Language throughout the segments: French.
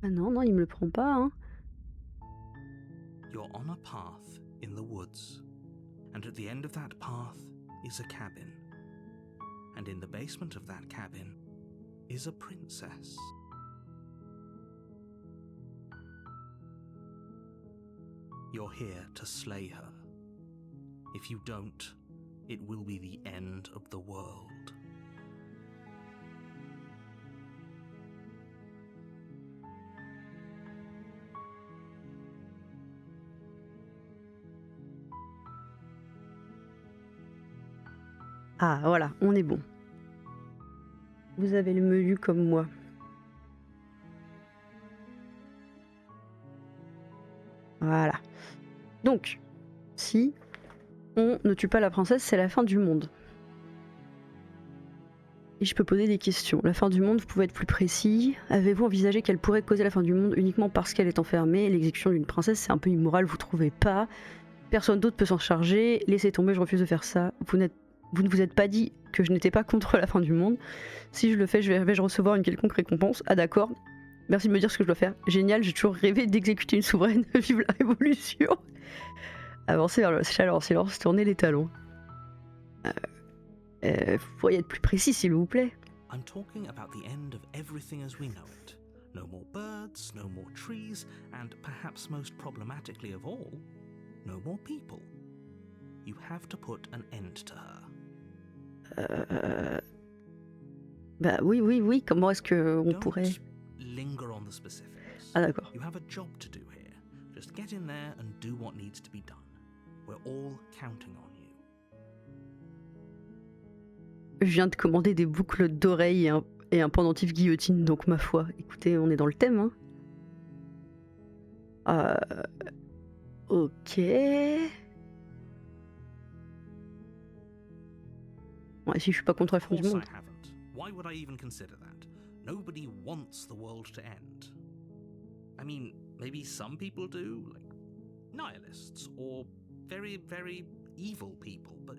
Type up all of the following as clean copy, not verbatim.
Ah non, non, il me le prend pas, hein. You're on a path in the woods, and at the end of that path is a cabin. And in the basement of that cabin is a princess. You're here to slay her. If you don't, it will be the end of the world. Ah voilà, on est bon. Vous avez le menu comme moi. Voilà. Donc, si on ne tue pas la princesse, c'est la fin du monde. Et je peux poser des questions. La fin du monde, vous pouvez être plus précis. Avez-vous envisagé qu'elle pourrait causer la fin du monde uniquement parce qu'elle est enfermée? L'exécution d'une princesse, c'est un peu immoral, vous trouvez pas? Personne d'autre peut s'en charger. Laissez tomber, je refuse de faire ça. Vous ne vous êtes pas dit que je n'étais pas contre la fin du monde. Si je le fais, vais-je recevoir une quelconque récompense? Ah d'accord. Merci de me dire ce que je dois faire. Génial, j'ai toujours rêvé d'exécuter une souveraine. Vive la révolution. Avancer vers le silence, tourner les talons. Vous pourriez être plus précis, s'il vous plaît. I'm talking about the end of everything as we know it. No more birds, no more trees, and perhaps most problematically of all, no more people. You have to put an end to her. Bah oui, comment est-ce qu'on Don't pourrait... linger on the specifics. Ah d'accord. You have a job to do here. Just get in there and do what needs to be done. We're all counting on you. Je viens de commander des boucles d'oreilles et un pendentif guillotine, donc ma foi. Écoutez, on est dans le thème, hein. Ok. Ouais, si je suis pas contre la fin du monde. I haven't. Why would I even consider that? Nobody wants the world to end. I mean, maybe some people do, like nihilists or very, very evil people, but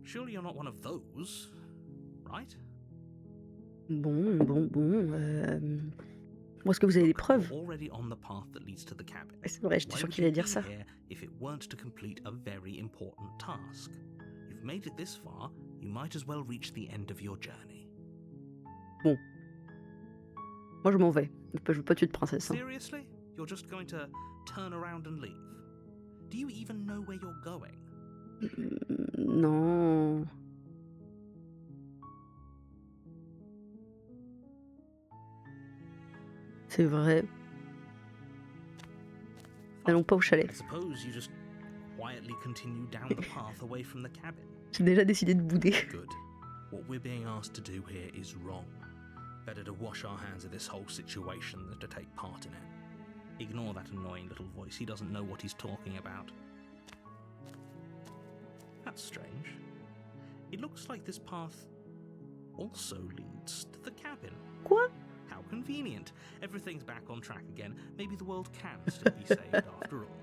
surely you're not one of those, right? Bon. Où est-ce que vous avez des preuves? You're already on the path that leads to the cabin. C'est vrai, j'étais Why sûr would qu'il you allait dire be ça. here if it weren't to complete a very important task? You've made it this far, you might as well reach the end of your journey. Bon. Moi je m'en vais. Je veux pas tuer de princesse. Hein. Seriously? You're just going to turn around and leave? Do you even know where you're going? Non. C'est vrai. Allons pas au chalet. I suppose you just quietly continue down the path away from the cabin. J'ai déjà décidé de bouder. Good. What we're being asked to do here is wrong. Better to wash our hands of this whole situation than to take part in it. Ignore that annoying little voice. He doesn't know what he's talking about. That's strange. It looks like this path also leads to the cabin. Quoi? How convenient. Everything's back on track again. Maybe the world can still be saved after all.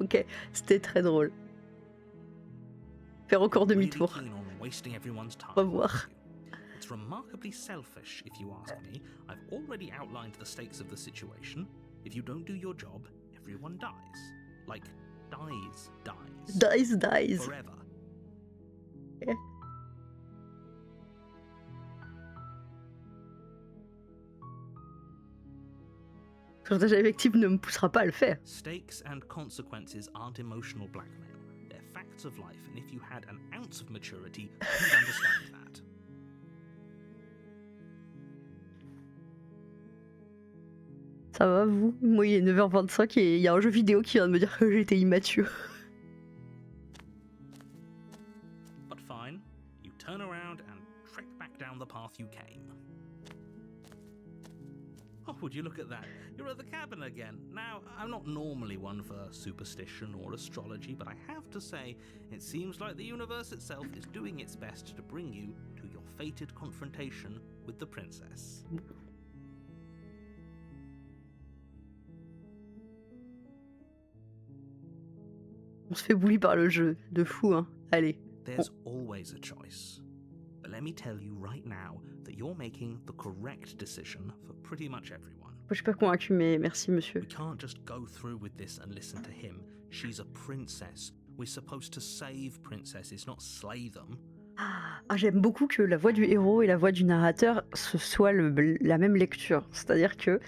Ok, c'était très drôle. Faire encore demi-tour. Really keen on wasting everyone's time. On va voir. It's remarkably selfish, if you ask me. I've already outlined the stakes of the situation. If you don't do your job, everyone dies. Like, dies. Dies. Forever. Yeah. Chantage affectif ne me poussera pas à le faire. Stakes and consequences aren't emotional blackmail. They're facts of life, and if you had an ounce of maturity, you'd understand that. Ça va, vous? Moi, il est 9h25 et il y a un jeu vidéo qui vient de me dire que j'étais immature. But fine, you turn around and trek back down the path you came. Oh, would you look at that? You're at the cabin again. Now, I'm not normally one for superstition or astrology, but I have to say, it seems like the universe itself is doing its best to bring you to your fated confrontation with the princess. On se fait bully par le jeu, de fou, hein. Allez. There's always a choice. But let me tell you right now that you're making the correct decision for pretty much everyone. Je suis pas convaincue, mais merci, monsieur. We can't just go through with this and listen to him. She's a princess. We're supposed to save princesses, not slay them. Ah, j'aime beaucoup que la voix du héros et la voix du narrateur ce soit la même lecture. C'est-à-dire que,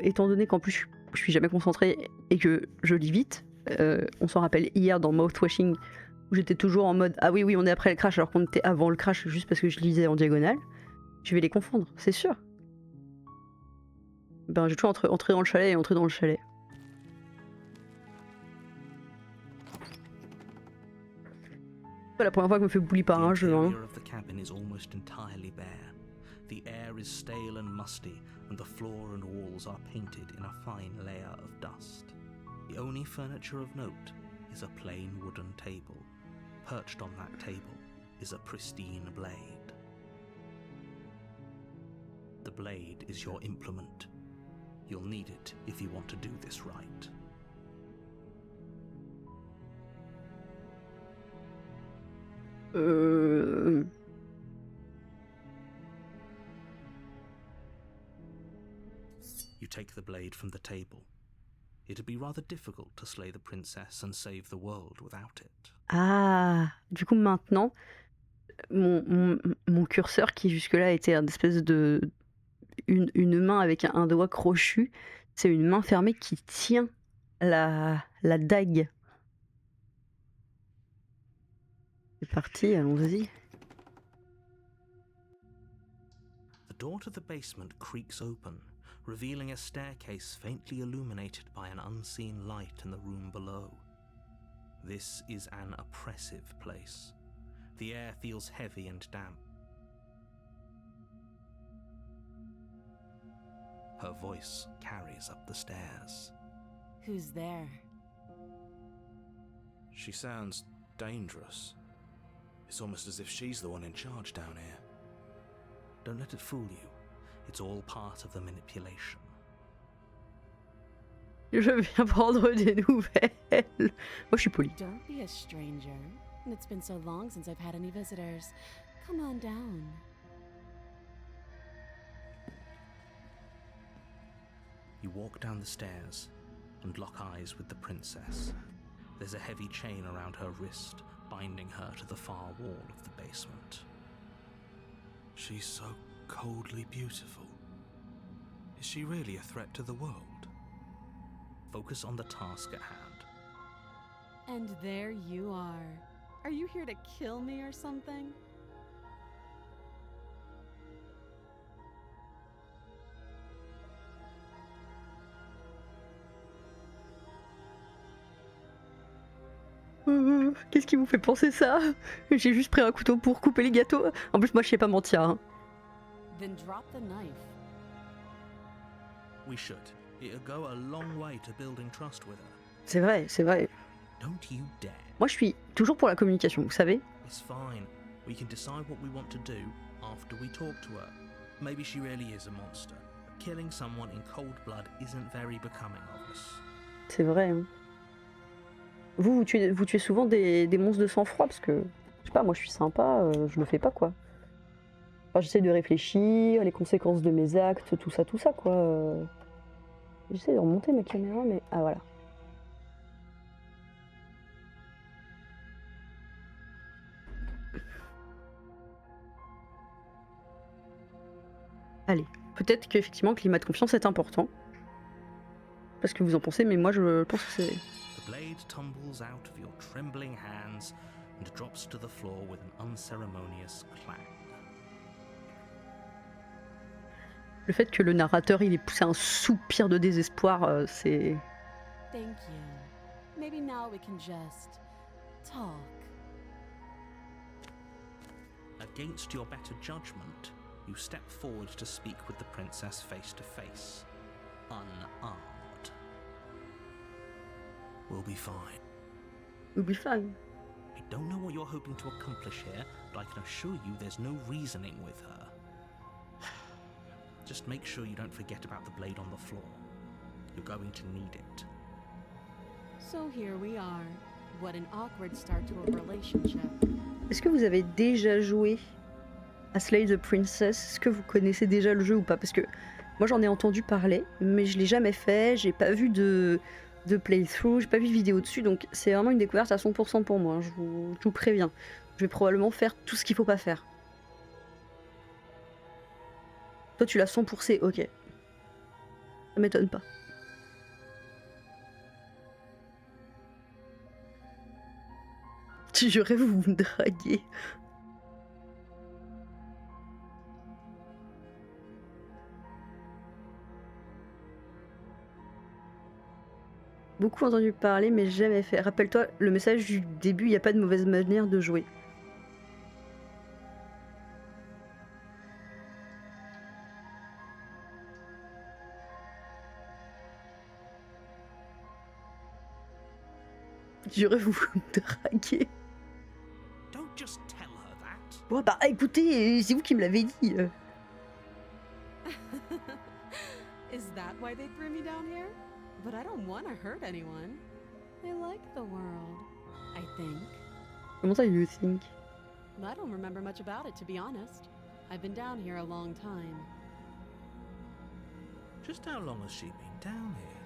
étant donné qu'en plus je suis jamais concentrée et que je lis vite, on s'en rappelle hier dans Mouthwashing où j'étais toujours en mode ah oui oui on est après le crash alors qu'on était avant le crash juste parce que je lisais en diagonale. Je vais les confondre, c'est sûr. Ben j'ai toujours entré dans le chalet et entré dans le chalet. C'est pas la première fois que je me fais bully par un jeu. Hein. The air is stale and musty, and the floor and walls are painted in a fine layer of dust. The only furniture of note is a plain wooden table. Perched on that table is a pristine blade. The blade is your implement. You'll need it if you want to do this right. You take the blade from the table. It'd be rather difficult to slay the princess and save the world without it. Ah, du coup maintenant, mon curseur qui jusque-là était une espèce de une main avec un doigt crochu, c'est une main fermée qui tient la dague. C'est parti, allons-y. The door to the basement creaks open, revealing a staircase faintly illuminated by an unseen light in the room below. This is an oppressive place. The air feels heavy and damp. Her voice carries up the stairs. Who's there? She sounds dangerous. It's almost as if she's the one in charge down here. Don't let it fool you. It's all part of the manipulation. Je viens prendre des nouvelles. Moi, je suis polie. Don't be a stranger. It's been so long since I've had any visitors. Come on down. You walk down the stairs and lock eyes with the princess. There's a heavy chain around her wrist, binding her to the far wall of the basement. She's so coldly beautiful. Is she really a threat to the world? Focus on the task at hand. And there you are. Are you here to kill me or something? Qu'est-ce qui vous fait penser ça? J'ai juste pris un couteau pour couper les gâteaux. En plus, moi, je sais pas mentir. Hein. Then drop the knife. We should. It'll go a long way to building trust with her. C'est vrai, c'est vrai. Don't you dare. Moi, je suis toujours pour la communication, vous savez? It's fine. We can decide what we want to do after we talk to her. Maybe she really is a monster. But killing someone in cold blood isn't very becoming of us. C'est vrai. Hein. Vous tuez souvent des monstres de sang-froid parce que, je sais pas, moi je suis sympa, je le fais pas quoi. Enfin, j'essaie de réfléchir, les conséquences de mes actes, tout ça quoi. J'essaie de remonter ma caméra, mais ah voilà. Allez, peut-être qu'effectivement, climat de confiance est important. Parce que vous en pensez, mais moi je pense que c'est. The blade tumbles out of your trembling hands and drops to the floor with an unceremonious clang. Le fait que le narrateur il ait poussé un soupir de désespoir, c'est. Thank you. Maybe now we can just talk. Against your better judgment, you step forward to speak with the princess face to face, unarmed. We'll be fine. We'll be fine. I don't know what you're hoping to accomplish here, but I can assure you there's no reasoning with her. Just make sure you don't forget about the blade on the floor. You're going to need it. So here we are. What an awkward start to a relationship. Est-ce que vous avez déjà joué à Slay the Princess? Est-ce que vous connaissez déjà le jeu ou pas? Parce que Moi j'en ai entendu parler, mais je l'ai jamais fait, j'ai pas vu de playthrough, j'ai pas vu de vidéo dessus, donc c'est vraiment une découverte à 100% pour moi, hein, je vous préviens. Je vais probablement faire tout ce qu'il faut pas faire. Toi tu l'as 100%, ok. Ça m'étonne pas. Je rêve vous me draguer. Beaucoup entendu parler, mais jamais fait. Rappelle-toi, le message du début, il n'y a pas de mauvaise manière de jouer. J'aurais vous me draguer. Don't just tell her that. Bon, bah écoutez, c'est vous qui me l'avez dit. Is that why they threw me down here? But I don't want to hurt anyone. I like the world, I think. Comment ça, you think? I don't remember much about it, to be honest. I've been down here a long time. Just how long has she been down here?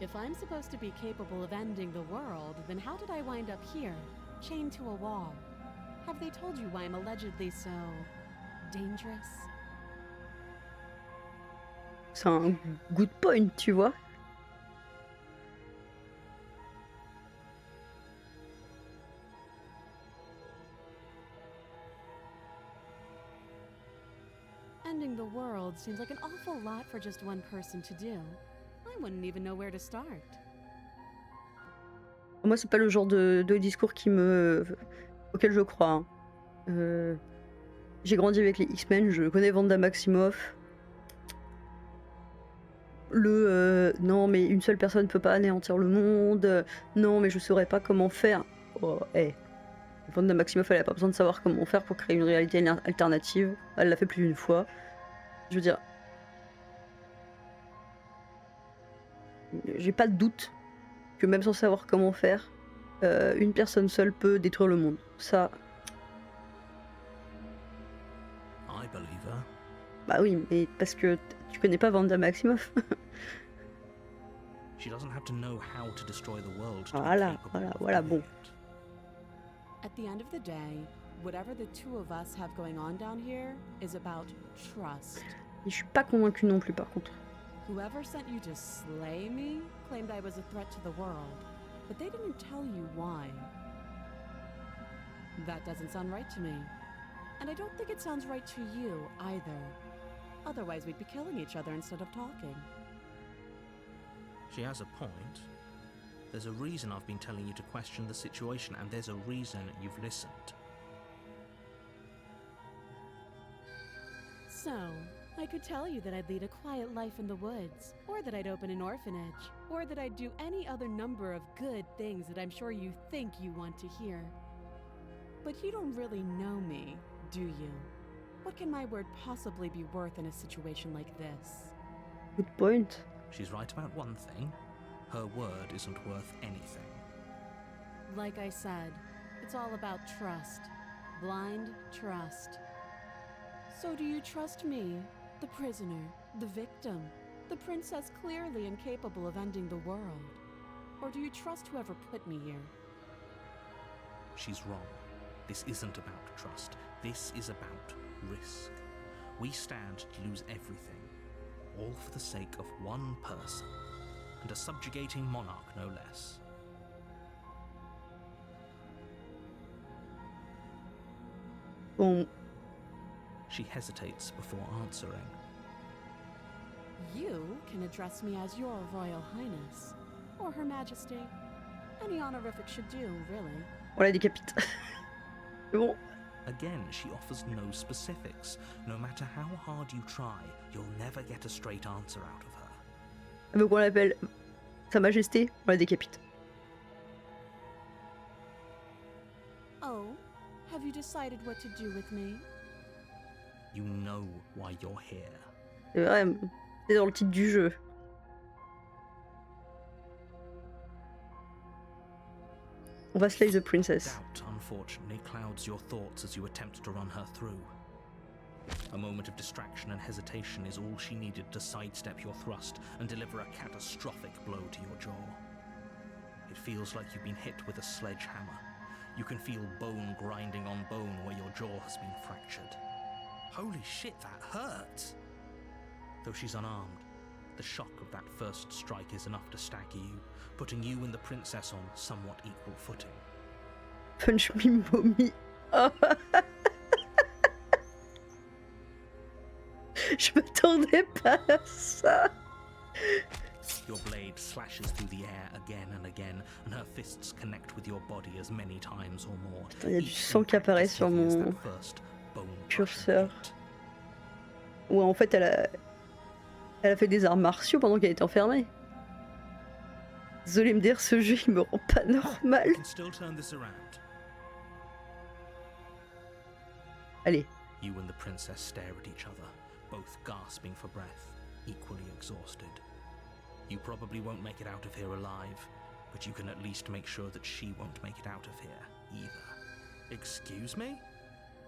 If I'm supposed to be capable of ending the world, then how did I wind up here, chained to a wall? Have they told you why I'm allegedly so dangerous? C'est un good point, tu vois. Ending the world seems like an awful lot for just one person to do. I wouldn't even know where to start. Moi, c'est pas le genre de discours auquel je crois. Hein. J'ai grandi avec les X-Men, je connais Wanda Maximoff. Non, mais une seule personne ne peut pas anéantir le monde. Non, mais je saurais pas comment faire. Oh, hey. Wanda Maximoff, elle a pas besoin de savoir comment faire pour créer une réalité alternative. Elle l'a fait plus d'une fois. Je veux dire, j'ai pas de doute que même sans savoir comment faire, une personne seule peut détruire le monde. Ça, I believe her. bah oui, mais parce que tu connais pas Wanda Maximoff. She doesn't have to know how to destroy the world. Voilà, bon. At the end of the day, whatever the two of us have going on down here is about trust. Et je suis pas convaincue non plus, par contre. Whoever sent you to slay me claimed I was a threat to the world, but they didn't tell you why. That doesn't sound right to me. And I don't think it sounds right to you either. Otherwise, we'd be killing each other instead of talking. She has a point. There's a reason I've been telling you to question the situation, and there's a reason you've listened. So, I could tell you that I'd lead a quiet life in the woods, or that I'd open an orphanage, or that I'd do any other number of good things that I'm sure you think you want to hear. But you don't really know me, do you? What can my word possibly be worth in a situation like this? Good point. She's right about one thing. Her word isn't worth anything. Like I said, it's all about trust. Blind trust. So do you trust me, the prisoner, the victim, the princess clearly incapable of ending the world? Or do you trust whoever put me here? She's wrong. This isn't about trust. This is about risk. We stand to lose everything, all for the sake of one person, and a subjugating monarch no less. Bon, She hesitates before answering. You can address me as your Royal Highness, or Her Majesty. Any honorific should do, really. on la décapite. C'est bon. Again, she offers no specifics. No matter how hard you try, you'll never get a straight answer out of her. Elle veut qu'on l'appelle Sa Majesté, on la décapite. Oh, have you decided what to do with me? You know why you're here. C'est vrai, c'est dans le titre du jeu. On va slay the princess. Doubt, unfortunately, clouds your thoughts as you attempt to run her through. A moment of distraction and hesitation is all she needed to sidestep your thrust and deliver a catastrophic blow to your jaw. It feels like you've been hit with a sledgehammer. You can feel bone grinding on bone where your jaw has been fractured. Holy shit, that hurts! Though she's unarmed, the shock of that first strike is enough to stagger you, putting you and the princess on somewhat equal footing. Punch me, mommy. Oh. Je m'attendais pas à ça. Your blade slashes through the air again and again, and her fists connect with your body as many times or more. Il y a du sang qui apparaît sur mon curseur. Ouais, en fait, elle a fait des arts martiaux pendant qu'elle était enfermée. Désolé de me dire, ce jeu, il me rend pas normal. Allez. You and the princess stare at each other, both gasping for breath, equally exhausted. You probably won't make it out of here alive, but you can at least make sure that she won't make it out of here either. Excuse me?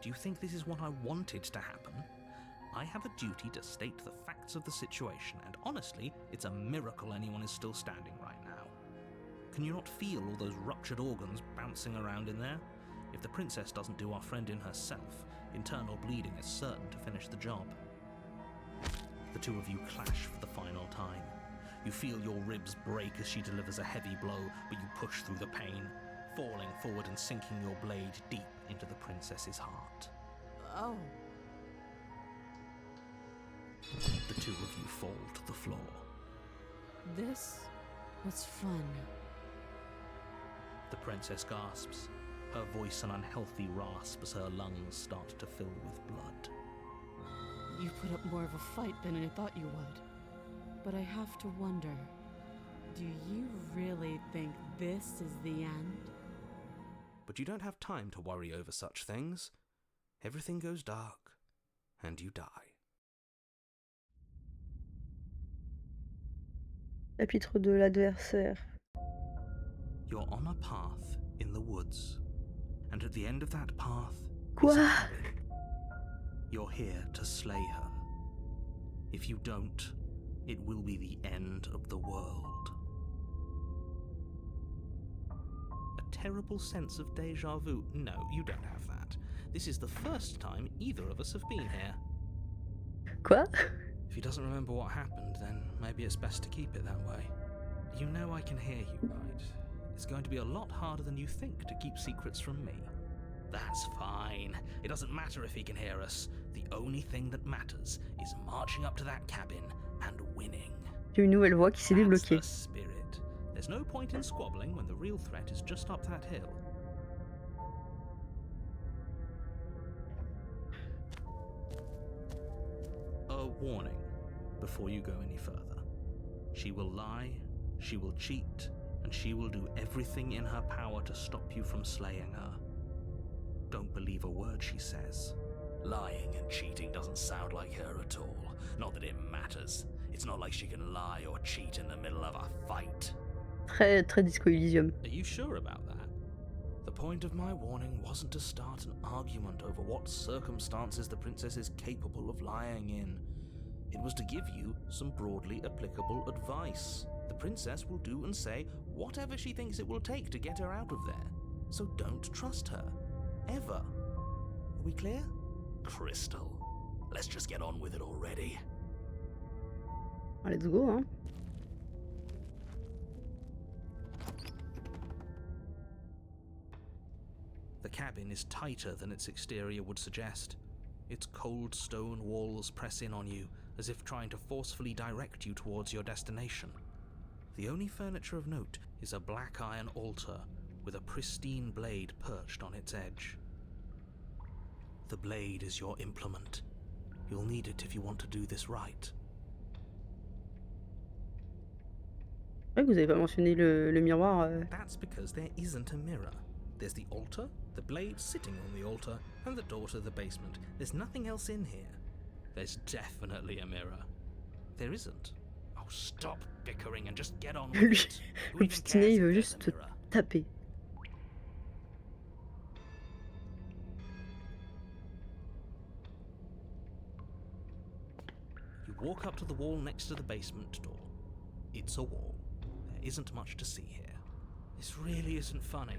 Do you think this is what I wanted to happen? I have a duty to state the facts of the situation, and honestly, it's a miracle anyone is still standing right now. Can you not feel all those ruptured organs bouncing around in there? If the princess doesn't do our friend in herself, internal bleeding is certain to finish the job. The two of you clash for the final time. You feel your ribs break as she delivers a heavy blow, but you push through the pain, falling forward and sinking your blade deep into the princess's heart. Oh. The two of you fall to the floor. This was fun. The princess gasps, her voice an unhealthy rasp as her lungs start to fill with blood. You put up more of a fight than I thought you would. But I have to wonder, do you really think this is the end? But you don't have time to worry over such things. Everything goes dark, and you die. Chapitre de l'adversaire. You're on a path in the woods, and at the end of that path Quoi? is a cabin. You're here to slay her. If you don't, it will be the end of the world. A terrible sense of déjà vu. No, you don't have that. This is the first time either of us have been here. Quoi? If he doesn't remember what happened, then maybe it's best to keep it that way. You know I can hear you, right? It's going to be a lot harder than you think to keep secrets from me. That's fine. It doesn't matter if he can hear us. The only thing that matters is marching up to that cabin and winning. J'ai une nouvelle voix qui s'est débloquée. That's the spirit. There's no point in squabbling when the real threat is just up that hill. A warning before you go any further. She will lie, she will cheat, and she will do everything in her power to stop you from slaying her. Don't believe a word she says. Lying and cheating doesn't sound like her at all. Not that it matters. It's not like she can lie or cheat in the middle of a fight. Très Disco Elysium. Are you sure about that? The point of my warning wasn't to start an argument over what circumstances the princess is capable of lying in. It was to give you some broadly applicable advice. The princess will do and say whatever she thinks it will take to get her out of there. So don't trust her. Ever. Are we clear? Crystal. Let's just get on with it already. Let's go, hein. The cabin is tighter than its exterior would suggest. Its cold stone walls press in on you, as if trying to forcefully direct you towards your destination. The only furniture of note is a black iron altar with a pristine blade perched on its edge. The blade is your implement. You'll need it if you want to do this right. Ouais, vous avez pas mentionné le miroir. That's because there isn't a mirror. There's the altar, the blade sitting on the altar, and the door to the basement. There's nothing else in here. There's definitely a mirror. There isn't. Oh, stop bickering and just get on with it. Who even Obstiné, cares il veut if juste there's a te mirror? taper. Walk up to the wall next to the basement door. It's a wall. There isn't much to see here. This really isn't funny.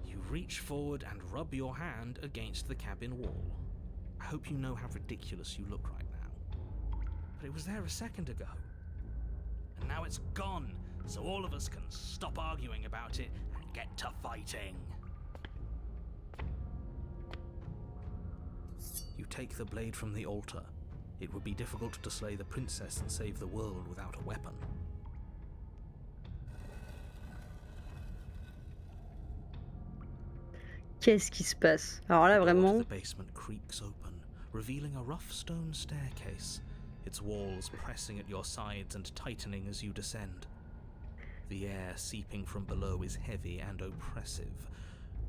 You reach forward and rub your hand against the cabin wall. I hope you know how ridiculous you look right now. But it was there a second ago. And now it's gone, so all of us can stop arguing about it and get to fighting. You take the blade from the altar. It would be difficult to slay the princess and save the world without a weapon. Qu'est-ce qui se passe? Alors là, vraiment... The basement creaks open, revealing a rough stone staircase, its walls pressing at your sides and tightening as you descend. The air seeping from below is heavy and oppressive,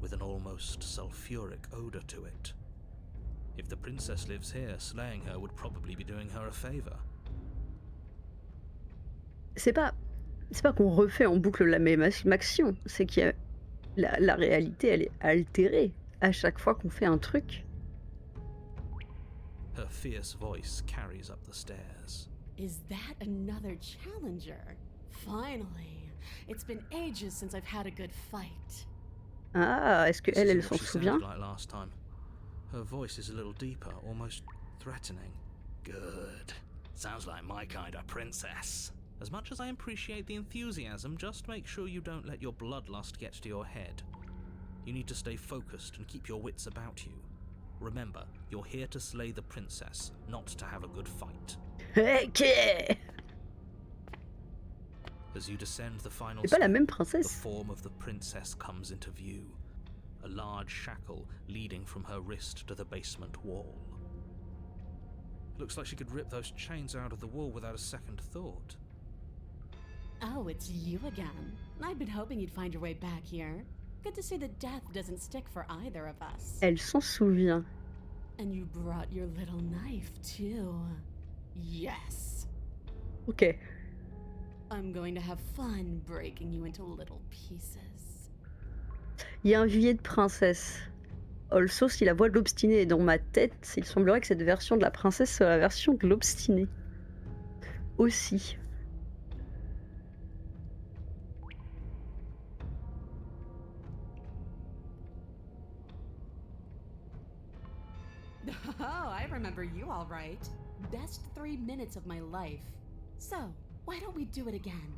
with an almost sulfuric odor to it. If the princess lives here, slaying her would probably be doing her a favor. C'est pas qu'on refait en boucle la même action, c'est qu'il y a... La réalité, elle est altérée à chaque fois qu'on fait un truc. Her fierce voice carries up the stairs. Is that another challenger? Finally. It's been ages since I've had a good fight. Ah, est-ce que elle s'en souvient? Like last time. Her voice is a little deeper, almost threatening. Good. Sounds like my kind of princess. As much as I appreciate the enthusiasm, just make sure you don't let your bloodlust get to your head. You need to stay focused and keep your wits about you. Remember, you're here to slay the princess, not to have a good fight. Ok. As you descend the final C'est pas la step, même the princesse. form of the princess comes into view. A large shackle leading from her wrist to the basement wall. Looks like she could rip those chains out of the wall without a second thought. Oh, it's you again. I've been hoping you'd find your way back here. Good to see that death doesn't stick for either of us. Elle s'en souvient. And you brought your little knife, too. Yes. Ok. I'm going to have fun breaking you into little pieces. Il y a un billet de princesse. Also, si la voix de l'obstiné est dans ma tête, il semblerait que cette version de la princesse soit la version de l'obstiné. Aussi. Oh, I remember you all right. Best 3 minutes of my life. So, why don't we do it again?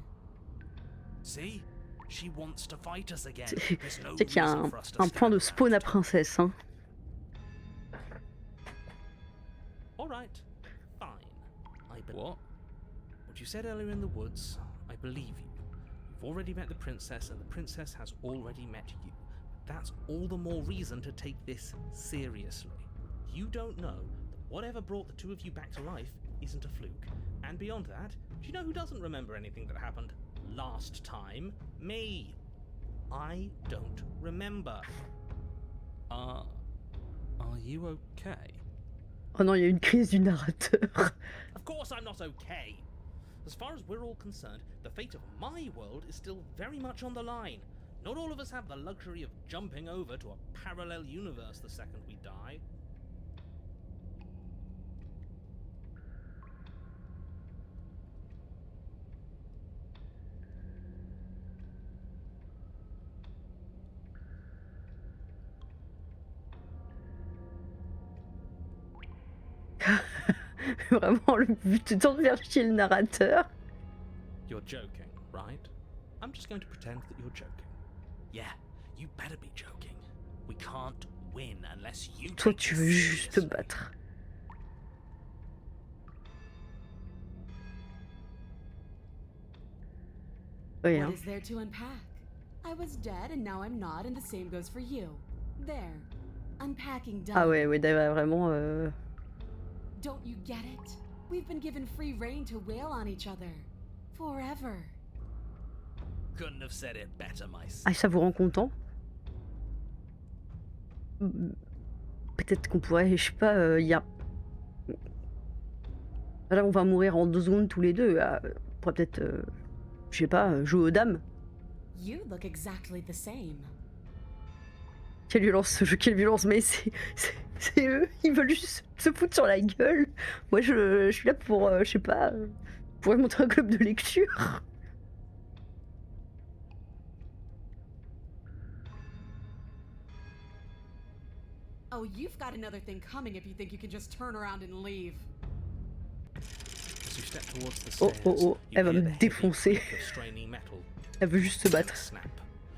See? She wants to fight us again. There's no C'est qu'il y a reason for us to un point de stand spawn à around. princesse. Hein. All right, fine. What? What you said earlier in the woods, I believe you. You've already met the princess, and the princess has already met you. That's all the more reason to take this seriously. You don't know that whatever brought the two of you back to life isn't a fluke. And beyond that, do you know who doesn't remember anything that happened last time? Me. I don't remember. Are you okay? Oh non, il y a une crise du narrateur. Of course I'm not okay. As far as we're all concerned, the fate of my world is still very much on the line. Not all of us have the luxury of jumping over to a parallel universe the second we die. Vraiment, le but étant de faire chier le narrateur. You're joking, right? I'm just going to pretend that you're joking. Yeah, you better be joking. We can't win unless you Toi, take tu this veux juste te seriously. battre. Oui, What hein. is there to unpack? I was dead and now I'm not, and the same goes for you. There. Unpacking done. Ah ouais, vraiment... Don't you get it? We've been given free rein to wail on each other. Forever. Couldn't have said it better myself. Ah, ça vous rend content? Peut-être qu'on pourrait, je sais pas, il y a... Là, on va mourir en 2 secondes tous les deux. On pourrait peut-être, je sais pas, jouer aux dames. You look exactly the same. Quelle violence ce jeu, quelle violence, mais c'est eux, ils veulent juste se foutre sur la gueule. Moi je suis là pour, je sais pas, pour montrer un club de lecture. Oh, you've got another thing coming if you think you can just turn around and leave. Oh oh oh, elle va me défoncer. Elle veut juste se battre.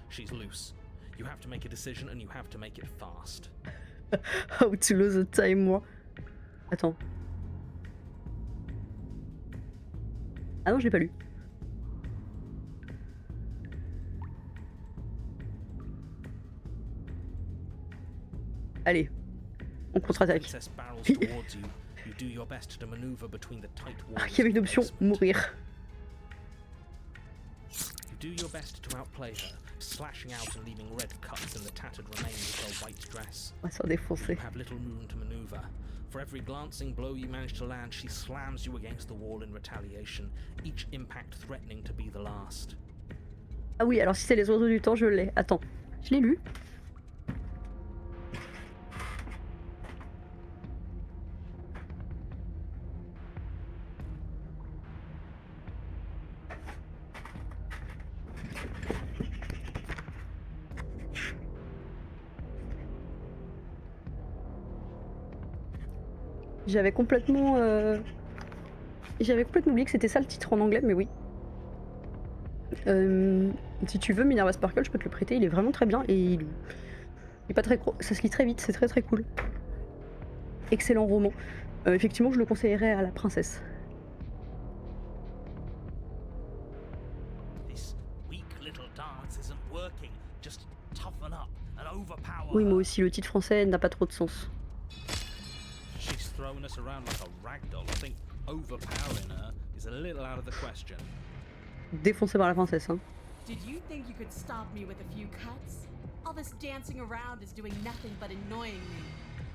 She's loose. You have to make a decision and you have to make it fast. How to lose the time, moi. Attends. Ah non, je l'ai pas lu. Allez, on contre-attaque. Ah, il y avait une option, mourir. You do your best to outplay her, slashing out and leaving red cuts in the tattered remains of her white dress. On va se faire défoncer. You have little room to maneuver. For every glancing blow you manage to land, she slams you against the wall in retaliation, each impact threatening to be the last. Ah oui, alors si c'est les oiseaux du temps, je l'ai. Attends, je l'ai lu. J'avais complètement oublié que c'était ça le titre en anglais, mais oui. Si tu veux, Minerva Sparkle, je peux te le prêter, il est vraiment très bien et il est pas très ça se lit très vite, c'est très très cool. Excellent roman. Effectivement, je le conseillerais à la princesse. Oui, moi aussi, le titre français n'a pas trop de sens. Throwing us around like a ragdoll. I think overpowering her is a little out of the question. Défoncé par la princesse, hein. Did you think you could stop me with a few cuts? All this dancing around is doing nothing but annoying me.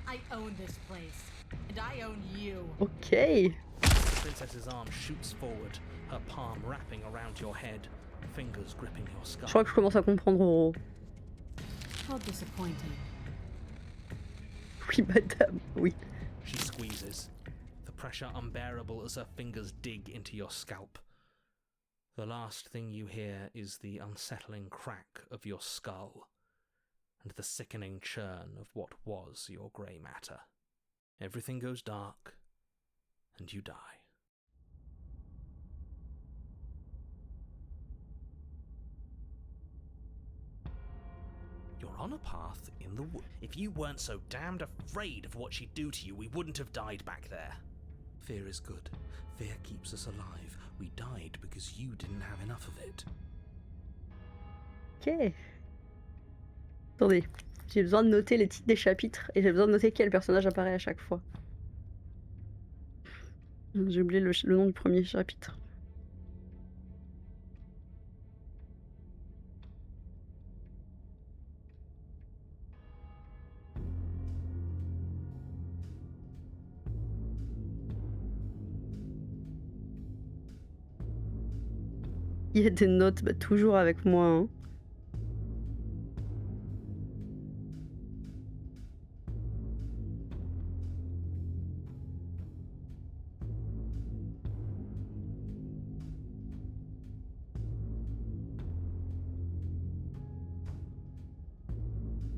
I own this place, and I own you. Okay. The princess's arm shoots forward, her palm wrapping around your head, fingers gripping your skull. Je crois que je commence à comprendre. Oh. How disappointing. Oui, madame, oui. She squeezes, the pressure unbearable as her fingers dig into your scalp. The last thing you hear is the unsettling crack of your skull, and the sickening churn of what was your grey matter. Everything goes dark, and you die. You're on a path in the wood. If you weren't so damned afraid of what she'd do to you, we wouldn't have died back there. Fear is good. Fear keeps us alive. We died because you didn't have enough of it. Ok. Attendez, j'ai besoin de noter les titres des chapitres et j'ai besoin de noter quel personnage apparaît à chaque fois. J'ai oublié le nom du premier chapitre. Il y a des notes, bah, toujours avec moi. Hein.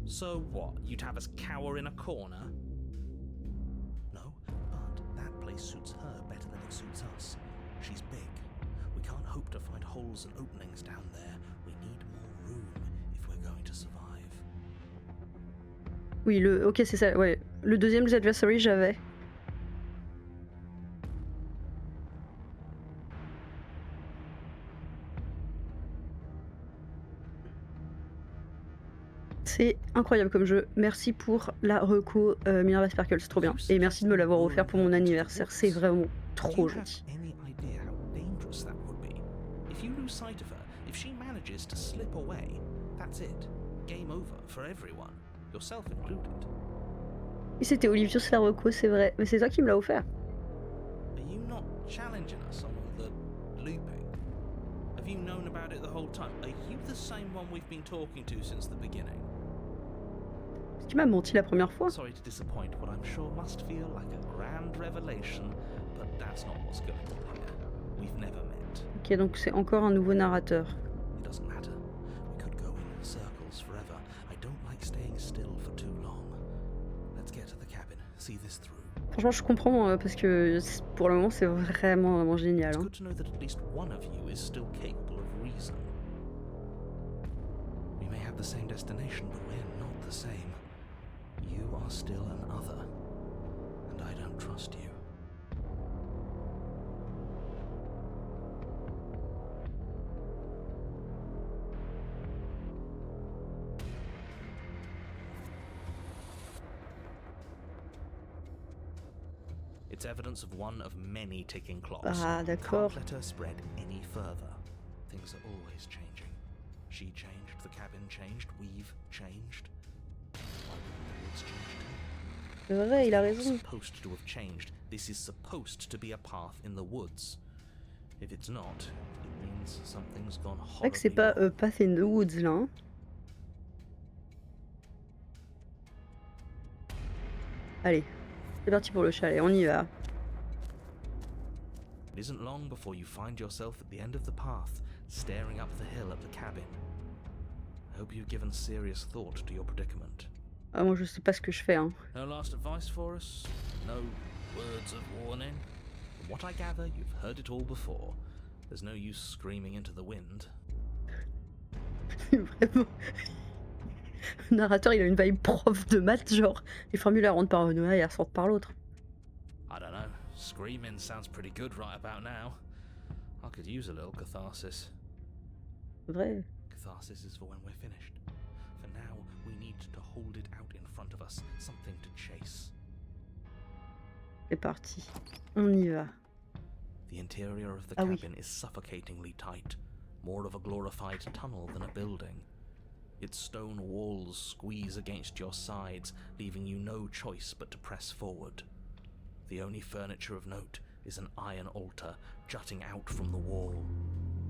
So what? You'd have us cower in a corner? No, but that place suits her better than it suits us. She's big. We can't hope to find holes and openings down there. We need more room if we're going to survive. Oui, ok, c'est ça, ouais. Le deuxième des adversaries, j'avais. C'est incroyable comme jeu. Merci pour la reco Minerva Sparkle, c'est trop bien. Et merci de me l'avoir offert pour mon anniversaire, c'est vraiment trop gentil. Et c'était Olivier la reco, c'est vrai. Mais c'est toi qui me l'a offert. Have you known about it the whole time? Are you the same one we've been talking to since the beginning? Tu m'as menti la première fois. Sorry to disappoint what I'm sure must feel like a grand revelation, but that's not what's going on here. We've never met. Ok, donc c'est encore un nouveau narrateur. It doesn't matter. We could go in circles forever. I don't like staying still for too long. Let's get to the cabin. See this through. Franchement, je comprends parce que pour le moment, c'est vraiment génial. It's Hein. good to know that at least one of you is still capable of reason. We may have the same destination, but we're not the same. You are still an other, and I don't trust you. It's evidence of one of many ticking clocks. Ah, d'accord. Can't let her spread any further. Things are always changing. She changed, the cabin changed, we've changed. Why wouldn't the woods change too? C'est vrai, il a It's raison. supposed to have changed. This is supposed to be a path in the woods. If it's not, it means something's gone C'est vrai que c'est horribly pas wrong. Path in the Woods là. Hein. Allez, c'est parti pour le chalet, on y va. It isn't long before you find yourself at the end of the path, staring up the hill at the cabin. I hope you've given serious thought to your predicament. Ah, moi je sais pas ce que je fais. Hein. No last advice for us? No words of warning? From what I gather, you've heard it all before. There's no use screaming into the wind. Vraiment. Le narrateur, il a une vibe prof de maths, genre les formules elles rentrent par un oeil et elles sortent par l'autre. I don't know. Screaming sounds pretty good right about now. I could use a little catharsis. Vrai. Catharsis is for when we're finished. For now, we need to hold it out in front of us, something to chase. C'est parti. On y va. The interior of the Ah oui. cabin is suffocatingly tight, more of a glorified tunnel than a building. Its stone walls squeeze against your sides, leaving you no choice but to press forward. The only furniture of note is an iron altar jutting out from the wall,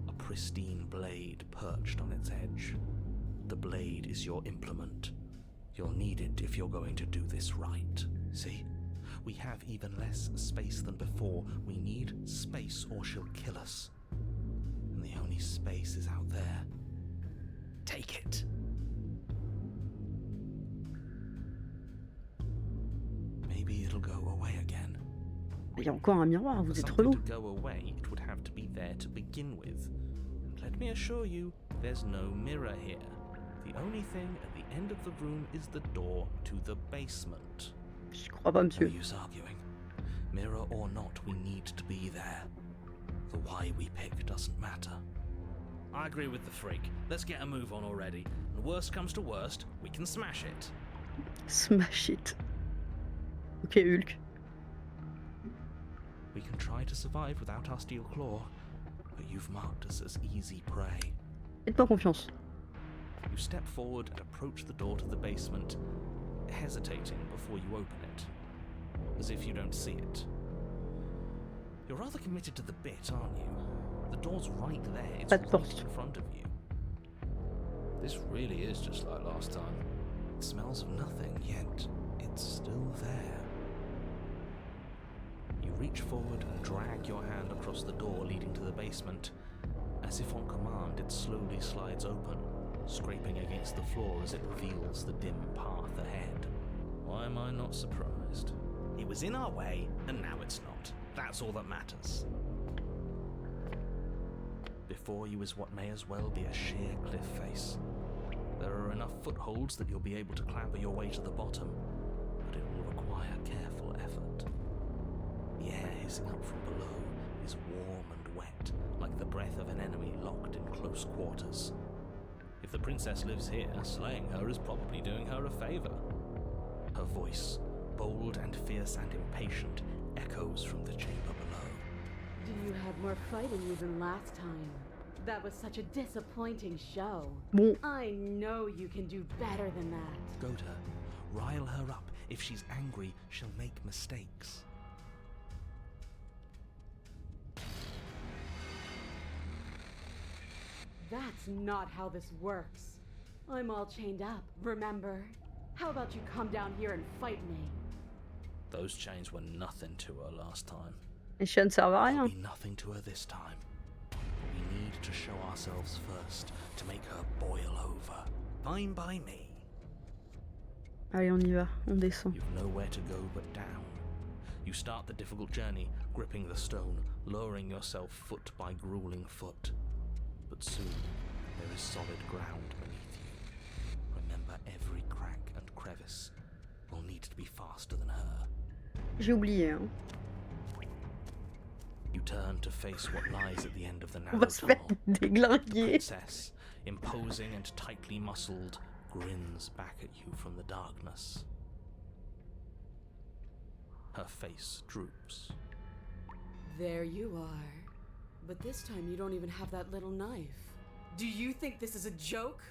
a pristine blade perched on its edge. The blade is your implement. You'll need it if you're going to do this right. See? We have even less space than before. We need space or she'll kill us. And the only space is out there. Take it. Maybe it'll go away again. Il y a encore un miroir, For vous êtes something relou. to go away, it would have to be there to begin with. And let me assure you, there's no mirror here. The only thing at the end of the room is the door to the basement. Je crois pas, No monsieur. use arguing. Mirror or not, we need to be there. The why we pick doesn't matter. I agree with the freak. Let's get a move on already. And worst comes to worst, we can smash it. Smash it. Ok, Hulk. We can try to survive without our steel claw, but you've marked us as easy prey. Faites-moi confiance. You step forward and approach the door to the basement, hesitating before you open it, as if you don't see it. You're rather committed to the bit, aren't you? The door's right there, it's Pas de right porte. in front of you. This really is just like last time. It smells of nothing, yet it's still there. You reach forward and drag your hand across the door leading to the basement. As if on command, it slowly slides open, scraping against the floor as it reveals the dim path ahead. Why am I not surprised? It was in our way, and now it's not. That's all that matters. Before you is what may as well be a sheer cliff face. There are enough footholds that you'll be able to clamber your way to the bottom, but it will require careful effort. The air hissing up from below is warm and wet, like the breath of an enemy locked in close quarters. If the princess lives here, slaying her is probably doing her a favor. Her voice, bold and fierce and impatient, echoes from the chamber below. Do you have more fight in you than last time? That was such a disappointing show. Bon, I know you can do better than that. Go to her, rile her up. If she's angry, she'll make mistakes. That's not how this works. I'm all chained up, remember? How about you come down here and fight me? Those chains were nothing to her last time. Les chiens ne servent à They'll rien. be nothing to her this time. We need to show ourselves first to make her boil over. Fine by me. Allez, on y va, on descend. You've nowhere to go but down. You start the difficult journey, gripping the stone, lowering yourself foot by grueling foot. But soon, there is solid ground beneath you. Remember, every crack and crevice will need to be faster than her. J'ai oublié, hein. You turn to face what lies at the end of the On narrow va se faire tunnel. déglinguer. Princess, imposing and tightly muscled, grins back at you from the darkness. Her face droops. There you are. But this time you don't even have that little knife. Do you think this is a joke?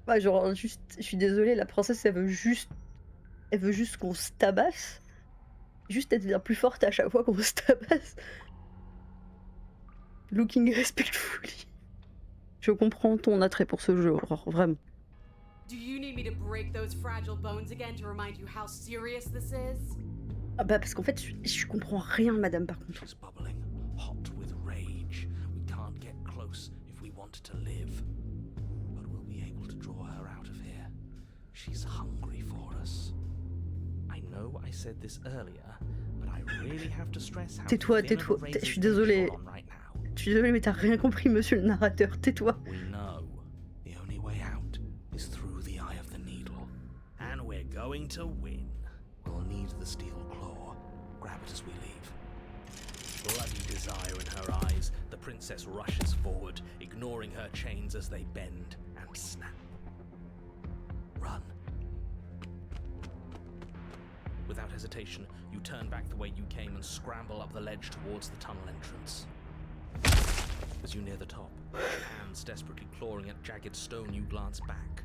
Ouais, genre, juste, je suis désolée, la princesse, elle veut juste qu'on se tabasse. Juste être bien plus forte à chaque fois qu'on se tabasse. Looking respectfully. Je comprends ton attrait pour ce jeu, Aurore, vraiment. Do you need me to break those fragile bones again to remind you how serious this is? Ah bah parce qu'en fait, je comprends rien, madame, par contre. She's bubbling, hot with rage. We can't get close if we want to live. But we'll be able to draw her out of here. She's hungry for us. I know I said this earlier, but I really have to stress how Tais-toi, thin of a tais-toi. razor Je suis blade désolée. you're on right now. Je suis désolée, mais t'as rien compris, monsieur le narrateur. Tais-toi. We know the only way out is through the eye of the needle. And we're going to win. We'll need the steel claw. Grab it as we leave. Bloody desire in her eyes, the princess rushes forward, ignoring her chains as they bend and snap. Run. Without hesitation, you turn back the way you came and scramble up the ledge towards the tunnel entrance. As you near the top, hands desperately clawing at jagged stone, you glance back.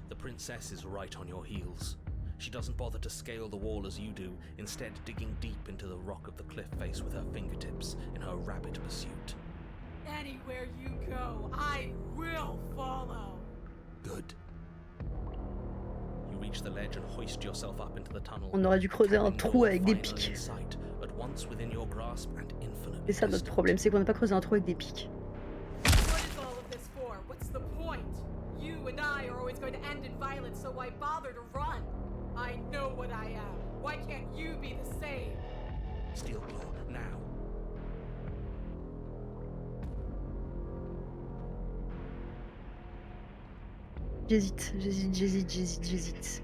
The princess is right on your heels. She doesn't bother to scale the wall as you do, instead digging deep into the rock of the cliff face with her fingertips in her rapid pursuit. Anywhere you go, I will follow. Good. You reach the ledge and hoist yourself up into the tunnel. On aurait dû creuser un carrying trou more avec des finally pics. in sight, at once within your grasp and infinitely C'est ça notre distant. problème, c'est qu'on n'a pas creusé un trou avec des pics. What is all of this for? What's the point? You and I are always going to end in violence, so why bother to run? I know what I am. Why can't you be the same? Steel claw, now. J'hésite.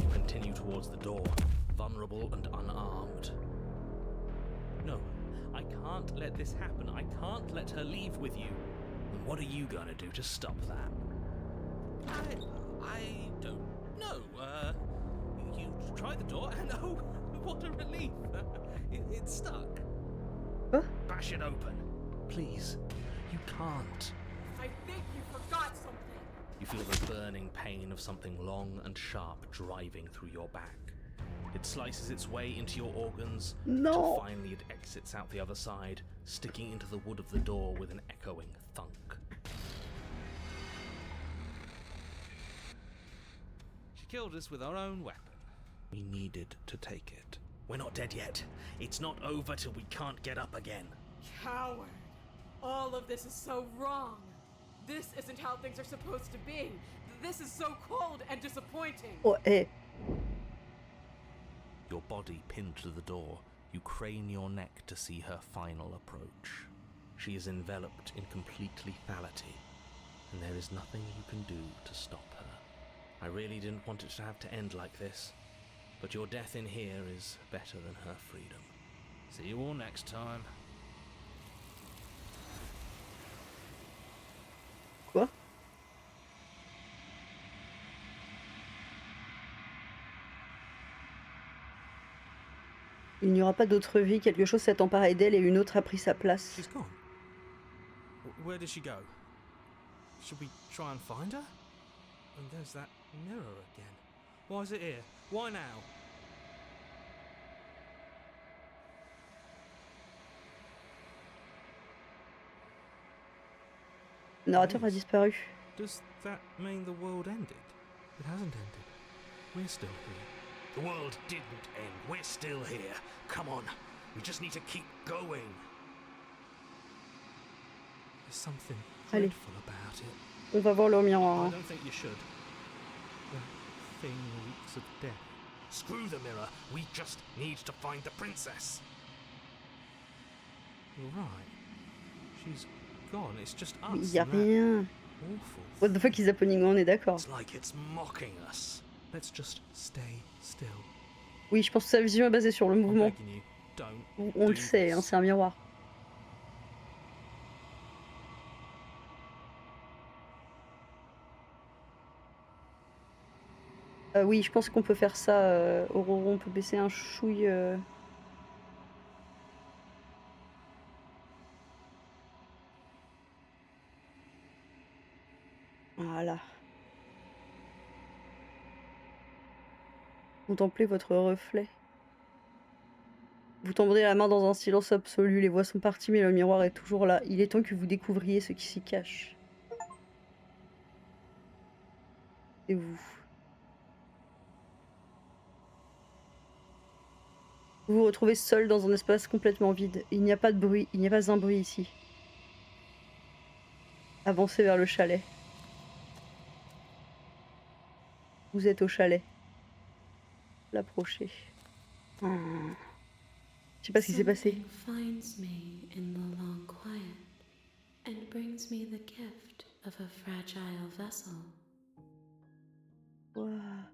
You continue towards the door, vulnerable and unarmed. No, I can't let this happen. I can't let her leave with you. And what are you gonna do to stop that? I don't know. You try the door and oh, what a relief. It's stuck. Huh? Bash it open. Please. You can't. I think you forgot something. You feel the burning pain of something long and sharp driving through your back. It slices its way into your organs, No. till finally it exits out the other side, sticking into the wood of the door with an echoing thunk. She killed us with our own weapon. We needed to take it. We're not dead yet. It's not over till we can't get up again. Coward. All of this is so wrong. This isn't how things are supposed to be. This is so cold and disappointing. Oh, eh. Your body pinned to the door, you crane your neck to see her final approach. She is enveloped in complete lethality, and there is nothing you can do to stop her. I really didn't want it to have to end like this, but your death in here is better than her freedom. See you all next time. Quoi? Il n'y aura pas d'autre vie, quelque chose s'est emparé d'elle et une autre a pris sa place. She's gone. Where did she go? Should we try and find her? And there's that mirror again. Why is it here? Why now? Le narrateur a disparu. Does that mean the world ended? It hasn't ended. We're still here. The world didn't end. We're still here. Come on. We just need to keep going. There's something Allez. dreadful about it. On va voir leur miroir. I Hein. don't think you should. The thing reeks of death. Screw the mirror. We just need to find the princess. You're right. She's gone. It's just Mais us. y a and that rien. awful. What the fuck is happening? On est d'accord. It's like it's mocking us. Let's just stay still. Oui, je pense que sa vision est basée sur le I'm mouvement. begging you, don't On le do sait, hein, this. c'est un miroir. Oui, je pense qu'on peut faire ça. Aurora, on peut baisser un chouille. Voilà. Contemplez votre reflet. Vous tendrez la main dans un silence absolu. Les voix sont parties, mais le miroir est toujours là. Il est temps que vous découvriez ce qui s'y cache. Et vous. Vous vous retrouvez seul dans un espace complètement vide. Il n'y a pas de bruit, il n'y a pas un bruit ici. Avancez vers le chalet. Vous êtes au chalet. L'approchez. Je sais pas ce qui s'est passé. Something finds me in the long quiet and brings me the gift of a fragile vessel. Ouah.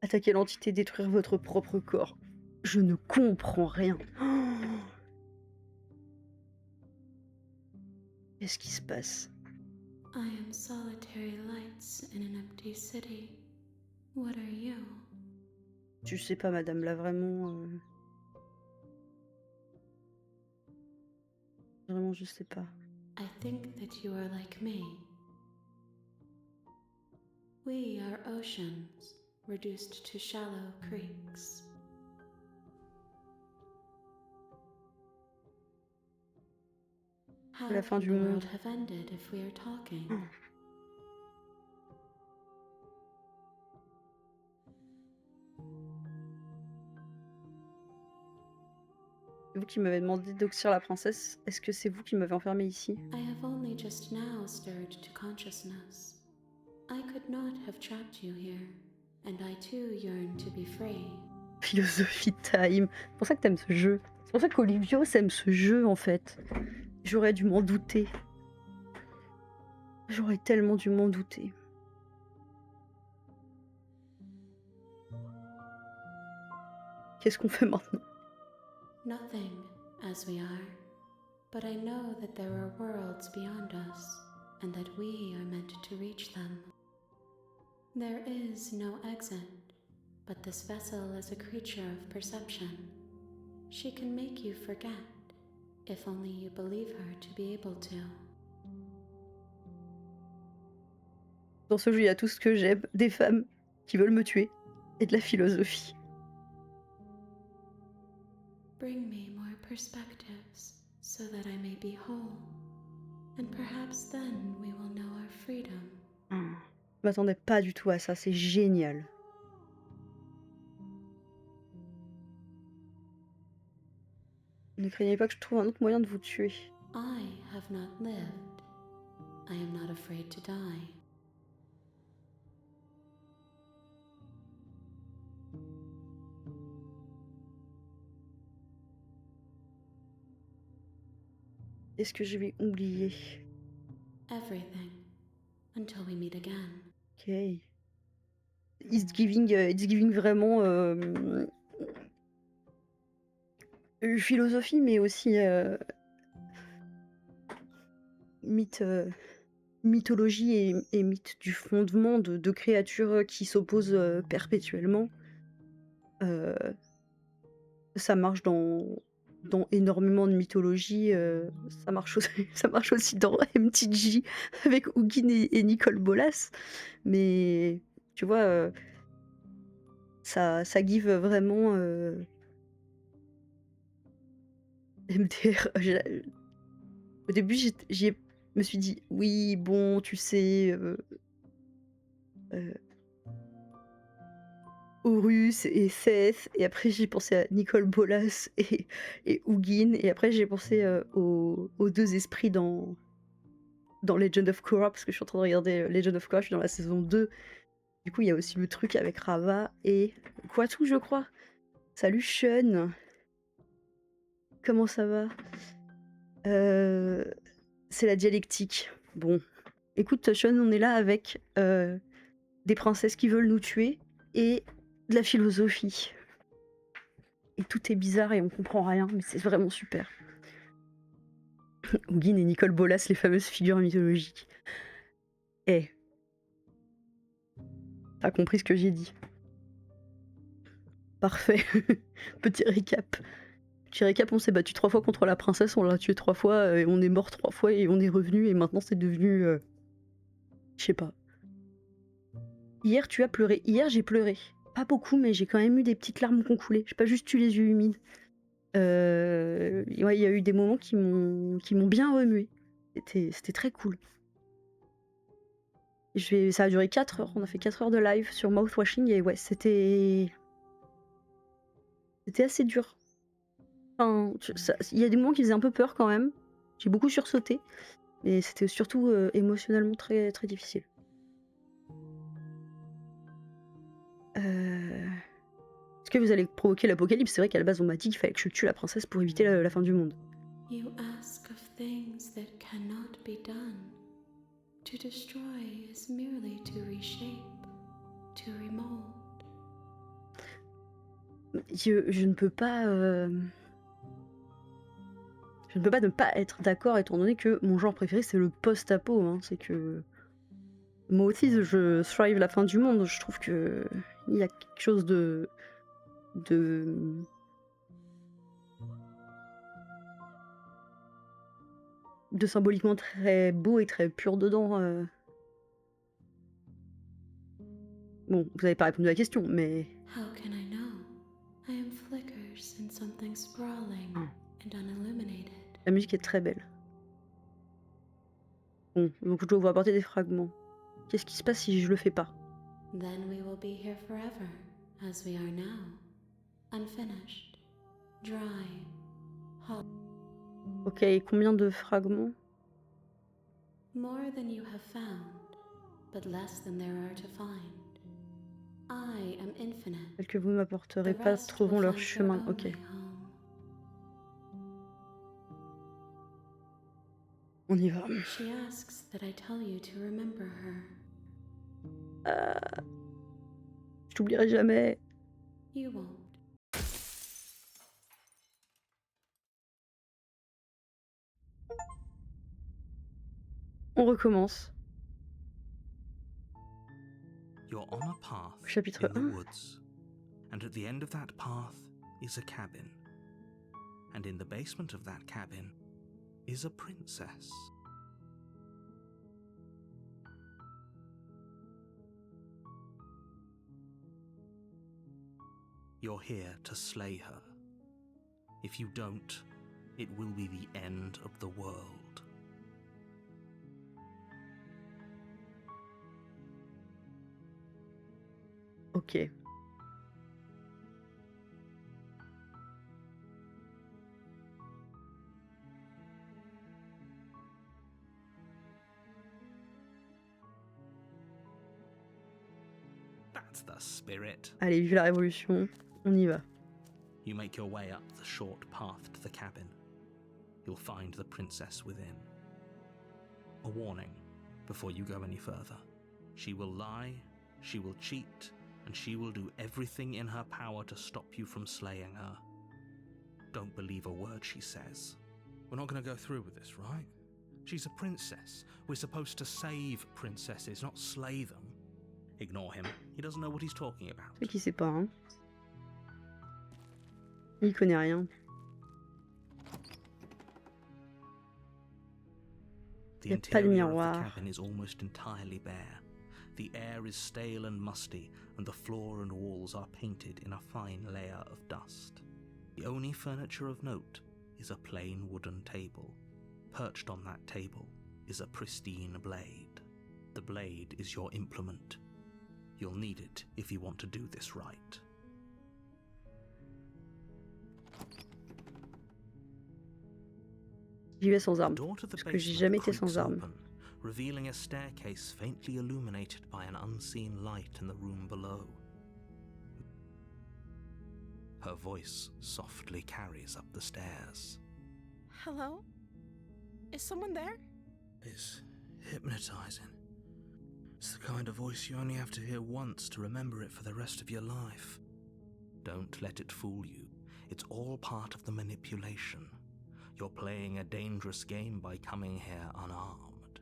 Attaquer l'entité, détruire votre propre corps. Je ne comprends rien. Qu'est-ce qui se passe? I am solitary lights in an empty city. What are you? Je sais pas, madame, là, vraiment... Vraiment, je sais pas. I think that you are like me. We are oceans, reduced to shallow creeks. How La fin can du the monde. world have ended if we are talking? C'est vous qui m'avez demandé d'oxyre la princesse. Est-ce que c'est vous qui m'avez enfermé ici? I have only just now stirred to consciousness. I could not have trapped you here, and I too yearn to be free. Philosophie time. C'est pour ça que t'aimes ce jeu. C'est pour ça qu'Olivio aime ce jeu, en fait. J'aurais dû m'en douter. J'aurais tellement dû m'en douter. Qu'est-ce qu'on fait maintenant? Nothing, as we are, but I know that there are worlds beyond us, and that we are meant to reach them. There is no exit, but this vessel is a creature of perception. She can make you forget, if only you believe her to be able to. Dans ce jeu, il y a tout ce que j'aime. Des femmes qui veulent me tuer. Et de la philosophie. Bring me more perspectives, so that I may be whole, and perhaps then we will know our freedom. Je m'attendais pas du tout à ça, c'est génial. Ne craignez pas que je trouve un autre moyen de vous tuer. I have not lived. I am not afraid to die. Est-ce que je vais oublier? Everything. Until we meet again. Ok. It's giving vraiment philosophie, mais aussi mythologie et mythe du fondement de créatures qui s'opposent perpétuellement. Ça marche dans énormément de mythologie. Ça marche aussi dans MTG avec Hugin et Nicole Bolas. Mais tu vois, ça give vraiment MDR. Au début, me suis dit, oui, bon, tu sais, Horus et Seth, et après j'ai pensé à Nicole Bolas et Hugin, et après j'ai pensé aux deux esprits dans Legend of Korra, parce que je suis en train de regarder Legend of Korra, je suis dans la saison 2. Du coup, il y a aussi le truc avec Rava et Quatu, je crois. Salut Sean, comment ça va? C'est la dialectique. Bon, écoute Sean, on est là avec des princesses qui veulent nous tuer et de la philosophie. Et tout est bizarre et on comprend rien, mais c'est vraiment super. Hugin et Nicole Bolas, les fameuses figures mythologiques. Eh, t'as compris ce que j'ai dit? Parfait. Petit récap. On s'est battu 3 fois contre la princesse, on l'a tué 3 fois, et on est mort 3 fois et on est revenu, et maintenant c'est devenu... je sais pas. Hier tu as pleuré. Hier j'ai pleuré. Pas beaucoup, mais j'ai quand même eu des petites larmes qui ont coulé. J'ai pas juste eu les yeux humides. Ouais, il y a eu des moments qui m'ont bien remué. C'était très cool. Ça a duré 4 heures. On a fait 4 heures de live sur mouthwashing et ouais, c'était assez dur. Enfin, il y a des moments qui faisaient un peu peur quand même. J'ai beaucoup sursauté. Mais c'était surtout émotionnellement très, très difficile. Est-ce que vous allez provoquer l'apocalypse? C'est vrai qu'à la base on m'a dit qu'il fallait que je tue la princesse pour éviter la fin du monde. You ask of things that cannot be done. To destroy is merely to reshape, to remold. Je ne peux pas... Je ne peux pas ne pas être d'accord, étant donné que mon genre préféré c'est le post-apo. Hein. C'est que... Moi aussi je thrive la fin du monde. Je trouve que il y a quelque chose de symboliquement très beau et très pur dedans. Bon, vous n'avez pas répondu à la question, mais... How can I know? I am flickers in something sprawling and unilluminated. La musique est très belle. Bon, donc je dois vous apporter des fragments. Qu'est-ce qui se passe si je le fais pas? Then we will be here forever, as we are now, unfinished, dry, hot. Ok, combien de fragments? More than you have found, but less than there are to find. I am infinite. Celles que vous ne m'apporterez pas trouveront leur chemin. Ok. On y va. She asks that I tell you to remember her. Je t'oublierai jamais. You won't. On recommence. You're on a path Chapitre in the 1. woods, and at the end of that path is a cabin. And in the basement of that cabin is a princess. You're here to slay her. If you don't, it will be the end of the world. Ok. That's the spirit. Allez, vive la révolution. On y va. You make your way up the short path to the cabin. You'll find the princess within. A warning before you go any further. She will lie, she will cheat, and she will do everything in her power to stop you from slaying her. Don't believe a word she says. We're not going to go through with this, right? She's a princess. We're supposed to save princesses, not slay them. Ignore him. He doesn't know what he's talking about. C'est qui sait pas, hein. Il connaît rien. The Y a pas de interior of the miroir. cabin is almost entirely bare. The air is stale and musty, and the floor and walls are painted in a fine layer of dust. The only furniture of note is a plain wooden table. Perched on that table is a pristine blade. The blade is your implement. You'll need it if you want to do this right. J'y vais sans The arme, door to the parce que j'ai basement jamais été creaks sans arme. open, revealing a staircase faintly illuminated by an unseen light in the room below. Her voice softly carries up the stairs. Hello? Is someone there? It's hypnotizing. It's the kind of voice you only have to hear once to remember it for the rest of your life. Don't let it fool you. It's all part of the manipulation. You're playing a dangerous game by coming here unarmed.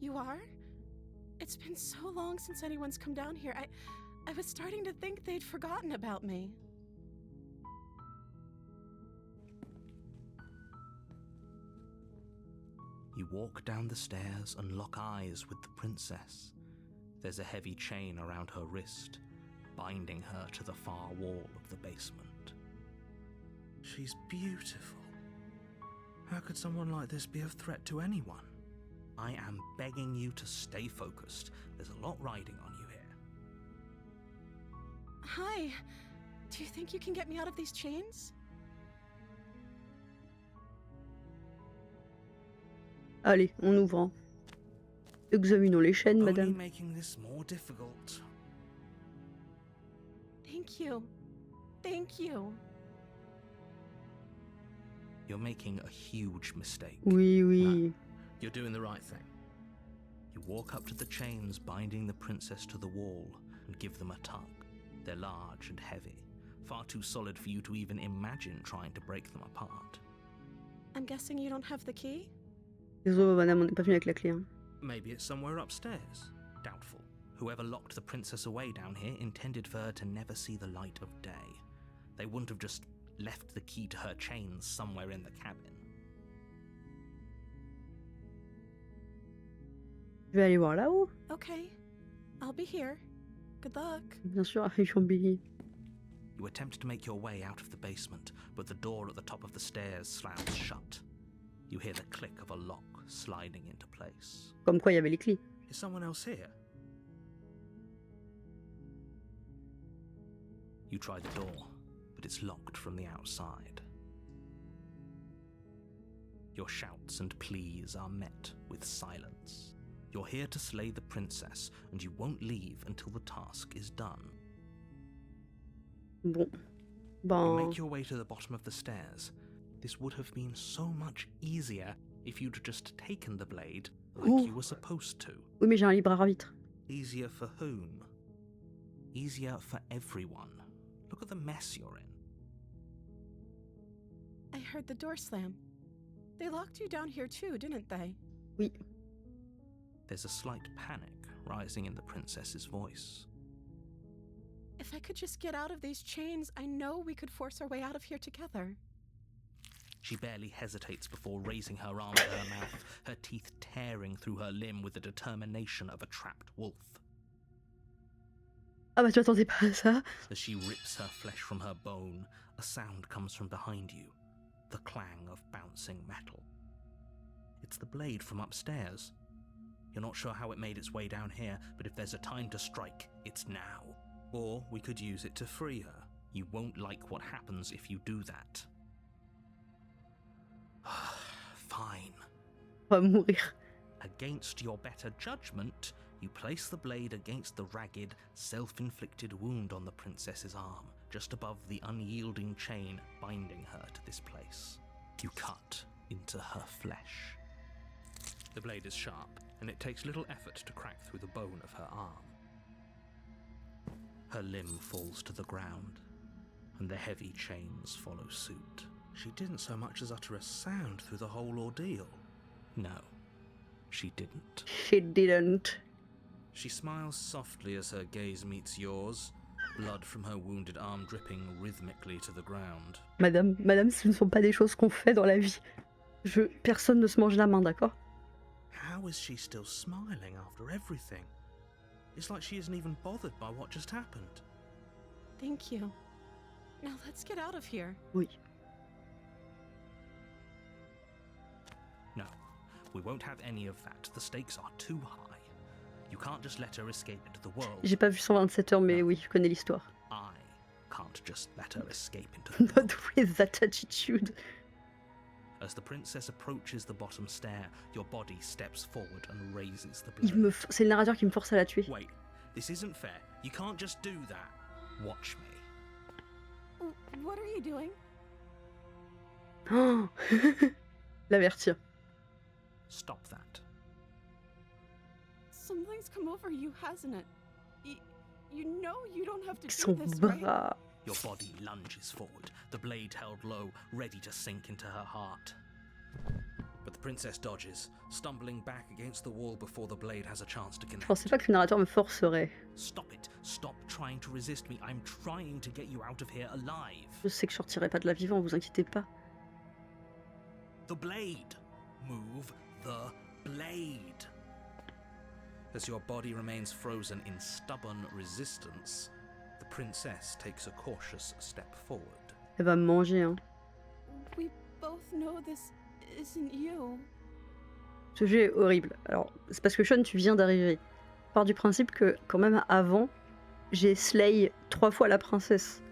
You are? It's been so long since anyone's come down here. I was starting to think they'd forgotten about me. You walk down the stairs and lock eyes with the princess. There's a heavy chain around her wrist, binding her to the far wall of the basement. She's beautiful. How could someone like this be of threat to anyone? I am begging you to stay focused. There's a lot riding on you here. Hi. Do you think you can get me out of these chains? Allez, on ouvre. Hein. Examinons les chaînes, Only madame. making this more difficult. Thank you. Thank you. You're making a huge mistake. Oui, oui. No, you're doing the right thing. You walk up to the chains binding the princess to the wall and give them a tug. They're large and heavy, far too solid for you to even imagine trying to break them apart. I'm guessing you don't have the key? Désolé, madame, on n'est pas venu avec la clé. Hein. Maybe it's somewhere upstairs. Doubtful. Whoever locked the princess away down here intended for her to never see the light of day. They wouldn't have just left the key to her chains somewhere in the cabin. Je vais aller voir là-haut. Okay. I'll be here. Good luck. Bien sûr, I shall be here. You attempt to make your way out of the basement, but the door at the top of the stairs slams shut. You hear the click of a lock sliding into place. Comme quoi, il y avait les clés. Is someone else here? You try the door, but it's locked from the outside. Your shouts and pleas are met with silence. You're here to slay the princess, and you won't leave until the task is done. Bon. You Ben... make your way to the bottom of the stairs. This would have been so much easier if you'd just taken the blade like Ouh. you were supposed to. Oui, mais j'ai un libre arbitre. Easier for whom? Easier for everyone. Look at the mess you're in. I heard the door slam. They locked you down here too, didn't they? Oui. There's a slight panic rising in the princess's voice. If I could just get out of these chains, I know we could force our way out of here together. She barely hesitates before raising her arm to her mouth, her teeth tearing through her limb with the determination of a trapped wolf. Ah bah tu attendais pas à ça. As she rips her flesh from her bone, a sound comes from behind you, the clang of bouncing metal. It's the blade from upstairs. You're not sure how it made its way down here, but if there's a time to strike, it's now. Or we could use it to free her. You won't like what happens if you do that. Fine. On va mourir. Against your better judgment, you place the blade against the ragged, self-inflicted wound on the princess's arm, just above the unyielding chain binding her to this place. You cut into her flesh. The blade is sharp, and it takes little effort to crack through the bone of her arm. Her limb falls to the ground, and the heavy chains follow suit. She didn't so much as utter a sound through the whole ordeal. No, she didn't. She didn't. She smiles softly as her gaze meets yours, blood from her wounded arm dripping rhythmically to the ground. Madame, ce ne sont pas des choses qu'on fait dans la vie. Personne ne se mange la main, d'accord? How is she still smiling after everything? It's like she isn't even bothered by what just happened. Thank you. Now let's get out of here. Oui. No, we won't have any of that. The stakes are too high. You can't just let her escape into the world. J'ai pas vu 127 heures, mais oui, je connais l'histoire. I can't just let her escape into the world. Not with that attitude. As the princess approaches the bottom stair, your body steps forward and raises the blade. C'est le narrateur qui me force à la tuer. Wait, this isn't fair. You can't just do that. Watch me. What are you doing? Oh L'avertir. Stop that. Something's come over you, hasn't it? You know you don't have to do Son this, right? bras. Your body lunges forward, the blade held low, ready to sink into her heart. But the princess dodges, stumbling back against the wall before the blade has a chance to Je connect. pensais pas que le narrateur me forcerait. Stop it. Stop trying to resist me. I'm trying to get you out of here alive. Je sais que je sortirai pas de là vivant, vous inquiétez pas. The blade. Move the blade. As your body remains frozen in stubborn resistance, the princess takes a cautious step forward. Elle va me manger, hein. We both know this isn't you. Ce jeu est horrible. Alors, c'est parce que Sean, tu viens d'arriver. Je pars du principe que, quand même, avant, j'ai slay 3 fois la princesse.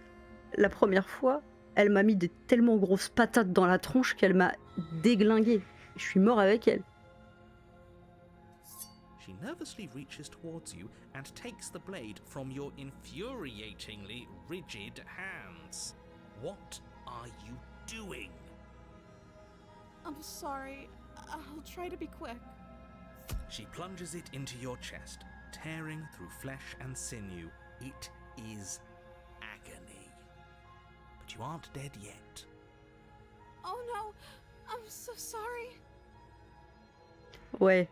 La première fois, elle m'a mis des tellement grosses patates dans la tronche qu'elle m'a déglingué. Je suis mort avec elle. She nervously reaches towards you and takes the blade from your infuriatingly rigid hands. What are you doing? I'm sorry. I'll try to be quick. She plunges it into your chest, tearing through flesh and sinew. It is agony. But you aren't dead yet. Oh no, I'm so sorry. Ouais.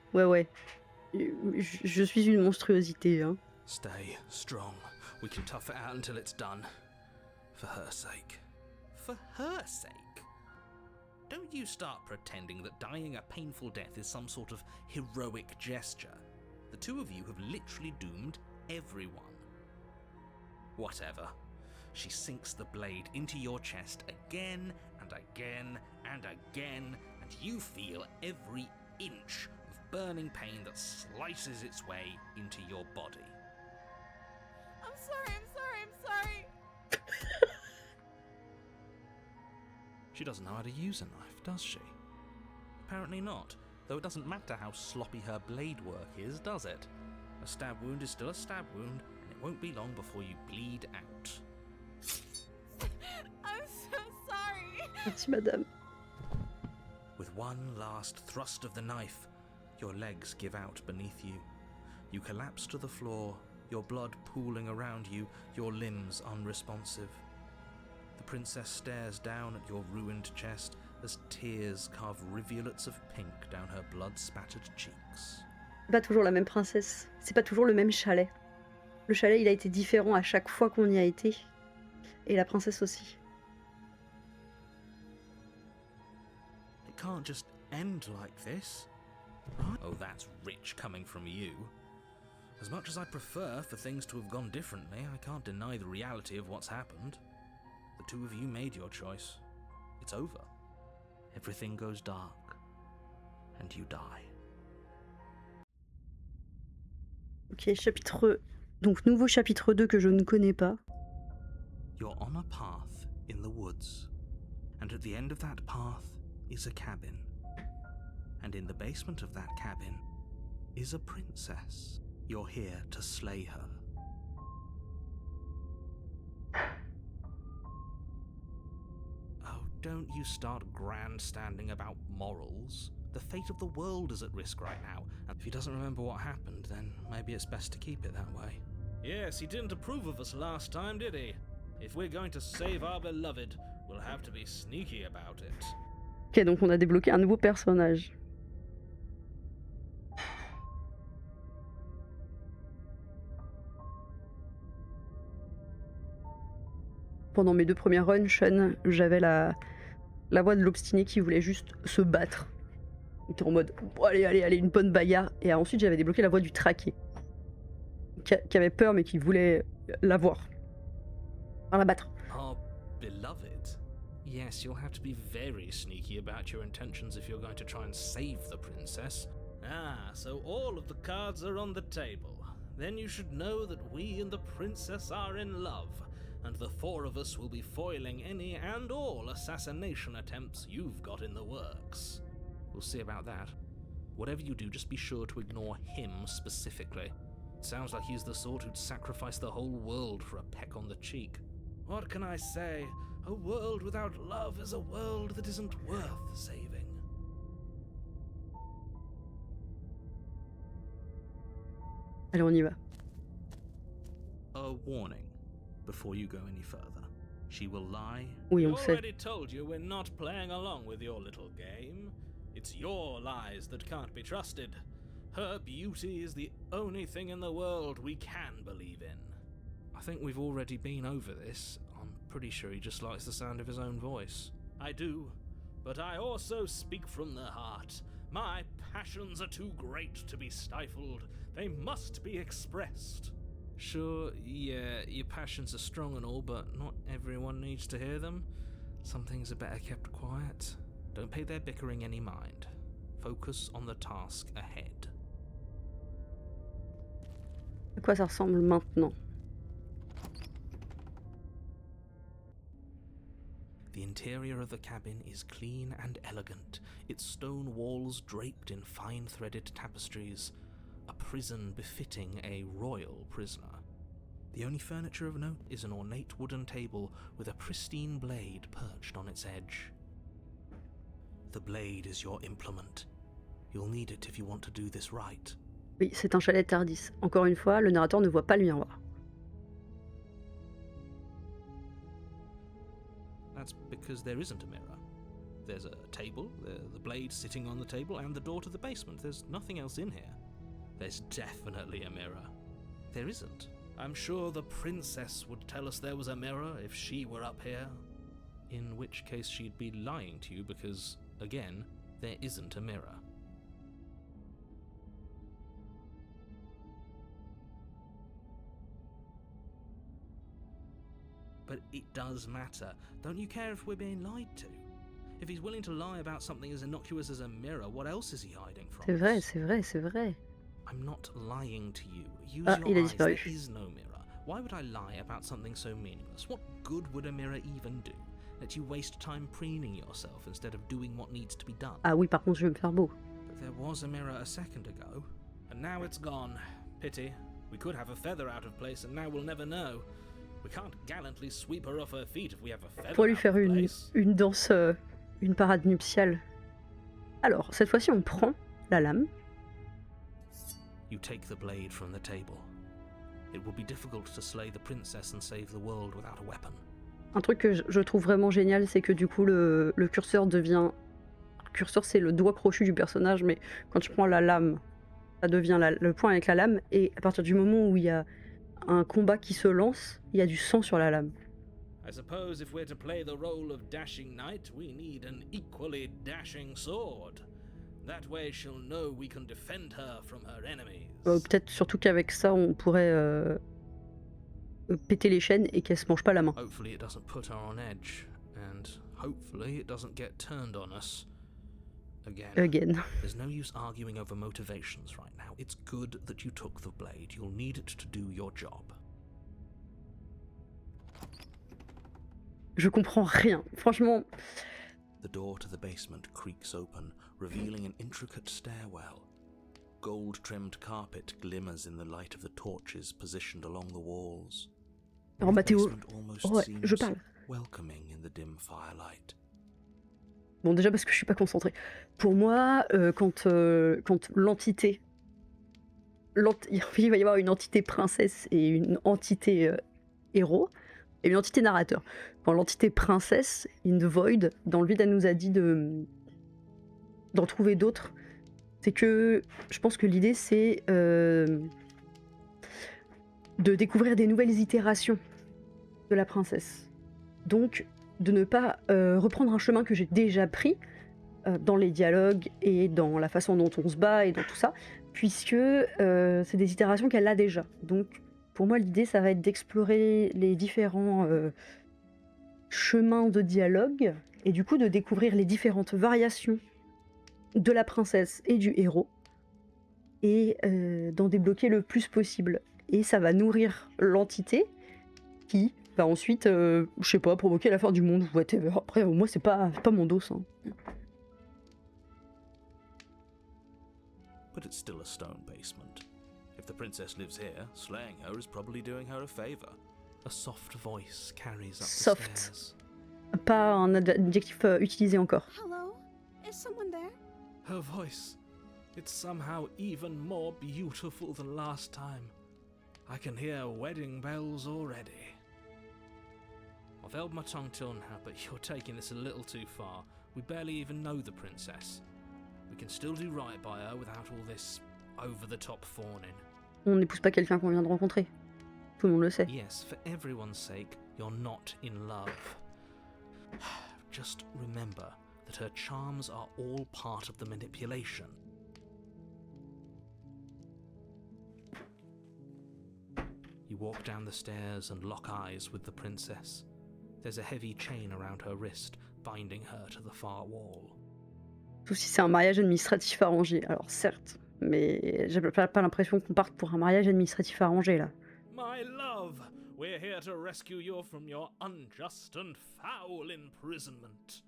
Je suis une monstruosité, hein. Stay strong. We can tough it out until it's done. For her sake. For her sake? Don't you start pretending that dying a painful death is some sort of heroic gesture. The two of you have literally doomed everyone. Whatever. She sinks the blade into your chest again and again and again, and you feel every inch of burning pain that slices its way into your body. I'm sorry. She doesn't know how to use a knife, does she? Apparently not, though it doesn't matter how sloppy her blade work is, does it? A stab wound is still a stab wound, and it won't be long before you bleed out. I'm so sorry. Merci, madame. With one last thrust of the knife, your legs give out beneath you. You collapse to the floor, your blood pooling around you, your limbs unresponsive. The princess stares down at your ruined chest as tears carve rivulets of pink down her blood-spattered cheeks. C'est pas toujours la même princesse. C'est pas toujours le même chalet. Le chalet, il a été différent à chaque fois qu'on y a été. Et la princesse aussi. It can't just end like this. Oh, that's rich coming from you. As much as I'd prefer for things to have gone differently, I can't deny the reality of what's happened. The two of you made your choice. It's over. Everything goes dark. And you die. Ok, chapitre... Donc, nouveau chapitre 2 que je ne connais pas. You're on a path in the woods. And at the end of that path is a cabin. And in the basement of that cabin is a princess. You're here to slay her. Don't you start grandstanding about morals. The fate of the world is at risk right now, and if he doesn't remember what happened, then maybe it's best to keep it that way. Yes, he didn't approve of us last time, did he? If we're going to save our beloved, we'll have to be sneaky about it. Ok, donc on a débloqué un nouveau personnage. pendant mes 2 premières runs, Sean, j'avais la voix de l'obstiné qui voulait juste se battre. Il était en mode oh, allez, une bonne bagarre. Et ensuite, j'avais débloqué la voix du traqué, qui avait peur mais qui voulait l'avoir. Enfin, la battre. Our beloved? Yes, you'll have to be very sneaky about your intentions if you're going to try and save the princess. Ah, so all of the cards are on the table. Then you should know that we and the princess are in love, and the 4 of us will be foiling any and all assassination attempts you've got in the works. We'll see about that. Whatever you do, just be sure to ignore him specifically. It sounds like he's the sort who'd sacrifice the whole world for a peck on the cheek. What can I say? A world without love is a world that isn't worth saving. Allez, on y va. A warning before you go any further. She will lie. Oui, on We le sait. already told you we're not playing along with your little game. It's your lies that can't be trusted. Her beauty is the only thing in the world we can believe in. I think we've already been over this. I'm pretty sure he just likes the sound of his own voice. I do, but I also speak from the heart. My passions are too great to be stifled. They must be expressed. Sure, yeah, your passions are strong and all, but not everyone needs to hear them. Some things are better kept quiet. Don't pay their bickering any mind. Focus on the task ahead. À quoi ça ressemble maintenant? The interior of the cabin is clean and elegant, its stone walls draped in fine-threaded tapestries, a prison befitting a royal prisoner. The only furniture of note is an ornate wooden table with a pristine blade perched on its edge. The blade is your implement. You'll need it if you want to do this right. Oui, c'est un chalet Tardis. Encore une fois, le narrateur ne voit pas le miroir. That's because there isn't a mirror. There's a table, the blade sitting on the table, and the door to the basement. There's nothing else in here. There's definitely a mirror. There isn't. I'm sure the princess would tell us there was a mirror if she were up here. In which case she'd be lying to you because, again, there isn't a mirror. But it does matter. Don't you care if we're being lied to? If he's willing to lie about something as innocuous as a mirror, what else is he hiding from C'est vrai, us? c'est vrai, c'est vrai. I'm not lying to you. Use Ah, your il a eyes. disparu. There is no mirror. Why would I lie about something so meaningless? What good would a mirror even do? Let you waste time preening yourself instead of doing what needs to be done. Ah oui, par contre, je vais me faire beau. But there was a mirror a second ago, and now it's gone. Pity. We could have a feather out of place, and now we'll never know. We can't gallantly sweep her off her feet if we have a feather Pour lui out faire of une place. danse, une parade nuptiale. Alors, cette fois-ci, on prend la lame. You take the blade from the table. It will be difficult to slay the princess and save the world without a weapon. Un truc que je trouve vraiment génial, c'est que du coup, le curseur devient... Le curseur, c'est le doigt crochu du personnage, mais quand tu prends la lame, ça devient le point avec la lame, et à partir du moment où il y a un combat qui se lance, il y a du sang sur la lame. I suppose if we're to play the role of dashing knight, we need an equally dashing sword. That way she'll know we can defend her from her enemies. Peut-être surtout qu'avec ça, on pourrait péter les chaînes et qu'elle se mange pas la main. Hopefully it doesn't put her on edge, and hopefully it doesn't get turned on us. Again. There's no use arguing over motivations right now. It's good that you took the blade. You'll need it to do your job. Je comprends rien. Franchement, The door to the basement creaks open, revealing an intricate stairwell. Gold-trimmed carpet glimmers in the light of the torches positioned along the walls. alors Mathéo, Basement almost ouais, seems je parle. welcoming in the dim firelight. Bon, déjà parce que je suis pas concentrée. Pour moi, quand l'entité... il va y avoir une entité princesse et une entité héros, et une entité narrateur. Quand l'entité princesse, in the void, dans le vide, elle nous a dit d'en trouver d'autres. C'est que je pense que l'idée, c'est de découvrir des nouvelles itérations de la princesse. Donc, de ne pas reprendre un chemin que j'ai déjà pris dans les dialogues et dans la façon dont on se bat et dans tout ça, puisque c'est des itérations qu'elle a déjà. Donc, pour moi, l'idée, ça va être d'explorer les différents chemins de dialogue et du coup de découvrir les différentes variations de la princesse et du héros et d'en débloquer le plus possible. Et ça va nourrir l'entité qui va ensuite, je sais pas, provoquer la fin du monde, whatever. Après, moi, c'est pas mon dos, hein. But it's still a stone basement. If the princess lives here, slaying her is probably doing her a favor. A soft voice carries up Soft. the stairs. Pas un adjectif utilisé encore. Hello? Is someone there? Her voice, it's somehow even more beautiful than last time. I can hear wedding bells already. I've held my tongue till now, but you're taking this a little too far. We barely even know the princess. We can still do right by her without all this over-the-top fawning. On n'épouse pas quelqu'un qu'on vient de rencontrer. Tout le monde le sait. Yes, for everyone's sake, you're not in love. Just remember that her charms are all part of the manipulation. You walk down the stairs and lock eyes with the princess. There's a heavy chain around her wrist, binding her to the far wall. Sauf si c'est un mariage administratif arrangé. Alors certes, mais j'ai pas l'impression qu'on parte pour un mariage administratif arrangé là. My love, we're here to rescue you from your unjust and foul imprisonment.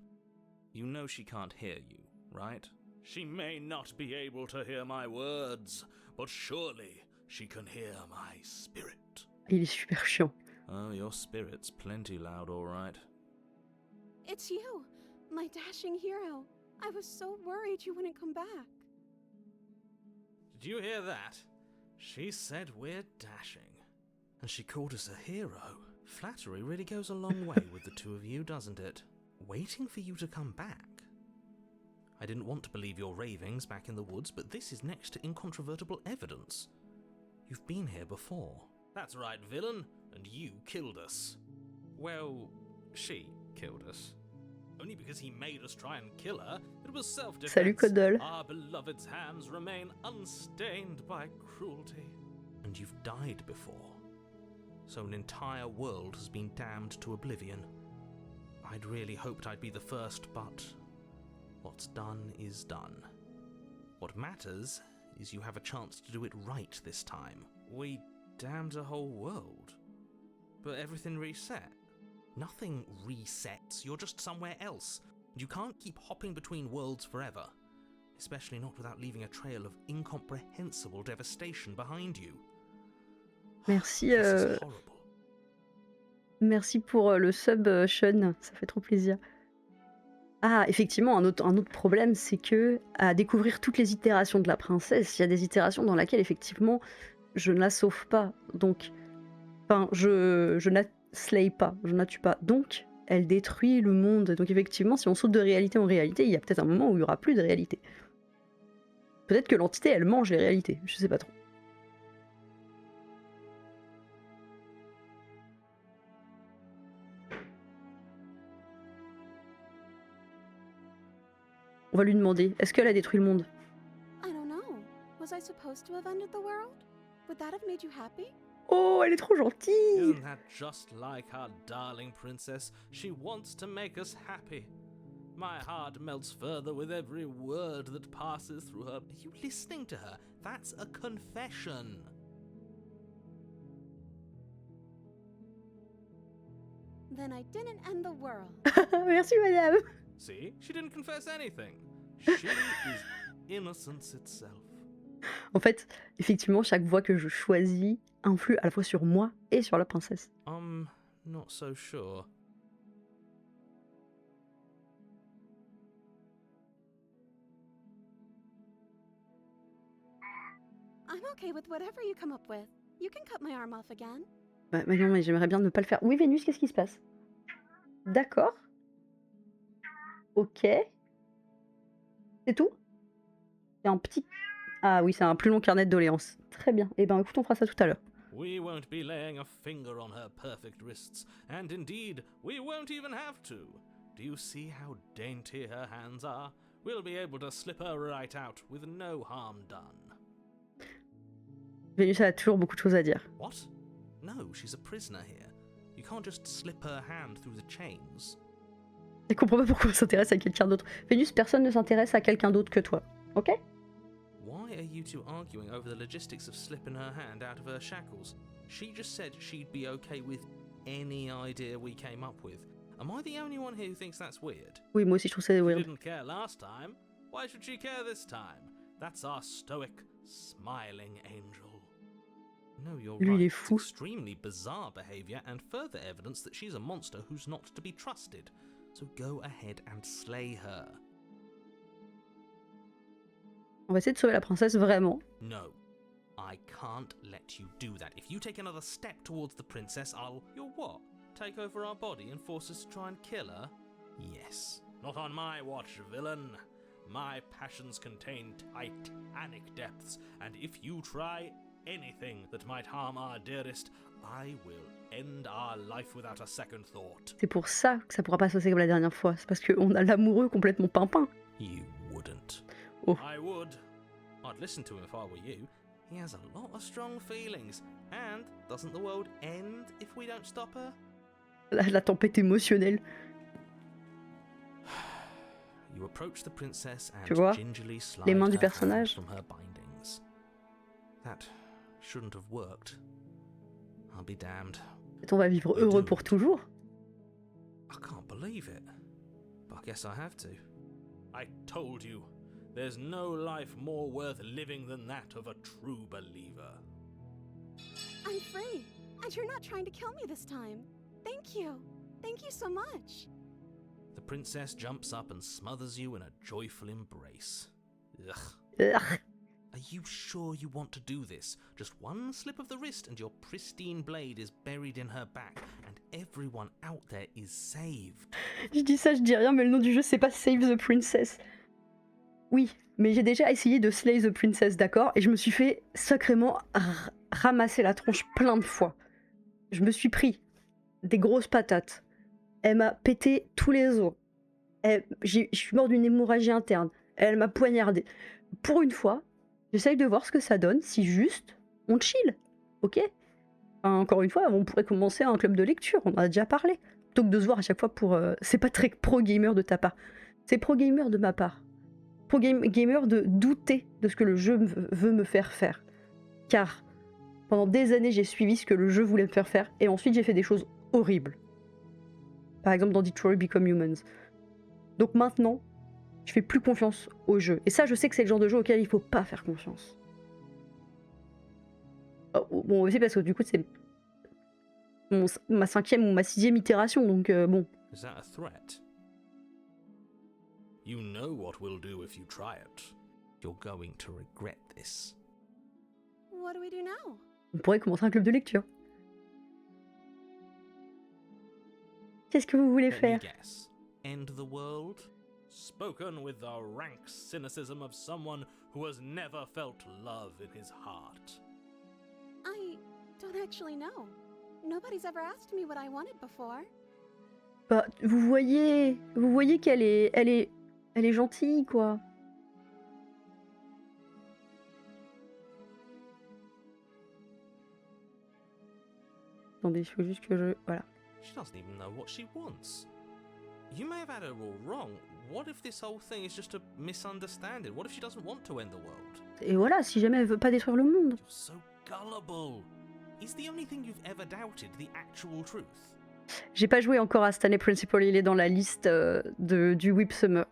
You know she can't hear you, right? She may not be able to hear my words, but surely she can hear my spirit. Il est super chiant. Oh, your spirit's plenty loud, all right. It's you, my dashing hero. I was so worried you wouldn't come back. Did you hear that? She said we're dashing. And she called us a hero. Flattery really goes a long way with the two of you, doesn't it? Waiting for you to come back. I didn't want to believe your ravings back in the woods, but this is next to incontrovertible evidence. You've been here before. That's right, villain, and you killed us. Well, she killed us. Only because he made us try and kill her. It was self-defense. Salut Codol. Our beloved's hands remain unstained by cruelty. And you've died before. So an entire world has been damned to oblivion. I'd really hoped I'd be the first, but what's done is done. What matters is you have a chance to do it right this time. We damned a whole world, but everything reset. Nothing resets, you're just somewhere else. You can't keep hopping between worlds forever, especially not without leaving a trail of incomprehensible devastation behind you. Merci, This is horrible. merci pour le sub, Sean, ça fait trop plaisir. Ah, effectivement, un autre problème, c'est que à découvrir toutes les itérations de la princesse, il y a des itérations dans lesquelles effectivement je ne la sauve pas. Donc, enfin, je ne la slay pas, je ne la tue pas. Donc, elle détruit le monde. Donc, effectivement, si on saute de réalité en réalité, il y a peut-être un moment où il n'y aura plus de réalité. Peut-être que l'entité, elle mange les réalités, je sais pas trop. On va lui demander, est-ce qu'elle a détruit le monde? I don't know. Was I supposed to have ended the world? Would that have made you happy? Oh, elle est trop gentille! Isn't that just like our darling princess? She wants to make us happy. My heart melts further with every word that passes through her. Are you listening to her? That's a confession. Then I didn't end the world. Merci madame! See? She didn't confess anything. She is innocence itself. En fait, effectivement, chaque voix que je choisis influe à la fois sur moi et sur la princesse. Not so sure. I'm okay with whatever you come up with. You can cut my arm off again. Bah, mais non, mais j'aimerais bien ne pas le faire. Oui, Vénus, qu'est-ce qui se passe? D'accord. Ok. C'est tout? C'est un petit... Ah oui, c'est un plus long carnet de doléances. Très bien. Eh ben, écoute, on fera ça tout à l'heure. We won't be laying a finger on her perfect wrists, and indeed, we won't even have to. Do you see how dainty her hands are? We'll be able to slip her right out with no harm done. Vénus a toujours beaucoup de choses à dire. What? No, she's a prisoner here. You can't just slip her hand through the chains. Je comprends pas pourquoi on s'intéresse à quelqu'un d'autre. Vénus, personne ne s'intéresse à quelqu'un d'autre que toi. Ok? Why are you two arguing over the logistics of slipping her hand out of her shackles? She just said she'd be okay with any idea we came up with. Am I the only one here who thinks that's weird? Oui, moi aussi je trouve ça She weird. didn't care last time. Why should she care this time? That's our stoic, smiling angel. No, you're Lui, il right. est It's fou. extremely bizarre behavior and further evidence that she's a monster who's not to be trusted. So go ahead and slay her. On va essayer de sauver la princesse vraiment. No, I can't let you do that. If you take another step towards the princess, You'll what? Take over our body and force us to try and kill her? Yes. Not on my watch, villain. My passions contain titanic depths, and if you try anything that might harm our dearest, I will end our life without a second thought. C'est pour ça que ça pourra pas se passer comme la dernière fois. C'est parce qu'on a l'amoureux complètement pimpin. You wouldn't. Oh. I would. I'd listen to him if I were you. He has a lot of strong feelings. And doesn't the world end if we don't stop her? La tempête émotionnelle. You approach the princess and Tu vois, gingerly slide les mains du her hand personnage. from her bindings. That shouldn't have worked. I'll be damned. Et on va vivre heureux pour toujours. I can't believe it. But I guess I have to. I told you, there's no life more worth living than that of a true believer. I'm free, and you're not trying to kill me this time. Thank you. Thank you so much. The princess jumps up and smothers you in a joyful embrace. Ugh. Ugh. Are you sure you want to do this? Just one slip of the wrist and your pristine blade is buried in her back, and everyone out there is saved. Je dis ça, je dis rien, mais le nom du jeu c'est pas Save the Princess. Oui, mais j'ai déjà essayé de Slay the Princess, d'accord? Et je me suis fait sacrément ramasser la tronche plein de fois. Je me suis pris des grosses patates. Elle m'a pété tous les os. Je suis mort d'une hémorragie interne. Elle m'a poignardé. Pour une fois, j'essaye de voir ce que ça donne si juste on chill, ok? Enfin, encore une fois, on pourrait commencer un club de lecture, on en a déjà parlé. Plutôt que de se voir à chaque fois pour... c'est pas très pro-gamer de ta part. C'est pro-gamer de ma part. Pro-gamer de douter de ce que le jeu veut me faire faire. Car pendant des années, j'ai suivi ce que le jeu voulait me faire faire, et ensuite j'ai fait des choses horribles. Par exemple dans Detroit Become Humans. Donc maintenant, je fais plus confiance au jeu. Et ça, je sais que c'est le genre de jeu auquel il faut pas faire confiance. Oh, bon, aussi parce que du coup, c'est ma 5e ou ma 6e itération, donc bon. Is that a threat? You know what we'll do if you try it. You're going to regret this. What do we do now? On pourrait commencer un club de lecture. Qu'est-ce que vous voulez Let me faire? guess. End the world? Spoken with the rank cynicism of someone who has never felt love in his heart. I don't actually know. Nobody's ever asked me what I wanted before. Bah, vous voyez qu'elle est gentille, quoi. Attendez, il faut juste que je... Voilà. She doesn't even know what she wants. You may have had her all wrong. What if this whole thing is just a misunderstanding? What if she doesn't want to end the world? Et voilà, si jamais elle veut pas détruire le monde. You're so gullible. Is the only thing you've ever doubted the actual truth? J'ai pas joué encore à Stanley Principal, il est dans la liste du Whip Summer.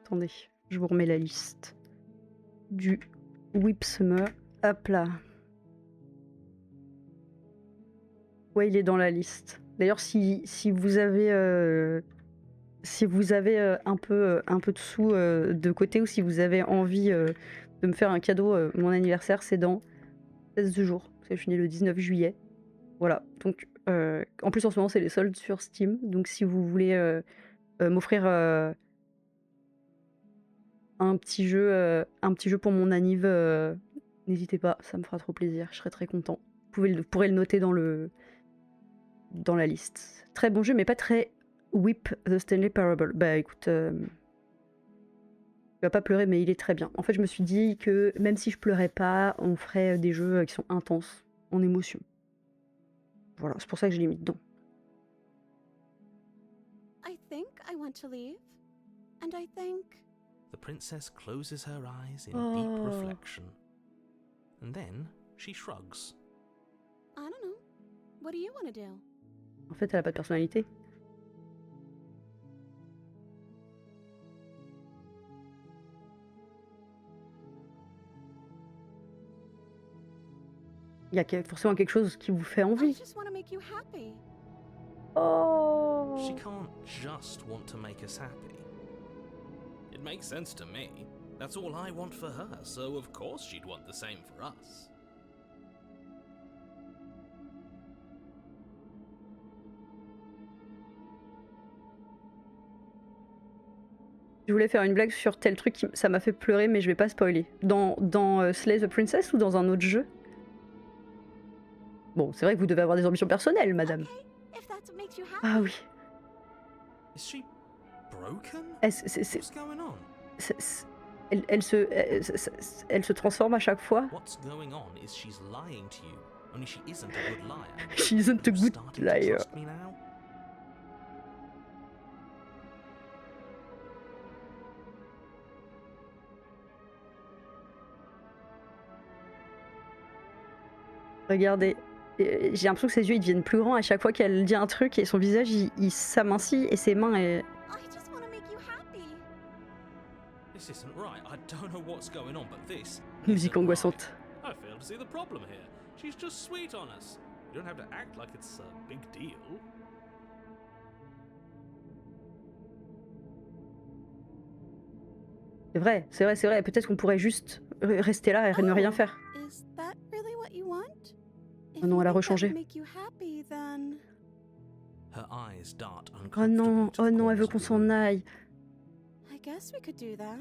Attendez, je vous remets la liste du Whip Summer. Hop là. Ouais, il est dans la liste. D'ailleurs, si vous avez un peu de sous de côté, ou si vous avez envie de me faire un cadeau, mon anniversaire, c'est dans 16 jours. Parce que je suis née le 19 juillet. Voilà. Donc, en plus, en ce moment, c'est les soldes sur Steam. Donc, si vous voulez m'offrir un petit jeu pour mon anniv, N'hésitez pas, ça me fera trop plaisir, je serai très content. Vous pourrez le noter dans la liste. Très bon jeu, mais pas très Whip the Stanley Parable. Bah écoute, tu vas pas pleurer, mais il est très bien. En fait, je me suis dit que même si je pleurais pas, on ferait des jeux qui sont intenses, en émotion. Voilà, c'est pour ça que je l'ai mis dedans. I think I want to leave. And I think... The princess closes her eyes in Oh. deep reflection. And then she shrugs. I don't know. What do you want to do? En fait, elle a pas de personnalité. Il y a forcément quelque chose qui vous fait I envie. just want to make you happy. Oh. She can't just want to make us happy. It makes sense to me. That's all I want for her, so of course she'd want the same for us. Je voulais faire une blague sur tel truc, ça m'a fait pleurer, mais je vais pas spoiler. Dans Slay the Princess ou dans un autre jeu? Bon, c'est vrai que vous devez avoir des ambitions personnelles, madame. Okay, if that's what makes you happy. Ah oui. Is she broken? What's going on? Elle se transforme à chaque fois. What's going on is she's lying to you, only she isn't a good liar. She isn't a You're good starting to liar. trust me now? Regardez. J'ai l'impression que ses yeux ils deviennent plus grands à chaque fois qu'elle dit un truc et son visage il s'amincit et ses mains. I just want to make you happy. This isn't right. I don't know what's going on, but this Musique isn't angoissante. right. I fail to see the problem here. She's just sweet on us. You don't have to act like it's a big deal. C'est vrai. Peut-être qu'on pourrait juste rester là et ne rien faire. Is that really what you want? If Oh non, you elle a think that rechangé. would make you happy, then... Her eyes dart Oh uncomfortably to the non, corners elle veut of qu'on the s'en room. aille. I guess we could do that.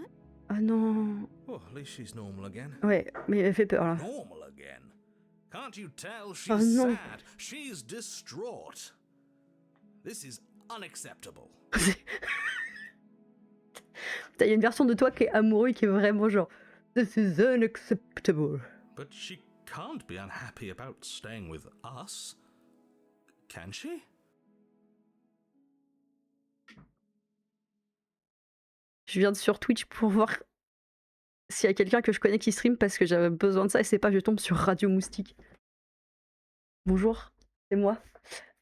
Oh non. Oh, at least she's normal again. Ouais, mais elle fait peur là. Normal again? Can't you tell she's Oh non. sad? She's distraught. This is unacceptable. Il y a une version de toi qui est amoureux et qui est vraiment genre This is unacceptable. But she can't be unhappy about staying with us. Can she? Je viens de sur Twitch pour voir s'il y a quelqu'un que je connais qui stream parce que j'avais besoin de ça et c'est pas je tombe sur Radio Moustique. Bonjour, c'est moi.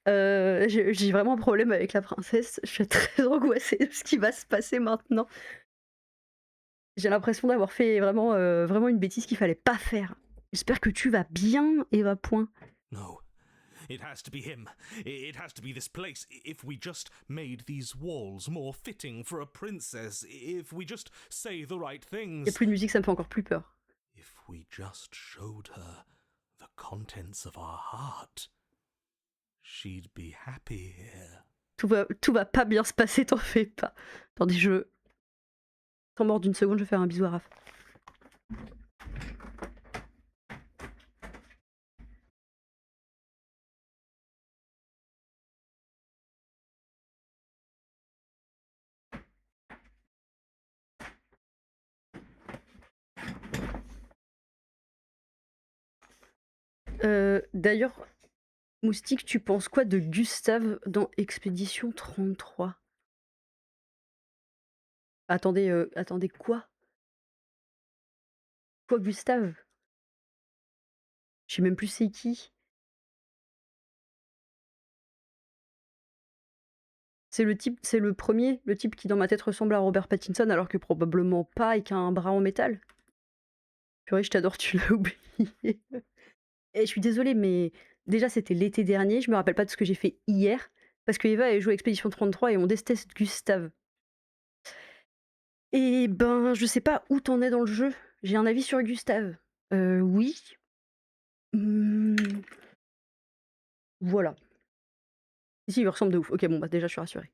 J'ai vraiment un problème avec la princesse. Je suis très angoissée de ce qui va se passer maintenant. J'ai l'impression d'avoir fait vraiment une bêtise qu'il fallait pas faire. J'espère que tu vas bien, Eva Point. No. It has to be him. It has to be this place. If we just made these walls more fitting for a princess. If we just say the right Il things. n'y a plus de musique, ça me fait encore plus peur. If we just showed her the contents of our heart. She'd be happy here. Tout va pas bien se passer, t'en fais pas. Attendez, T'en mort d'une seconde, je vais faire un bisou à Raph. D'ailleurs, Moustique, tu penses quoi de Gustave dans Expédition 33? Attendez, quoi? Quoi, Gustave? Je sais même plus c'est qui. C'est le type qui dans ma tête ressemble à Robert Pattinson alors que probablement pas et qui a un bras en métal. Purée, je t'adore, tu l'as oublié. Et je suis désolée, mais déjà c'était l'été dernier, je me rappelle pas de ce que j'ai fait hier, parce que Eva elle joue à Expédition 33 et on déteste Gustave. Et ben, je sais pas où t'en es dans le jeu. J'ai un avis sur Gustave. Oui. Voilà. Si, il me ressemble de ouf. Ok, bon, bah déjà, je suis rassurée.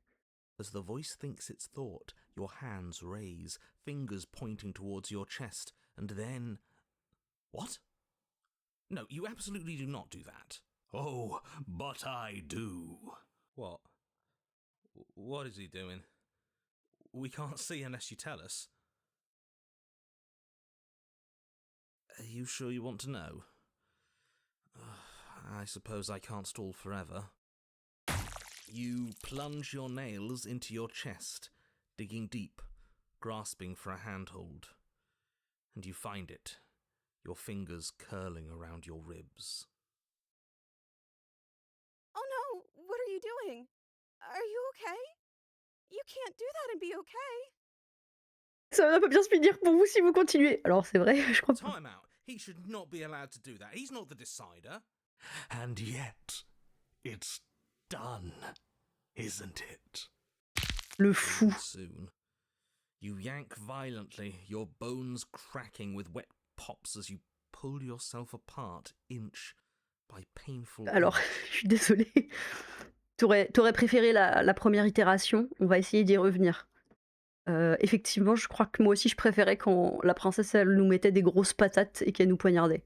As the voice thinks its thought, your hands raise, fingers pointing towards your chest, and then What? No, you absolutely do not do that. Oh, but I do. What? What is he doing? We can't see unless you tell us. Are you sure you want to know? I suppose I can't stall forever. You plunge your nails into your chest, digging deep, grasping for a handhold. And you find it, your fingers curling around your ribs. Oh no, what are you doing? Are you okay? You can't do that and be okay. Ça va pas bien se finir pour vous si vous continuez. Alors c'est vrai, je crois pas. Time out. He should not be allowed to do that. He's not the decider. And yet, it's done, isn't it? Le fou. Soon, you yank violently, your bones cracking with wet pops as you pull yourself apart inch by painful Alors, inch. je suis désolée. T'aurais préféré la première itération. On va essayer d'y revenir. Effectivement, je crois que moi aussi je préférais quand la princesse elle nous mettait des grosses patates et qu'elle nous poignardait.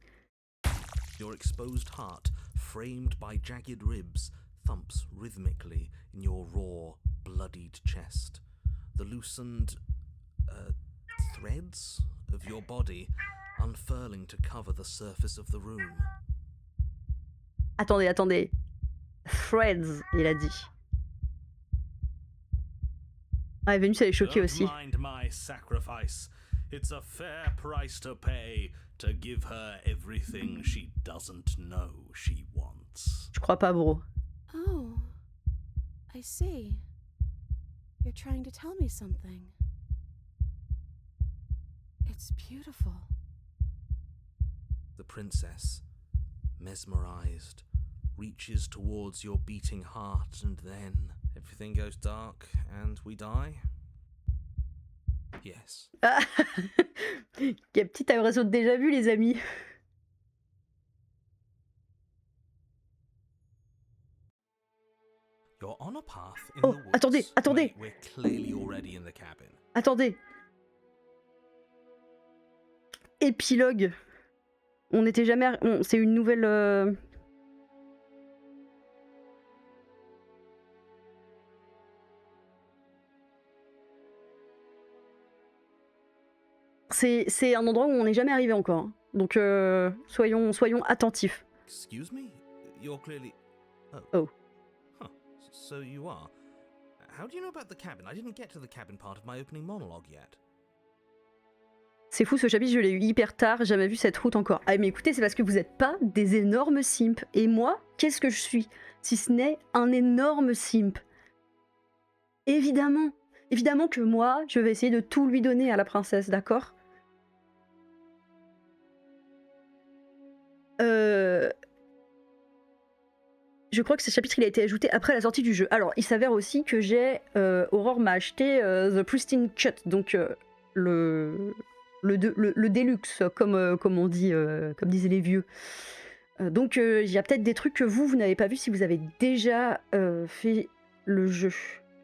Your exposed heart, framed by jagged ribs, thumps rhythmically in your raw, bloodied chest. The loosened threads of your body unfurling to cover the surface of the room. Attendez. Threads, il a dit. Ah, Vénus, elle est choquée Don't aussi. mind my sacrifice. It's a fair price to pay to give her everything she doesn't know she wants. Je crois pas, bro. Oh, I see. You're trying to tell me something. It's beautiful. The princess, mesmerized, reaches towards your beating heart, and then everything goes dark and we die? Yes. Ah Quelle petite impression de déjà vu, les amis. You're on a path in Oh, the woods. attendez. Wait, we're clearly already in the cabin. Attendez. Épilogue. On n'était jamais... C'est une nouvelle... C'est un endroit où on n'est jamais arrivé encore. Hein. Donc soyons attentifs. Excuse me? You're clearly... Oh. Huh. So you are. How do you know about the cabin? I didn't get to the cabin part of my opening monologue yet. C'est fou, ce chapitre, je l'ai eu hyper tard, j'ai jamais vu cette route encore. Ah mais écoutez, c'est parce que vous n'êtes pas des énormes simps. Et moi, qu'est-ce que je suis? Si ce n'est un énorme simp. Évidemment que moi, je vais essayer de tout lui donner à la princesse, d'accord? Je crois que ce chapitre il a été ajouté après la sortie du jeu. Alors, il s'avère aussi que Aurore m'a acheté The Pristine Cut, donc le deluxe, comme on dit, comme disaient les vieux. Donc, il y a peut-être des trucs que vous n'avez pas vu si vous avez déjà fait le jeu.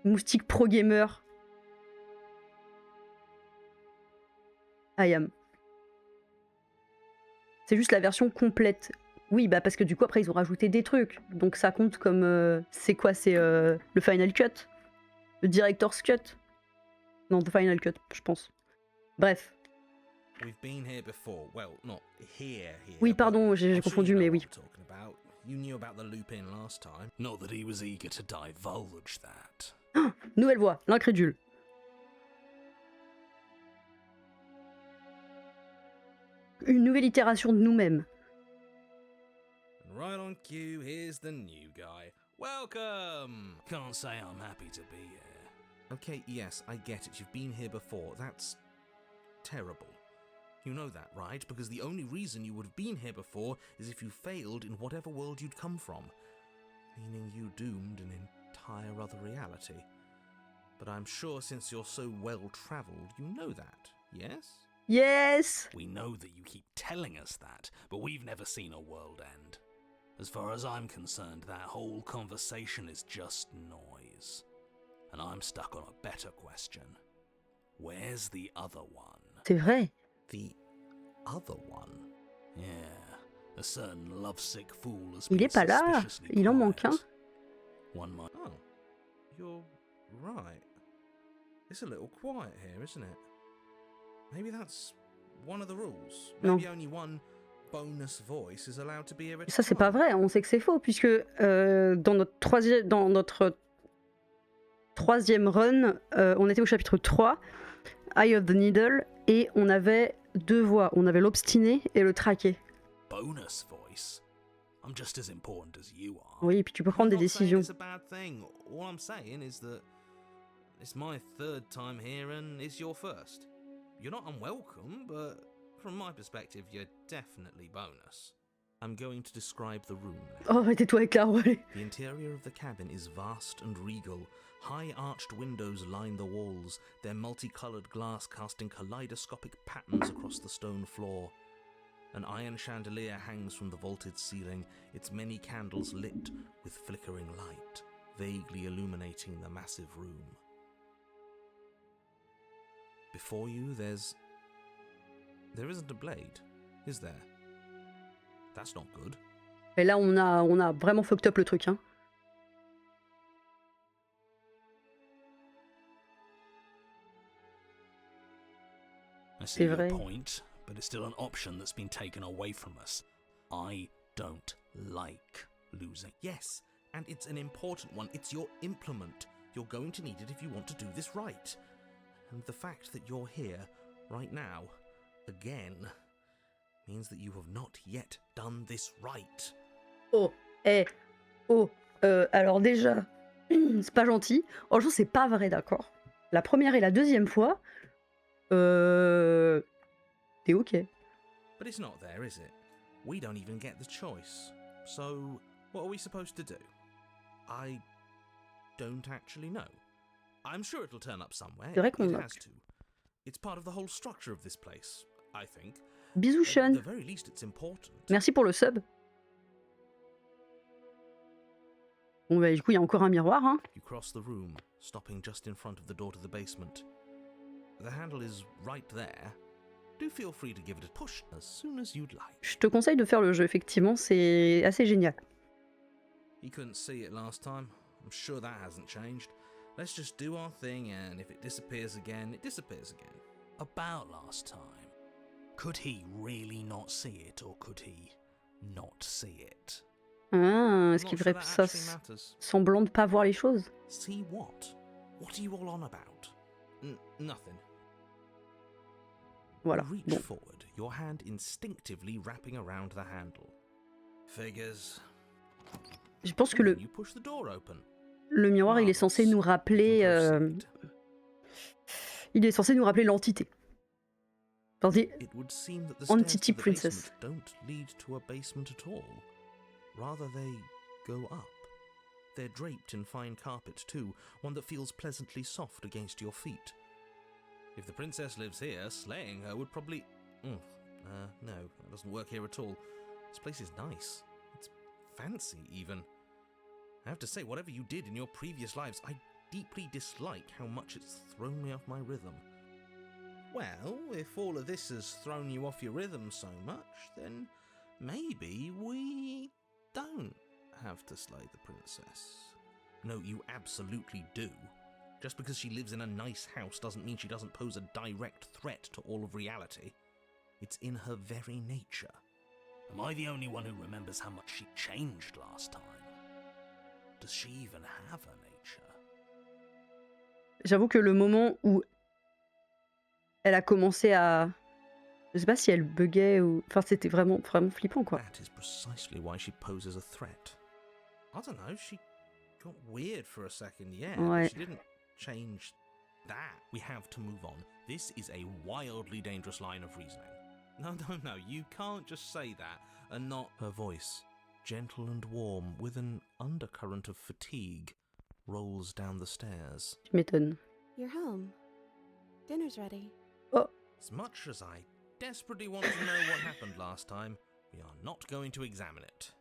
Moustique Pro Gamer. I am. C'est juste la version complète. Oui, bah parce que du coup, après, ils ont rajouté des trucs. Donc ça compte comme... c'est quoi? C'est le Final Cut? Le Director's Cut? Non, The Final Cut, je pense. Bref. We've been here before. Well, not here. Oui, pardon, j'ai I'm sure confondu, you know mais what oui. I'm talking about. You knew about the loop-in last time. Not that he was eager to divulge that. Ah, nouvelle voix, l'incrédule. Une nouvelle itération de nous-mêmes. Right on cue, here's the new guy. Welcome! Can't say I'm happy to be here. Okay, yes, I get it. You've been here before. That's terrible. You know that, right? Because the only reason you would have been here before is if you failed in whatever world you'd come from. Meaning you doomed an entire other reality. But I'm sure since you're so well-travelled, you know that, yes? Yes! We know that you keep telling us that, but we've never seen a world end. As far as I'm concerned, that whole conversation is just noise. And I'm stuck on a better question. Where's the other one? C'est vrai. The other one? Yeah, a certain lovesick fool has Il been est pas là. suspiciously Il en manque un. quiet. One might. Oh, you're right. It's a little quiet here, isn't it? Maybe that's one of the rules. Non. Maybe only one bonus voice is allowed to be here at Ça a c'est pas time. vrai, on sait que c'est faux puisque dans notre troisième run, on était au chapitre 3, Eye of the Needle, et on avait deux voix, on avait l'obstiné et le traqué. Bonus voice? I'm just as important as you are. Oui, et puis tu peux prendre des I'm not saying décisions. it's a bad thing. All I'm saying is that it's my third time here and it's your first. You're not unwelcome, but from my perspective, you're definitely bonus. I'm going to describe the room now. Oh, tais-toi avec la roue, allez. The interior of the cabin is vast and regal. High arched windows line the walls, their multicolored glass casting kaleidoscopic patterns across the stone floor. An iron chandelier hangs from the vaulted ceiling, its many candles lit with flickering light, vaguely illuminating the massive room. Before you, there isn't a blade, is there? That's not good. Et là, on a vraiment fucked up le truc, hein. I see C'est your vrai. point, but it's still an option that's been taken away from us. I don't like losing. Yes, and it's an important one. It's your implement. You're going to need it if you want to do this right. And the fact that you're here, right now, again, means that you have not yet done this right. Oh, alors déjà, c'est pas gentil. Franchement, c'est pas vrai, d'accord. La première et la deuxième fois, t'es ok. But it's not there, is it? We don't even get the choice. So, what are we supposed to do? I don't actually know. I'm sure it'll turn up somewhere. C'est vrai qu'on It manque. has to. It's part of the whole structure of this place, I think. Bisous, At Sean. the very least, it's important. Merci pour le sub. Bon, bah, du coup, il y a encore un miroir, hein. You cross the room, stopping just in front of the door to the basement. The handle is right there. Do feel free to give it a push as soon as you'd like. Je te conseille de faire le jeu, effectivement, c'est assez génial. You couldn't see it last time. I'm sure that hasn't changed. Let's just do our thing, and if it disappears again, it disappears again. About last time. Could he really not see it, or could he not see it? Ah, est-ce I'm qu'il not ferait sure that ça actually matters. semblant de pas voir les choses? See what? What are you all on about? Nothing. Voilà. You reach Bon. forward, your hand instinctively wrapping around the handle. Figures. Je pense que And then you push the door open. le miroir, il est censé nous rappeler... Proceed. il est censé nous rappeler l'entité. Enfin, It would seem that the Entity stairs to the Princess. basement don't lead to a basement at all. Rather, they go up. They're draped in fine carpet too, one that feels pleasantly soft against your feet. If the princess lives here, slaying her would probably... no, that doesn't work here at all. This place is nice. It's fancy, even. I have to say, whatever you did in your previous lives, I deeply dislike how much it's thrown me off my rhythm. Well, if all of this has thrown you off your rhythm so much, then maybe we don't have to slay the princess. No, you absolutely do. Just because she lives in a nice house doesn't mean she doesn't pose a direct threat to all of reality. It's in her very nature. Am I the only one who remembers how much she changed last time? Does she even have a nature? J'avoue que le moment où elle a commencé à... Je sais pas si elle buguait ou... Enfin, c'était vraiment flippant, quoi. That is precisely why she poses a threat. I don't know, she got weird for a second, yeah, Ouais. but she didn't change that. We have to move on. This is a wildly dangerous line of reasoning. No, you can't just say that and not... Her voice, gentle and warm, with an undercurrent of fatigue, rolls down the stairs. Tu m'étonnes. You're home. Dinner's ready. As much as I desperately want to know what happened last time, we are not going to examine it.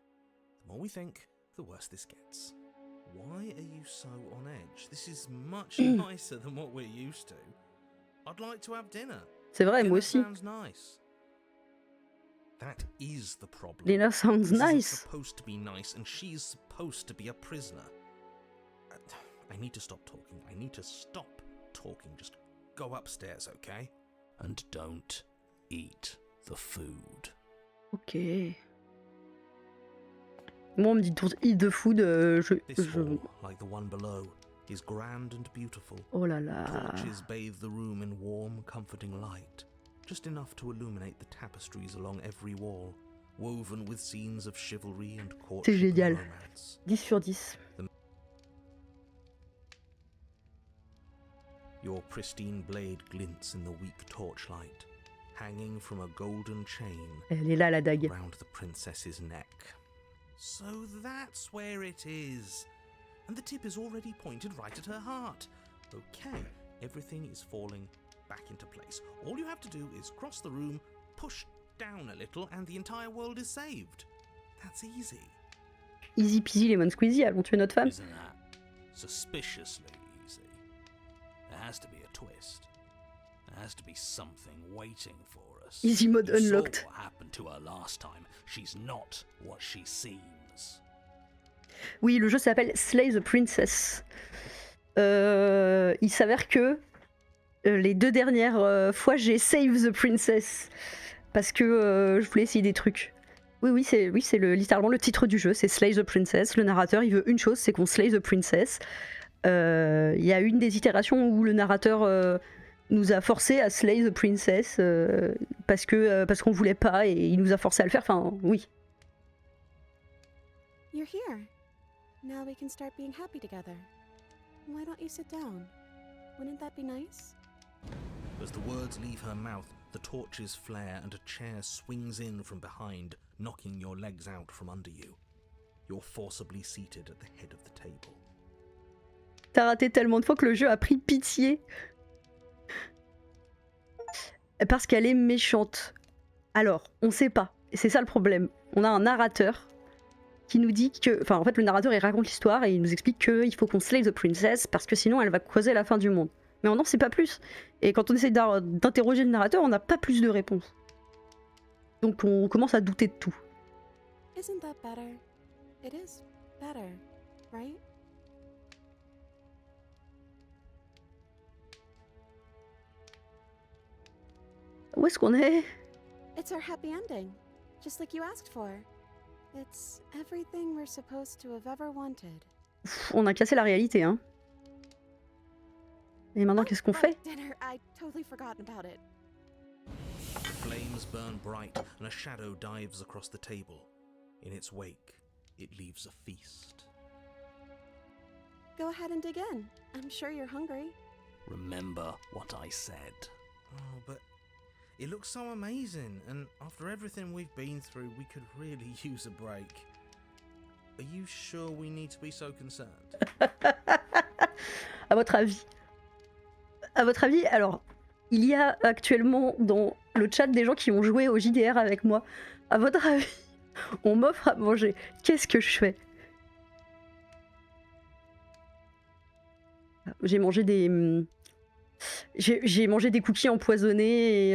The more we think, the worse this gets. Why are you so on edge? This is much nicer than what we're used to. I'd like to have dinner. C'est vrai, moi Dinner aussi. sounds nice. That is the problem. Lena sounds This isn't nice. supposed to be nice, and she's supposed to be a prisoner. I need to stop talking. I need to stop talking. Just go upstairs, okay? And don't eat the food. Ok. Moi, on me dit don't eat the food. This hall, like the one below, is grand and beautiful. Oh là là. Torches bathe the room in warm, comforting light, just enough to illuminate the tapestries along every wall, woven with scenes of chivalry and C'est courtship and génial. romance. 10 sur 10. Your pristine blade glints in the weak torchlight, hanging from a golden chain Elle est là, la dague. round the princess's neck. So that's where it is. And the tip is already pointed right at her heart. Okay, everything is falling back into place. All you have to do is cross the room, push down a little, and the entire world is saved. That's easy. Easy peasy lemon squeezy, allons tuer notre femme. Isn't that suspiciously easy? There has to be a twist. There has to be something waiting for us. Easy mode You unlocked. saw what happened to her last time. She's not what she seems. Oui, le jeu s'appelle Slay the Princess. Il s'avère que les 2 dernières fois, j'ai Save the Princess. Parce que je voulais essayer des trucs. Oui, c'est littéralement le titre du jeu, c'est Slay the Princess. Le narrateur, il veut une chose, c'est qu'on slay the princess. Il y a une des itérations où le narrateur nous a forcé à slay the princess parce qu'on voulait pas et il nous a forcé à le faire. Enfin, oui. You're here. Now we can start being happy together. Why don't you sit down? Wouldn't that be nice? As the words leave her mouth, the torches flare and a chair swings in from behind, knocking your legs out from under you. You're forcibly seated at the head of the table. T'as raté tellement de fois que le jeu a pris pitié. Parce qu'elle est méchante. Alors, on sait pas. C'est ça le problème. On a un narrateur qui nous dit que... Enfin, en fait, le narrateur, il raconte l'histoire et il nous explique qu'il faut qu'on slay the princess parce que sinon, elle va causer la fin du monde. Mais on n'en sait pas plus. Et quand on essaie d'interroger le narrateur, on n'a pas plus de réponses. Donc, on commence à douter de tout. Isn't that better? It is better, right? Où est-ce qu'on est? It's our happy ending, just like you asked for. It's everything we're supposed to have ever wanted. Pff, on a cassé la réalité, hein. Et maintenant, qu'est-ce qu'on fait? Dinner, I totally forgotten about it. Flames burn bright and a shadow dives across the table. In its wake, it leaves a feast. Go ahead and dig in. I'm sure you're hungry. Remember what I said. Oh, but it looks so amazing, and after everything we've been through, we could really use a break. Are you sure we need to be so concerned? À votre avis? À votre avis, alors, il y a actuellement dans le chat des gens qui ont joué au JDR avec moi. À votre avis, on m'offre à manger. Qu'est-ce que je fais? J'ai mangé des... J'ai mangé des cookies empoisonnés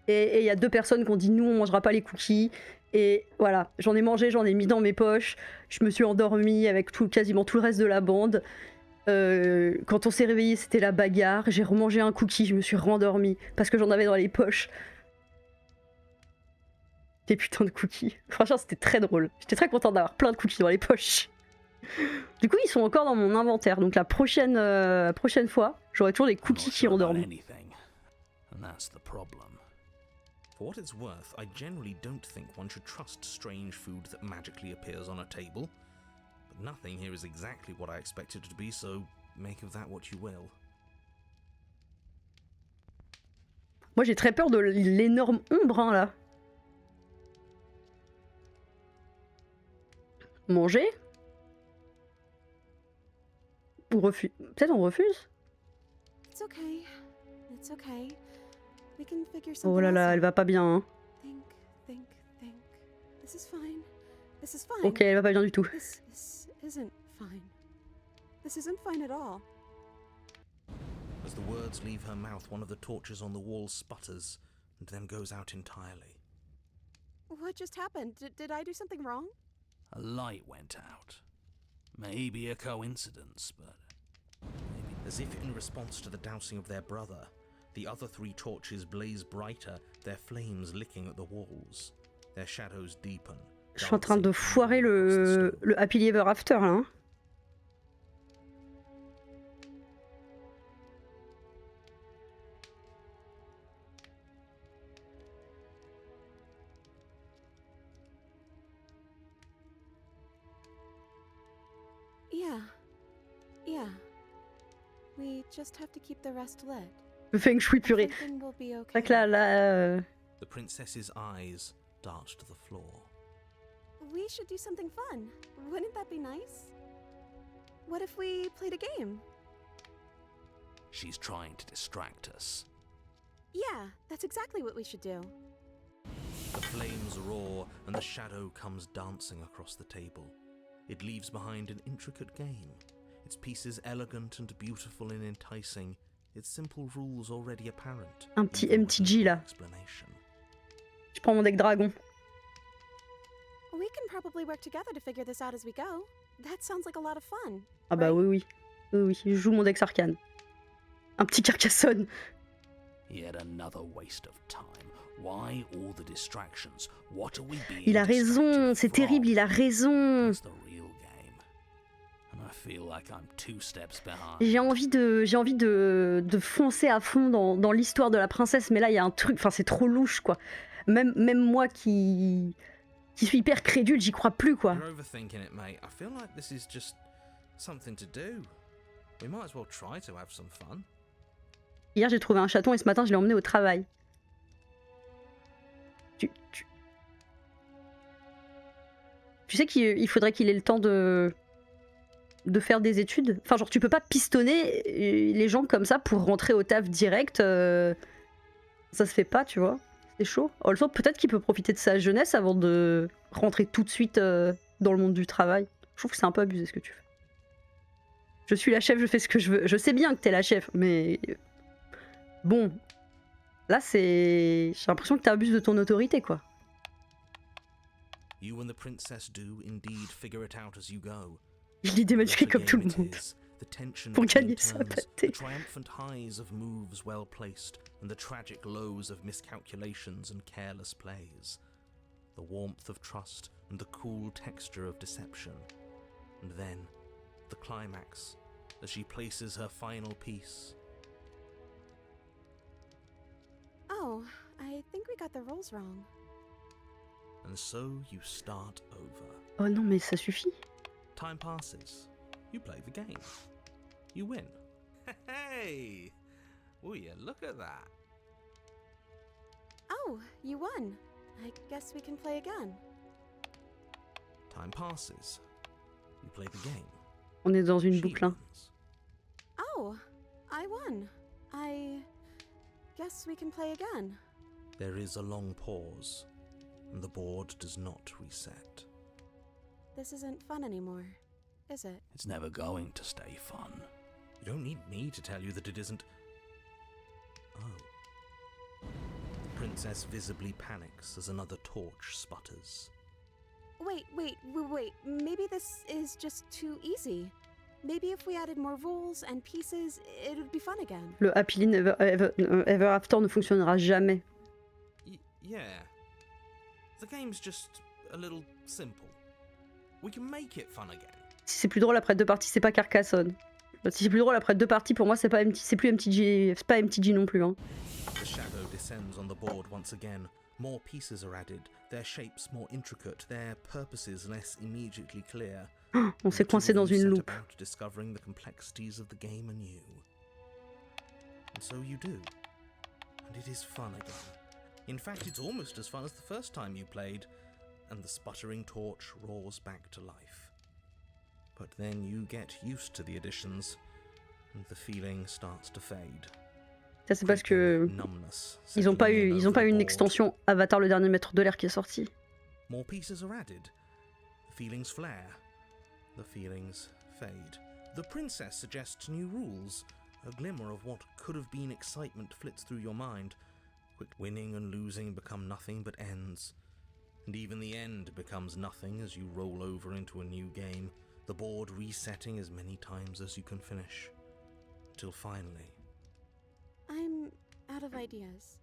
et il y a 2 personnes qui ont dit nous on mangera pas les cookies. Et voilà, j'en ai mangé, j'en ai mis dans mes poches. Je me suis endormie avec quasiment tout le reste de la bande. Quand on s'est réveillé, c'était la bagarre. J'ai remangé un cookie, je me suis rendormie parce que j'en avais dans les poches. Des putains de cookies. Franchement, c'était très drôle. J'étais très contente d'avoir plein de cookies dans les poches. Du coup, ils sont encore dans mon inventaire. Donc la prochaine fois, j'aurai toujours des cookies qui endorment. And that's the problem. For what it's worth, I generally don't think one should trust strange food that magically appears on a table. But nothing here is exactly what I expected it to be, so make of that what you will. Moi, j'ai très peur de l'énorme ombre, hein, là. Manger? Ou refuse? Peut-être on refuse? It's okay. It's okay. We can figure something Oh là là, else elle out. va pas bien, hein. Think. This is fine. This is fine. Ok, elle va pas bien du tout. This isn't fine. This isn't fine at all. As the words leave her mouth, one of the torches on the wall sputters, and then goes out entirely. What just happened? Did I do something wrong? A light went out. Maybe a coincidence, but maybe. As if in response to the dousing of their brother, the other 3 torches blaze brighter, their flames licking at the walls. Their shadows deepen. Je suis en train de foirer le Happily Ever After là. Hein. Yeah. We just have to keep the rest lit. Le feng shui purée. Everything will be C'est vrai okay. que là, The princess's eyes dart to the floor. We should do something fun. Wouldn't that be nice? What if we played a game? She's trying to distract us. Yeah, that's exactly what we should do. The flames roar and the shadow comes dancing across the table. It leaves behind an intricate game. Its pieces elegant and beautiful and enticing. Its simple rules already apparent. un petit MTG là. Explanation. Je prends mon deck dragon. We can probably work together to figure this out as we go. That sounds like a lot of fun. Ah bah oui. Je joue mon deck arcane. Un petit Carcassonne. Yet another waste of time. Why all the distractions? What are we being Il a raison, c'est terrible, il a raison. That's the real game. And I feel like I'm 2 steps behind. J'ai envie de foncer à fond dans l'histoire de la princesse, mais là il y a un truc, enfin c'est trop louche quoi. Même moi qui suis hyper crédule, j'y crois plus quoi. You're overthinking it, mate. I feel like this is just something to do. We might as well try to have some fun. Hier j'ai trouvé un chaton et ce matin je l'ai emmené au travail. Tu sais qu'il faudrait qu'il ait le temps de faire des études. Enfin genre tu peux pas pistonner les gens comme ça pour rentrer au taf direct. Ça se fait pas, tu vois. C'est chaud. Also, peut-être qu'il peut profiter de sa jeunesse avant de rentrer tout de suite dans le monde du travail. Je trouve que c'est un peu abusé ce que tu fais. Je suis la chef, je fais ce que je veux. Je sais bien que t'es la chef, mais... Bon. Là, c'est... J'ai l'impression que t'abuses de ton autorité, quoi. You and the princess do indeed figure it out as you go. Il lit des manuscrits comme tout le monde. Pour gagner sa pâtée. The triumphant highs of moves well placed, and the tragic lows of miscalculations and careless plays. The warmth of trust and the cool texture of deception. And then, the climax, as she places her final piece. Oh, I think we got the rules wrong. And so you start over. Oh non, mais ça suffit. Time passes. You play the game. You win. Hey! Will you look at that? Oh, you won. I guess we can play again. Time passes. You play the game. On est dans une She boucle, hein. wins. Oh, I won. I guess we can play again. There is a long pause, and the board does not reset. This isn't fun anymore, is it? It's never going to stay fun. You don't need me to tell you that it isn't. Oh. The princess visibly panics as another torch sputters. Wait. Maybe this is just too easy. Maybe if we added more rules and pieces, it would be fun again. Le Happily Ever After ne fonctionnera jamais. Yeah. The game's just a little simple. We can make it fun again. Si c'est plus drôle après 2 parties, c'est pas Carcassonne. Si c'est plus drôle après 2 parties, pour moi, c'est pas c'est plus MTG, c'est pas MTG non plus. Hein. The shadow descends on the board once again. More pieces are added, their shapes more intricate, their purposes less immediately clear. On s'est coincé dans une loupe. Discovering the complexities of the game anew. And so you do. And it is fun again. In fact, it's almost as fun as the first time you played, and the sputtering torch roars back to life. But then you get used to the additions, and the feeling starts to fade. Ça c'est parce que ils ont pas eu une extension Avatar le dernier maître de l'air qui est sorti. More pieces are added. The feelings flare. The feelings fade. The princess suggests new rules. A glimmer of what could have been excitement flits through your mind. Winning and losing become nothing but ends. And even the end becomes nothing as you roll over into a new game, the board resetting as many times as you can finish. Till finally... I'm out of ideas.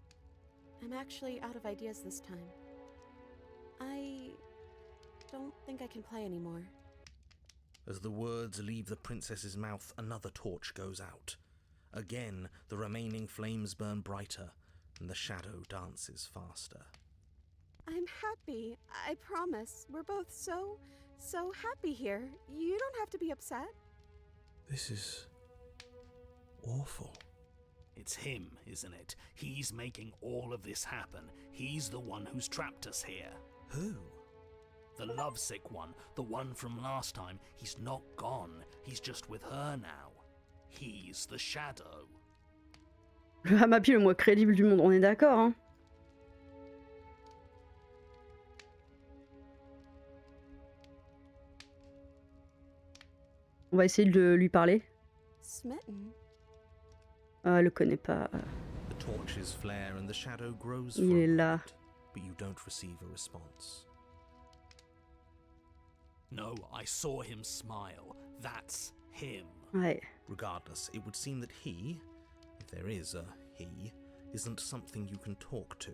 I'm actually out of ideas this time. I don't think I can play anymore. As the words leave the princess's mouth, another torch goes out. Again, the remaining flames burn brighter, and the shadow dances faster. I'm happy, I promise. We're both so happy here. You don't have to be upset. This is... awful. It's him, isn't it? He's making all of this happen. He's the one who's trapped us here. Who? The lovesick one, the one from last time. He's not gone. He's just with her now. He's the shadow. Le Hamapi le moins crédible du monde, on est d'accord, hein? On va essayer de lui parler. Smitten. Ah, elle le connaît pas. The torches flare and the shadow grows Il for est a là. moment, but you don't receive a response. No, I saw him smile. That's him. Ouais. Regardless, it would seem that he, if there is a he, isn't something you can talk to.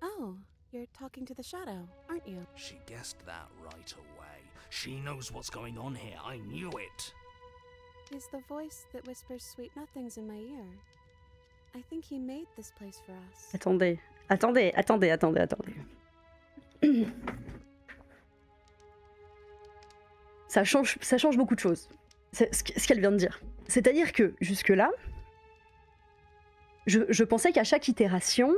Oh, you're talking to the shadow, aren't you? She guessed that right away. She knows what's going on here. I knew it. He's the voice that whispers sweet nothings in my ear. I think he made this place for us. Attendez. Ça change beaucoup de choses. C'est ce qu'elle vient de dire. C'est-à-dire que, jusque-là, je pensais qu'à chaque itération,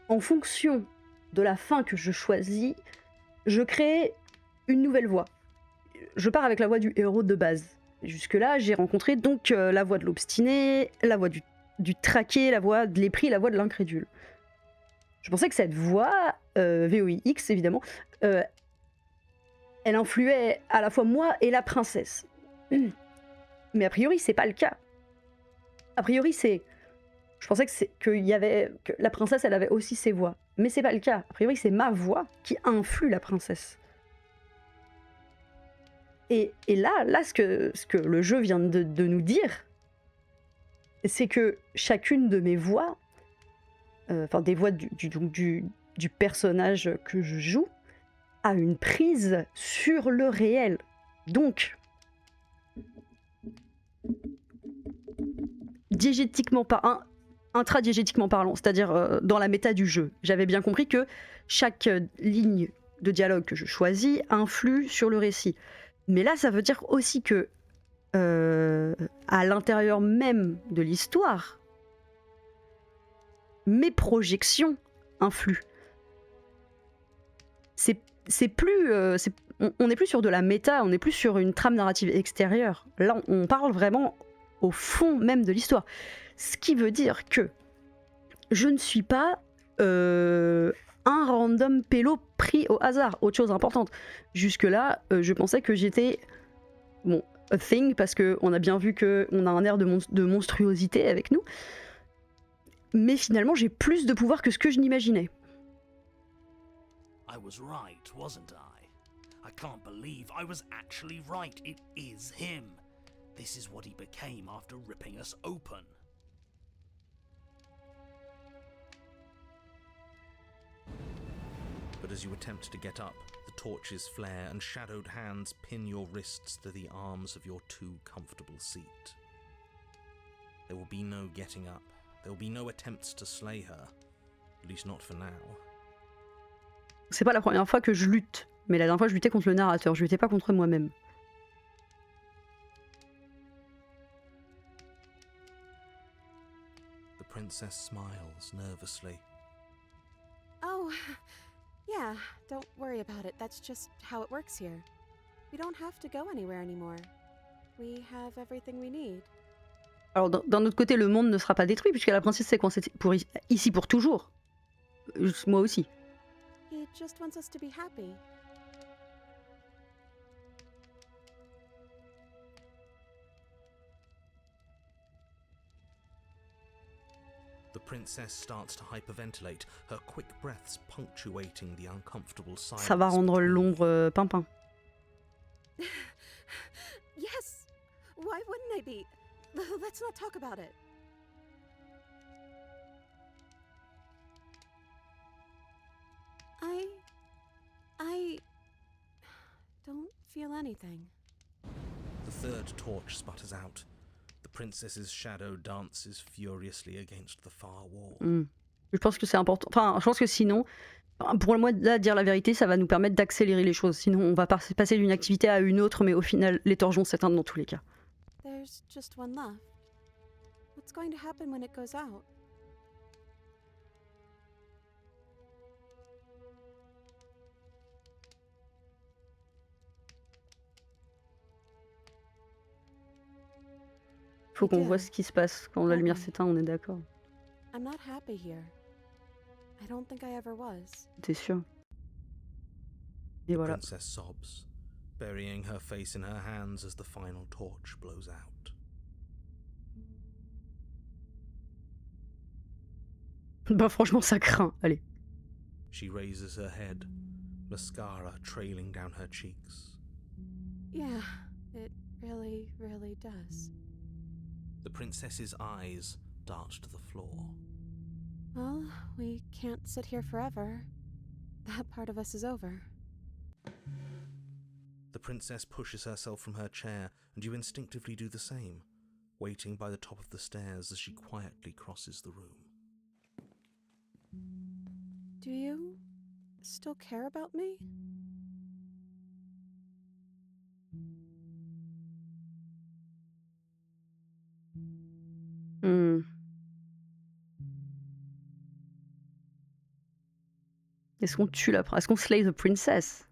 en fonction de la fin que je choisis, je crée une nouvelle voix. Je pars avec la voix du héros de base. Jusque-là, j'ai rencontré donc la voix de l'obstiné, la voix du traqué, la voix de l'épris, la voix de l'incrédule. Je pensais que cette voix, VOIX évidemment, elle influait à la fois moi et la princesse. Mais a priori, c'est pas le cas. A priori, je pensais que la princesse, elle avait aussi ses voix. Mais c'est pas le cas. A priori, c'est ma voix qui influe la princesse. Et là, ce que le jeu vient de nous dire, c'est que chacune de mes voix, enfin des voix du personnage que je joue, a une prise sur le réel. Donc, intradiégétiquement parlant, c'est-à-dire dans la méta du jeu, j'avais bien compris que chaque ligne de dialogue que je choisis influe sur le récit. Mais là, ça veut dire aussi que à l'intérieur même de l'histoire, mes projections influent. On n'est plus sur de la méta, on n'est plus sur une trame narrative extérieure. Là, on parle vraiment au fond même de l'histoire. Ce qui veut dire que je ne suis pas un random pélo pris au hasard. Autre chose importante. Jusque-là, je pensais que j'étais... Bon, a thing, parce qu'on a bien vu qu'on a un air de monstruosité avec nous. Mais finalement, j'ai plus de pouvoir que ce que je n'imaginais. I was right, wasn't I? I can't believe I was actually right. It is him. This is what he became after ripping us open. But as you attempt to get up, the torches flare and shadowed hands pin your wrists to the arms of your too comfortable seat. There will be no getting up. There will be no attempts to slay her. At least not for now. C'est pas la première fois que je lutte, mais la dernière fois je luttais contre le narrateur, je luttais pas contre moi-même. The princess smiles nervously. Oh, yeah, don't worry about it. That's just how it works here. We don't have to go anywhere anymore. We have everything we need. Alors d'un autre côté, le monde ne sera pas détruit puisque la princesse s'est coincée ici pour toujours. Moi aussi. He just wants us to be happy. princess starts to hyperventilate, her quick breaths punctuating the uncomfortable silence. Ça va rendre l'ombre pimpin. Yes! Why wouldn't I be? Let's not talk about it. I don't feel anything. The third torch sputters out. The princess's shadow dances furiously against the far wall. Je pense que c'est important. Enfin, je pense que sinon, pour moi, là, dire la vérité, ça va nous permettre d'accélérer les choses. Sinon, on va passer d'une activité à une autre, mais au final, les torches vont s'éteindre dans tous les cas. There's just one left. What's going to happen when it goes out? Faut qu'on voit ce qui se passe quand la lumière s'éteint, on est d'accord. I'm not happy here. I don't think I ever was. T'es sûr? Et voilà. The princess sobs, burying her face in her hands as the final torch blows out. Bah franchement, ça craint. Allez. She raises her head, mascara trailing down her cheeks. Yeah, it really, really does. The princess's eyes dart to the floor. Well, we can't sit here forever. That part of us is over. The princess pushes herself from her chair, and you instinctively do the same, waiting by the top of the stairs as she quietly crosses the room. Do you still care about me? Est-ce qu'on tue la princesse? Est-ce qu'on slay the princess?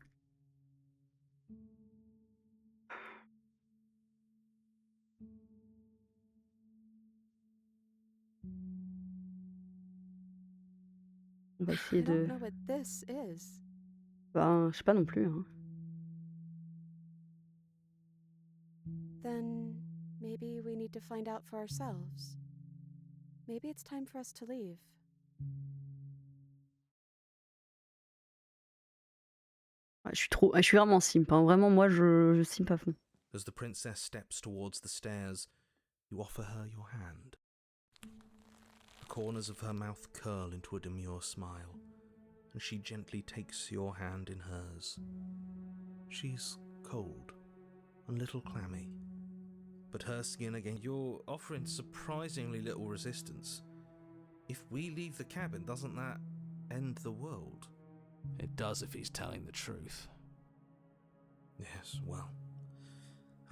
On va essayer I don't de... know what this is. Ben, je sais pas non plus. Hein. Then maybe we need to find out for ourselves. Maybe it's time for us to leave. Je suis vraiment simp. Hein. Vraiment, moi, je simp à fond. As the princess steps towards the stairs, you offer her your hand. The corners of her mouth curl into a demure smile, and she gently takes your hand in hers. She's cold, a little clammy, but her skin again. You're offering surprisingly little resistance. If we leave the cabin, doesn't that end the world? It does if he's telling the truth. Yes, well,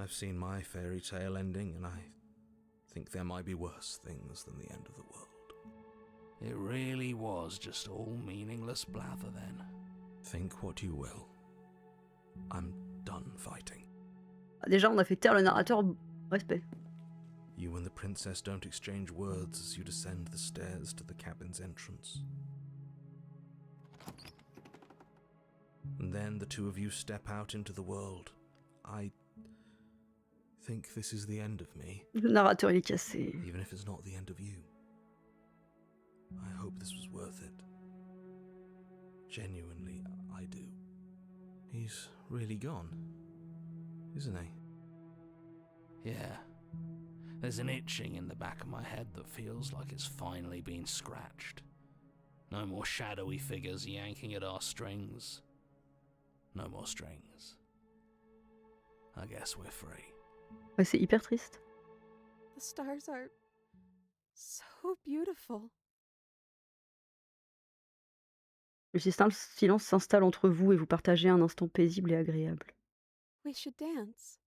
I've seen my fairy tale ending, and I think there might be worse things than the end of the world. It really was just all meaningless blather then. Think what you will. I'm done fighting. Déjà, on a fait taire le narrateur. Respect. You and the princess don't exchange words as you descend the stairs to the cabin's entrance. And then the two of you step out into the world. I think this is the end of me. Le narrateur, il est cassé. Even if it's not the end of you. I hope this was worth it. Genuinely, I do. He's really gone, isn't he? Yeah. There's an itching in the back of my head that feels like it's finally been scratched. No more shadowy figures yanking at our strings. No more strings. I guess we're free. Ouais, c'est hyper triste. The stars are so beautiful. Le silence s'installe entre vous et vous partagez un instant paisible et agréable. We should dance.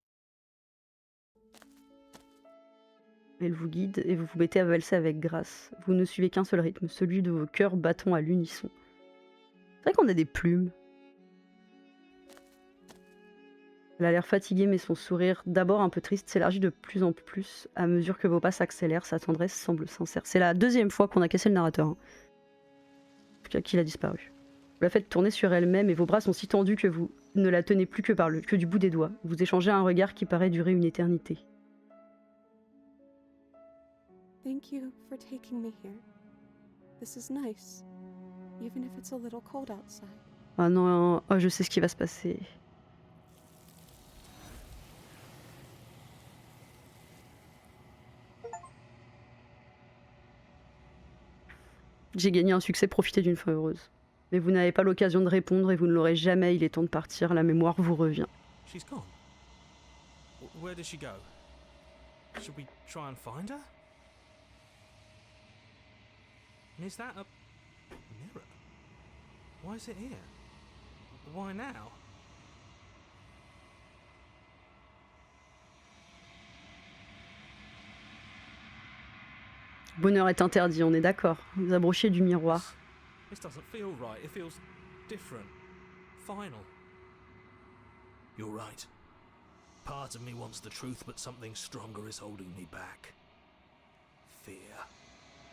Elle vous guide et vous vous mettez à valser avec grâce. Vous ne suivez qu'un seul rythme, celui de vos cœurs battant à l'unisson. C'est vrai qu'on a des plumes. Elle a l'air fatiguée, mais son sourire, d'abord un peu triste, s'élargit de plus en plus à mesure que vos pas s'accélèrent. Sa tendresse semble sincère. C'est la deuxième fois qu'on a cassé le narrateur. Hein. En tout cas, qu'il a disparu. Vous la faites tourner sur elle-même et vos bras sont si tendus que vous ne la tenez plus que du bout des doigts. Vous échangez un regard qui paraît durer une éternité. Thank you for taking me here. This is nice, even if it's a little cold outside. Ah non, oh, je sais ce qui va se passer. J'ai gagné un succès, profitez d'une fin heureuse. Mais vous n'avez pas l'occasion de répondre et vous ne l'aurez jamais, il est temps de partir, la mémoire vous revient. She's gone. Where did she go? Should we try and find her? And is that a mirror? Why is it here? Why now? Bonheur est interdit, on est d'accord. Vous approchez du miroir. This doesn't feel right. It feels different. Final. You're right. Part of me wants the truth, but something stronger is holding me back. Fear.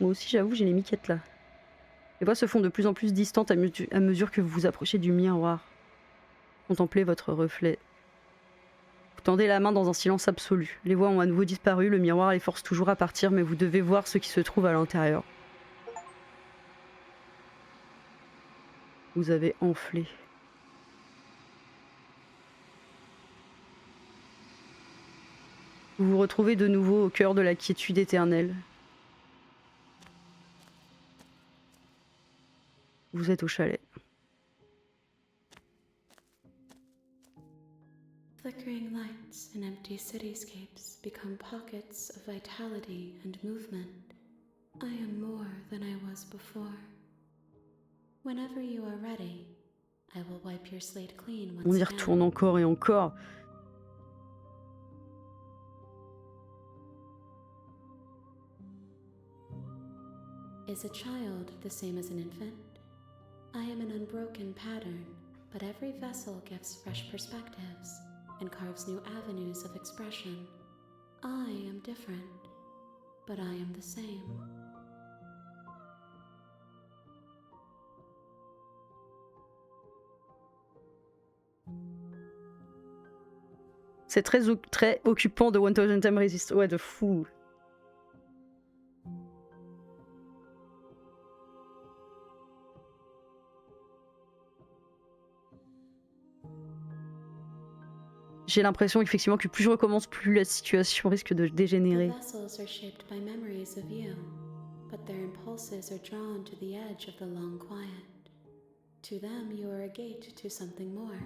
Moi aussi, j'avoue, j'ai les miquettes là. Les voix se font de plus en plus distantes à mesure que vous vous approchez du miroir. Contemplez votre reflet. Vous tendez la main dans un silence absolu. Les voix ont à nouveau disparu, le miroir les force toujours à partir, mais vous devez voir ce qui se trouve à l'intérieur. Vous avez enflé. Vous vous retrouvez de nouveau au cœur de la quiétude éternelle. Vous êtes au chalet. Flickering lights in empty cityscapes become pockets of vitality and movement. I am more than I was before. Whenever you are ready, I will wipe your slate clean once On y again. retourne encore et encore. Is a child the same as an infant? I am an unbroken pattern, but every vessel gives fresh perspectives and carves new avenues of expression. I am different, but I am the same. C'est très occupant de 1000 Time Resist. Ouais, de fou. J'ai l'impression effectivement que plus je recommence, plus la situation risque de dégénérer. The vessels are shaped by memories of you, but their impulses are drawn to the edge of the long quiet. To them you are a gate to something more,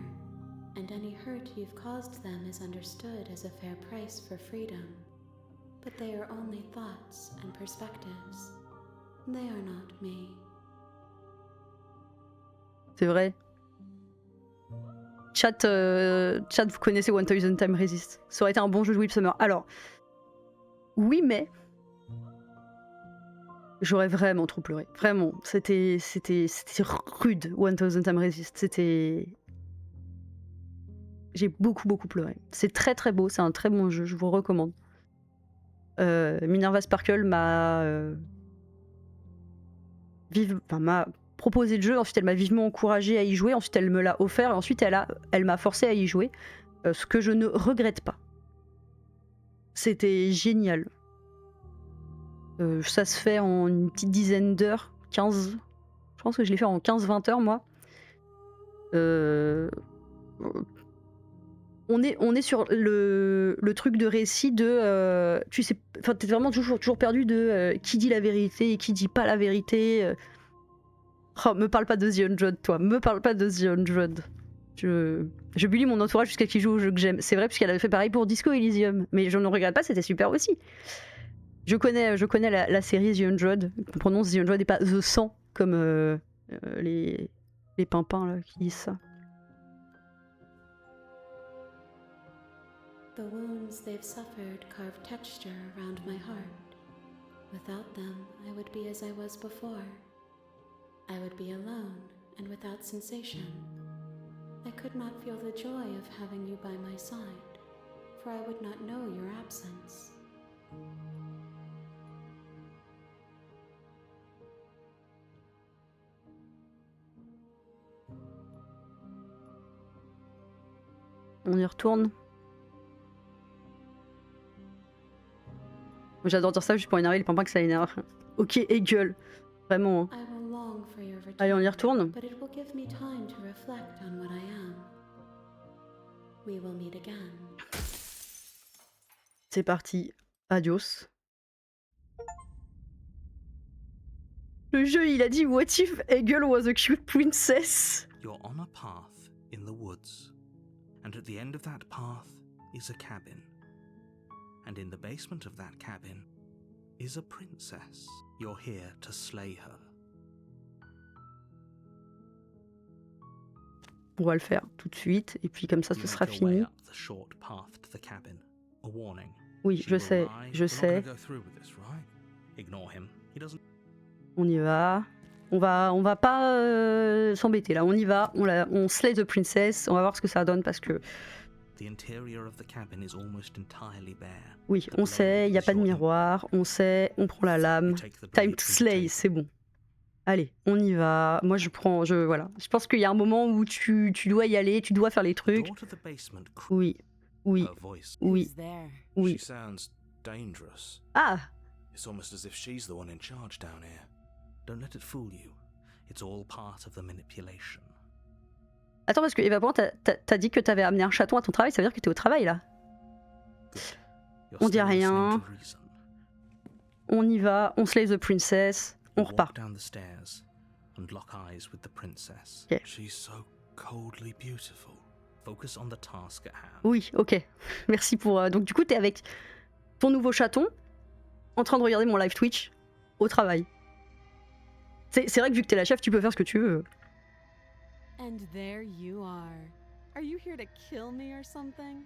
and any hurt you've caused them is understood as a fair price for freedom. But they are only thoughts and perspectives. They are not me. C'est vrai. Chat, vous connaissez 1000 Time Resist. Ça aurait été un bon jeu de Whip Summer. Alors, oui, mais j'aurais vraiment trop pleuré. Vraiment, c'était rude. 1000 Time Resist. J'ai beaucoup pleuré. C'est très beau. C'est un très bon jeu. Je vous recommande. Minerva Sparkle m'a proposé le jeu, ensuite elle m'a vivement encouragé à y jouer, ensuite elle me l'a offert, et ensuite elle m'a forcé à y jouer, ce que je ne regrette pas. C'était génial. Ça se fait en une petite dizaine d'heures, 15... Je pense que je l'ai fait en 15-20 heures, moi. On est sur le truc de récit de... tu sais, t'es vraiment toujours perdu de qui dit la vérité et qui dit pas la vérité. Oh, me parle pas de The Undead, toi. Me parle pas de The Undead. Je bully mon entourage jusqu'à qu'il joue au jeu que j'aime. C'est vrai, puisqu'elle avait fait pareil pour Disco Elysium. Mais je ne regrette pas, c'était super aussi. Je connais la série The Undead. On prononce The Undead et pas The 100, comme les pimpins là, qui disent ça. The wounds they've suffered carve texture around my heart. Without them, I would be as I was before. I would be alone and without sensation. I could not feel the joy of having you by my side, for I would not know your absence. On y retourne. J'adore dire ça juste pour énerver les pimpins que ça énerve. Ok, et gueule. Vraiment. Hein. I will long for your return, Allez, on y retourne. but it will give me time to reflect on what I am. We will meet again. C'est parti. Adios. Le jeu, il a dit What if Hegel was a cute princess? You're on a path in the woods, and at the end of that path is a cabin. And in the basement of that cabin is a princess. You're here to slay her. On va le faire tout de suite, et puis comme ça, You ce sera make your way fini. up the short path to the cabin. A warning. Oui, She je will sais, lie. je We're not sais. gonna go through with this, right? Ignore him. He doesn't. On y va. On va pas s'embêter là. On y va. On slay the princess. On va voir ce que ça donne parce que The interior of the cabin is almost entirely bare. oui, The on sait, il y a blade pas de is your miroir. On sait, on prend la lame. You take the Time blade to from the slay, table. c'est bon. Allez, on y va. Moi, voilà. Je pense qu'il y a un moment où tu dois y aller, tu dois faire les The trucs. door to the basement Oui, oui, Her voice. oui, Who's there? oui. She sounds dangerous. Ah, It's almost as if she's the one in charge down here. Don't let it fool you. It's all part of the manipulation. attends, parce que Eva, t'as dit que t'avais amené un chaton à ton travail, ça veut dire que t'es au travail là. Good. You're On dit still rien. listening to reason. On y va, on slay the princess, on You walk repart. down the stairs and lock eyes with the princess. Ok. She's so coldly beautiful. Focus on the task at hand. Oui, ok. Merci pour. Donc, du coup, t'es avec ton nouveau chaton, en train de regarder mon live Twitch, au travail. C'est vrai que vu que t'es la chef, tu peux faire ce que tu veux. And there you are. Are you here to kill me or something?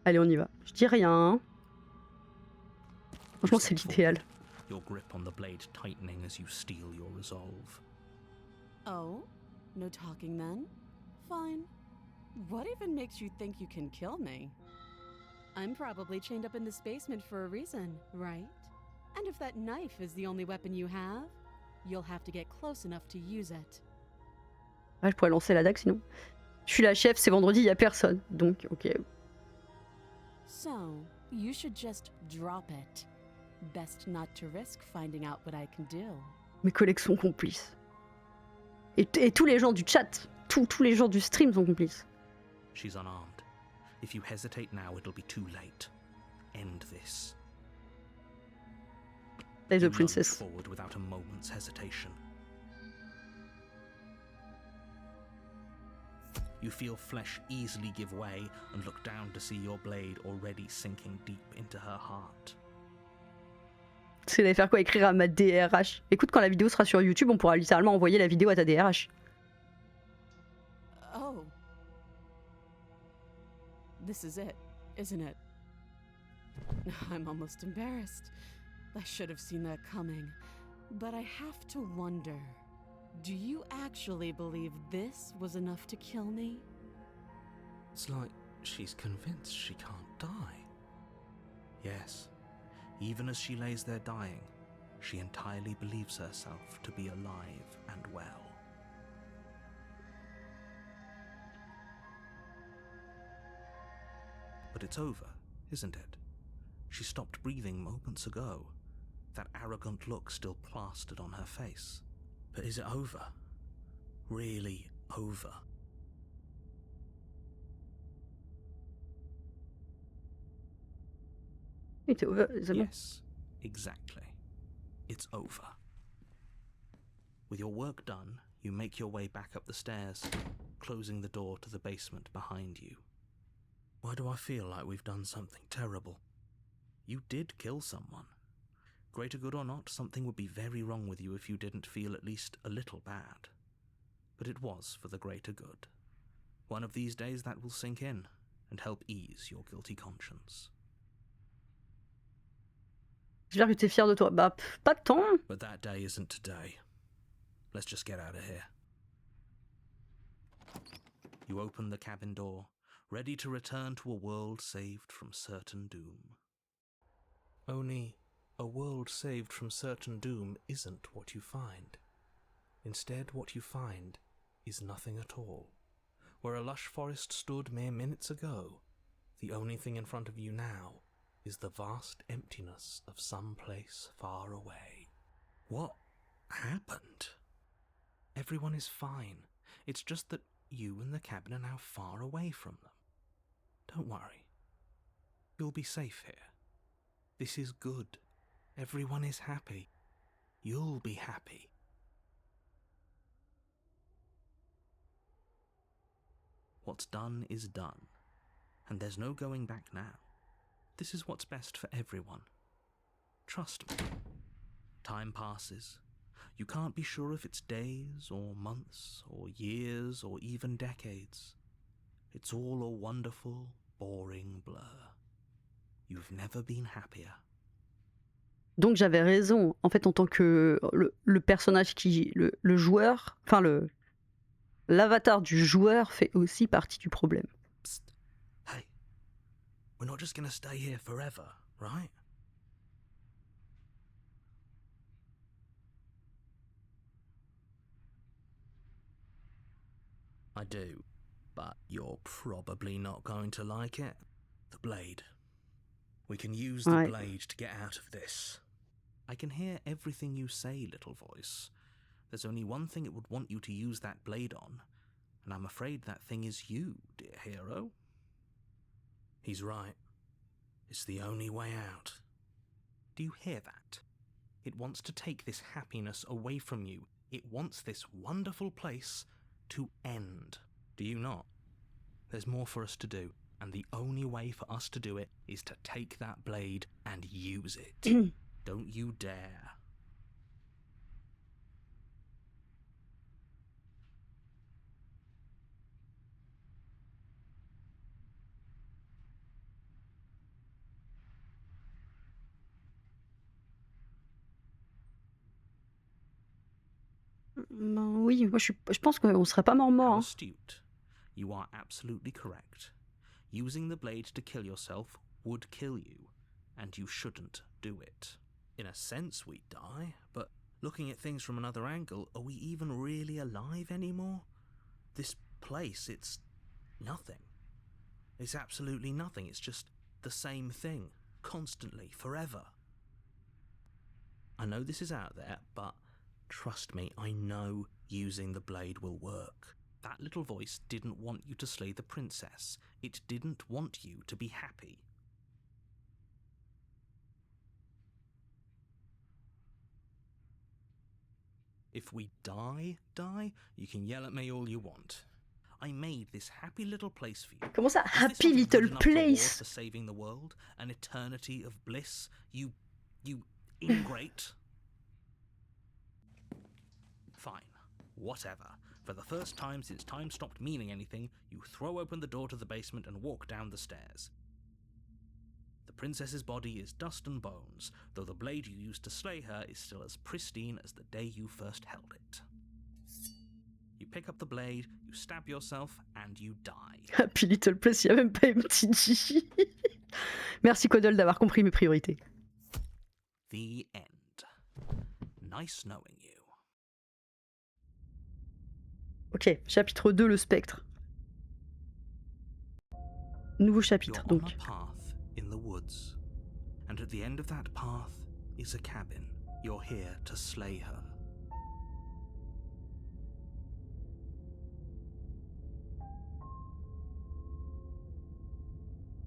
Allez, on y va. Je dis rien. Franchement, c'est l'idéal. Your grip on the blade tightening as you steel your resolve. Oh? No talking then? Fine. What even makes you think you can kill me? I'm probably chained up in this basement for a reason, right? And if that knife is the only weapon you have, you'll have to get close enough to use it. Ah, je pourrais lancer la dague sinon. Je suis la chef, c'est vendredi, il y a personne. Donc, ok. So, you should just drop it. Best not to risk finding out what I can do. Mes collègues sont complices. Et tous les gens du chat, tous les gens du stream sont complices. She's unarmed. If you hesitate now, it'll be too late. End this. There's You a princess. lunge forward without a moment's hesitation. You feel flesh easily give way and look down to see your blade already sinking deep into her heart. C'est d'aller faire quoi? Écrire à ma DRH. Écoute, quand la vidéo sera sur YouTube, on pourra littéralement envoyer la vidéo à ta DRH. Oh. This is it, isn't it? I'm almost embarrassed. I should have seen that coming. But I have to wonder, do you actually believe this was enough to kill me? It's like she's convinced she can't die. Yes, even as she lays there dying, she entirely believes herself to be alive and well. But it's over, isn't it? She stopped breathing moments ago, that arrogant look still plastered on her face. But is it over? Really over? It's over, c'est bon. Yes, exactly. It's over. With your work done, you make your way back up the stairs, closing the door to the basement behind you. Why do I feel like we've done something terrible? You did kill someone. Greater good or not, something would be very wrong with you if you didn't feel at least a little bad. But it was for the greater good. One of these days that will sink in and help ease your guilty conscience. J'espère que t'es fier de toi. Bah, pas tant. But that day isn't today. Let's just get out of here. You open the cabin door, ready to return to a world saved from certain doom. Only, a world saved from certain doom isn't what you find. Instead, what you find is nothing at all. Where a lush forest stood mere minutes ago, the only thing in front of you now is the vast emptiness of some place far away. What happened? Everyone is fine. It's just that you and the cabin are now far away from them. Don't worry. You'll be safe here. This is good. Everyone is happy. You'll be happy. What's done is done, and there's no going back now. This is what's best for everyone. Trust me. Time passes. You can't be sure if it's days or months or years or even decades. It's all a wonderful, boring blur. You've never been happier. Donc j'avais raison. En fait, en tant que le personnage qui... Le joueur... Enfin, l'avatar du joueur fait aussi partie du problème. Psst. Hey, we're not just gonna stay here forever, right? I do, but you're probably not going to like it. The blade. We can use the blade to get out of this. I can hear everything you say, little voice. There's only one thing it would want you to use that blade on, and I'm afraid that thing is you, dear hero. He's right. It's the only way out. Do you hear that? It wants to take this happiness away from you. It wants this wonderful place to end. Do you not? There's more for us to do, and the only way for us to do it is to take that blade and use it. Don't you dare. Ben oui, moi je pense qu'on serait pas mort How mort. Hein. astute. You are absolutely correct. Using the blade to kill yourself would kill you, and you shouldn't do it. In a sense, we die, but looking at things from another angle, are we even really alive anymore? This place, it's nothing. It's absolutely nothing. It's just the same thing, constantly, forever. I know this is out there, but trust me, I know using the blade will work. That little voice didn't want you to slay the princess. It didn't want you to be happy. If we die, you can yell at me all you want. I made this happy little place for you. Comment ça, Is this happy not a little good enough reward place? for saving the world? An eternity of bliss? You ingrate. Fine. Whatever. For the first time since time stopped meaning anything, you throw open the door to the basement and walk down the stairs. The princess's body is dust and bones, though the blade you used to slay her is still as pristine as the day you first held it. You pick up the blade, you stab yourself, and you die. Happy little place, il n'y a même pas MTG. Merci Codol d'avoir compris mes priorités. The end. Nice knowing you. Ok, chapitre 2, le spectre. Nouveau chapitre, You're on donc. a path in the woods, and at the end of that path is a cabin. You're here to slay her.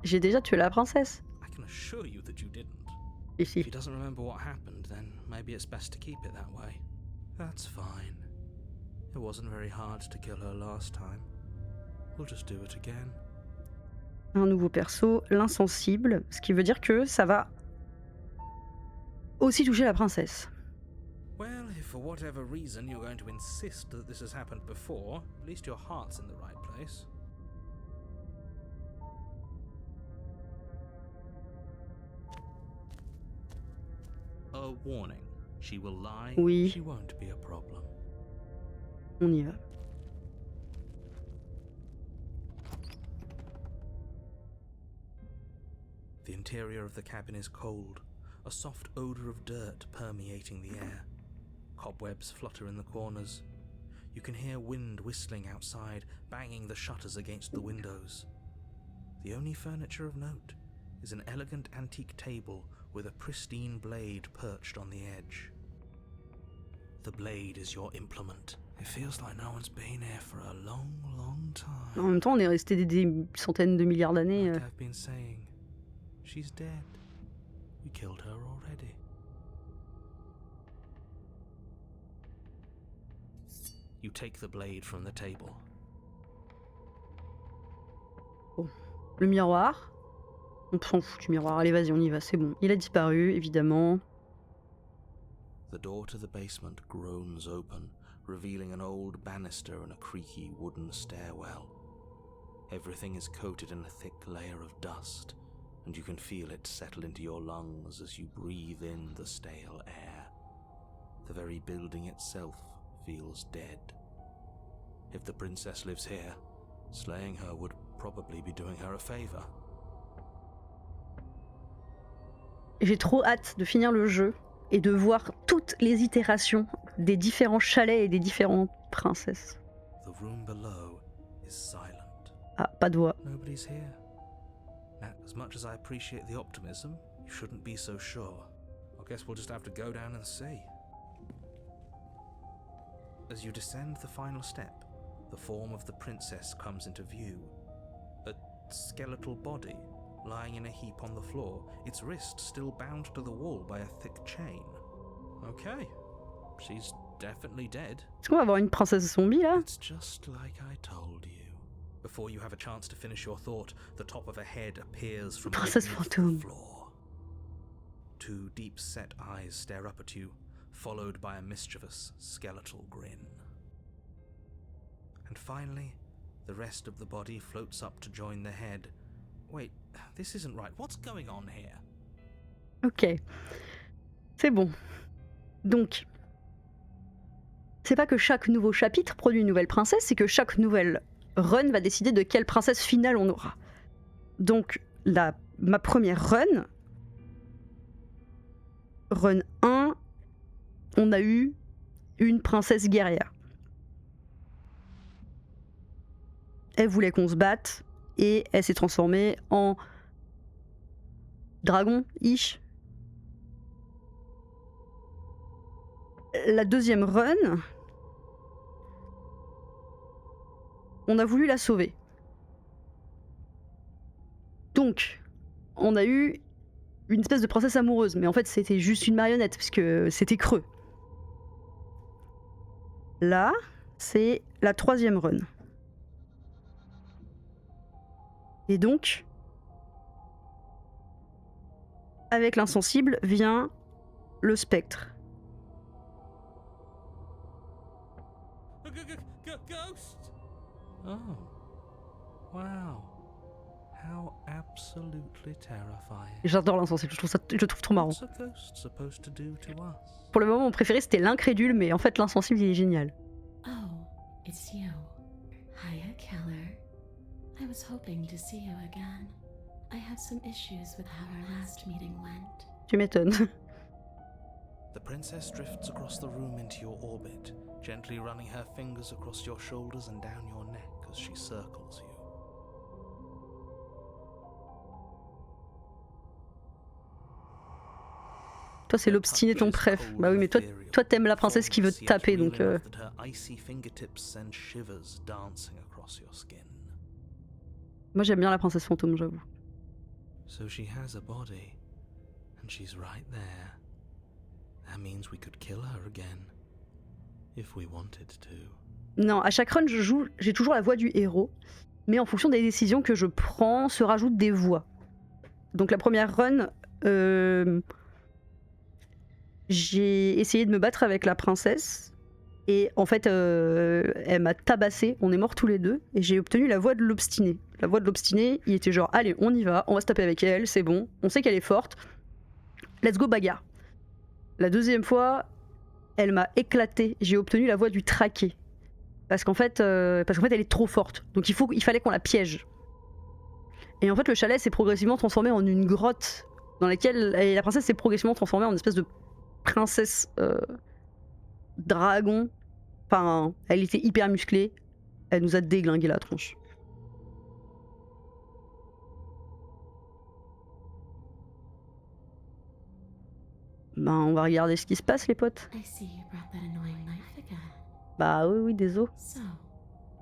J'ai déjà tué la princesse. I can assure you that you didn't. Ici. If he doesn't remember what happened, then maybe it's best to keep it that way. That's fine. It wasn't very hard to kill her last time. We'll just do it again. Un nouveau perso, l'insensible, ce qui veut dire que ça va aussi toucher la princesse. Well, if for whatever reason you're going to insist that this has happened before, at least your heart's in the right place. A warning. She will lie. Oui. She won't be a problem. On y va. The interior of the cabin is cold, a soft odour of dirt permeating the air. Cobwebs flutter in the corners. You can hear wind whistling outside, banging the shutters against the windows. The only furniture of note is an elegant antique table with a pristine blade perched on the edge. The blade is your implement. It feels like no one's been here for a long, long time. En même temps, on est resté des centaines de milliards d'années. Like I've been saying, she's dead. We killed her already. You take the blade from the table. Bon. Le miroir. On s'en fout du miroir. Allez, vas-y, on y va, c'est bon. Il a disparu, évidemment. The door to the basement groans open, revealing an old banister and a creaky wooden stairwell. Everything is coated in a thick layer of dust, and you can feel it settle into your lungs as you breathe in the stale air. The very building itself feels dead. If the princess lives here, slaying her would probably be doing her a favor. J'ai trop hâte de finir le jeu et de voir toutes les itérations des différents chalets et des différentes princesses. The room below is silent. Ah, pas de voix. Nobody's here. Now, as much as I appreciate the optimism, you shouldn't be so sure. I guess we'll just have to go down and see. As you descend the final step, the form of the princess comes into view. A skeletal body lying in a heap on the floor, its wrist still bound to the wall by a thick chain. Okay, she's definitely dead. Est-ce qu'on va avoir une princesse zombie là? It's just like I told you. Before you have a chance to finish your thought, the top of a head appears from Princesse beneath fantôme. the floor. Two deep-set eyes stare up at you, followed by a mischievous skeletal grin. And finally, the rest of the body floats up to join the head. Wait, this isn't right. What's going on here? Ok. C'est bon. Donc, c'est pas que chaque nouveau chapitre produit une nouvelle princesse, c'est que chaque nouvelle run va décider de quelle princesse finale on aura. Donc, ma première run 1, on a eu une princesse guerrière. Elle voulait qu'on se batte et elle s'est transformée en dragon-ish. La deuxième run, on a voulu la sauver. Donc, on a eu une espèce de princesse amoureuse, mais en fait c'était juste une marionnette, parce que c'était creux. Là, c'est la troisième run. Et donc, avec l'insensible vient le spectre. Ghost! Oh, wow. How absolutely terrifying. J'adore l'insensible, je le trouve trop marrant. What's a ghost supposed to do to us? Pour le moment, mon préféré c'était l'incrédule, mais en fait l'insensible il est génial. Oh, it's you. Hiya, Keller. I was hoping to see you again. I have some issues with how our last meeting went. Tu m'étonnes. The princess drifts across the room into your orbit, gently running her fingers across your shoulders and down your neck as she circles you. Toi c'est l'obstiné ton préf. Bah oui mais toi t'aimes la princesse qui veut te taper donc Moi j'aime bien la princesse fantôme, j'avoue. So she has a body and she's right there. That means we could kill her again if we wanted to. Non, à chaque run j'ai toujours la voix du héros, mais en fonction des décisions que je prends se rajoutent des voix. Donc la première run j'ai essayé de me battre avec la princesse et en fait elle m'a tabassé, on est morts tous les deux et j'ai obtenu la voix de l'obstiné. La voix de l'obstiné, il était genre allez on y va, on va se taper avec elle, c'est bon, on sait qu'elle est forte, let's go bagarre. La deuxième fois, elle m'a éclaté, j'ai obtenu la voix du traqué parce qu'en fait elle est trop forte, donc il fallait qu'on la piège. Et en fait le chalet s'est progressivement transformé en une grotte dans laquelle la princesse s'est progressivement transformée en une espèce de princesse dragon. Enfin, elle était hyper musclée. Elle nous a déglingué la tronche. Ben, on va regarder ce qui se passe, les potes. I see you brought that annoying knife again. Bah oui, désolé. So,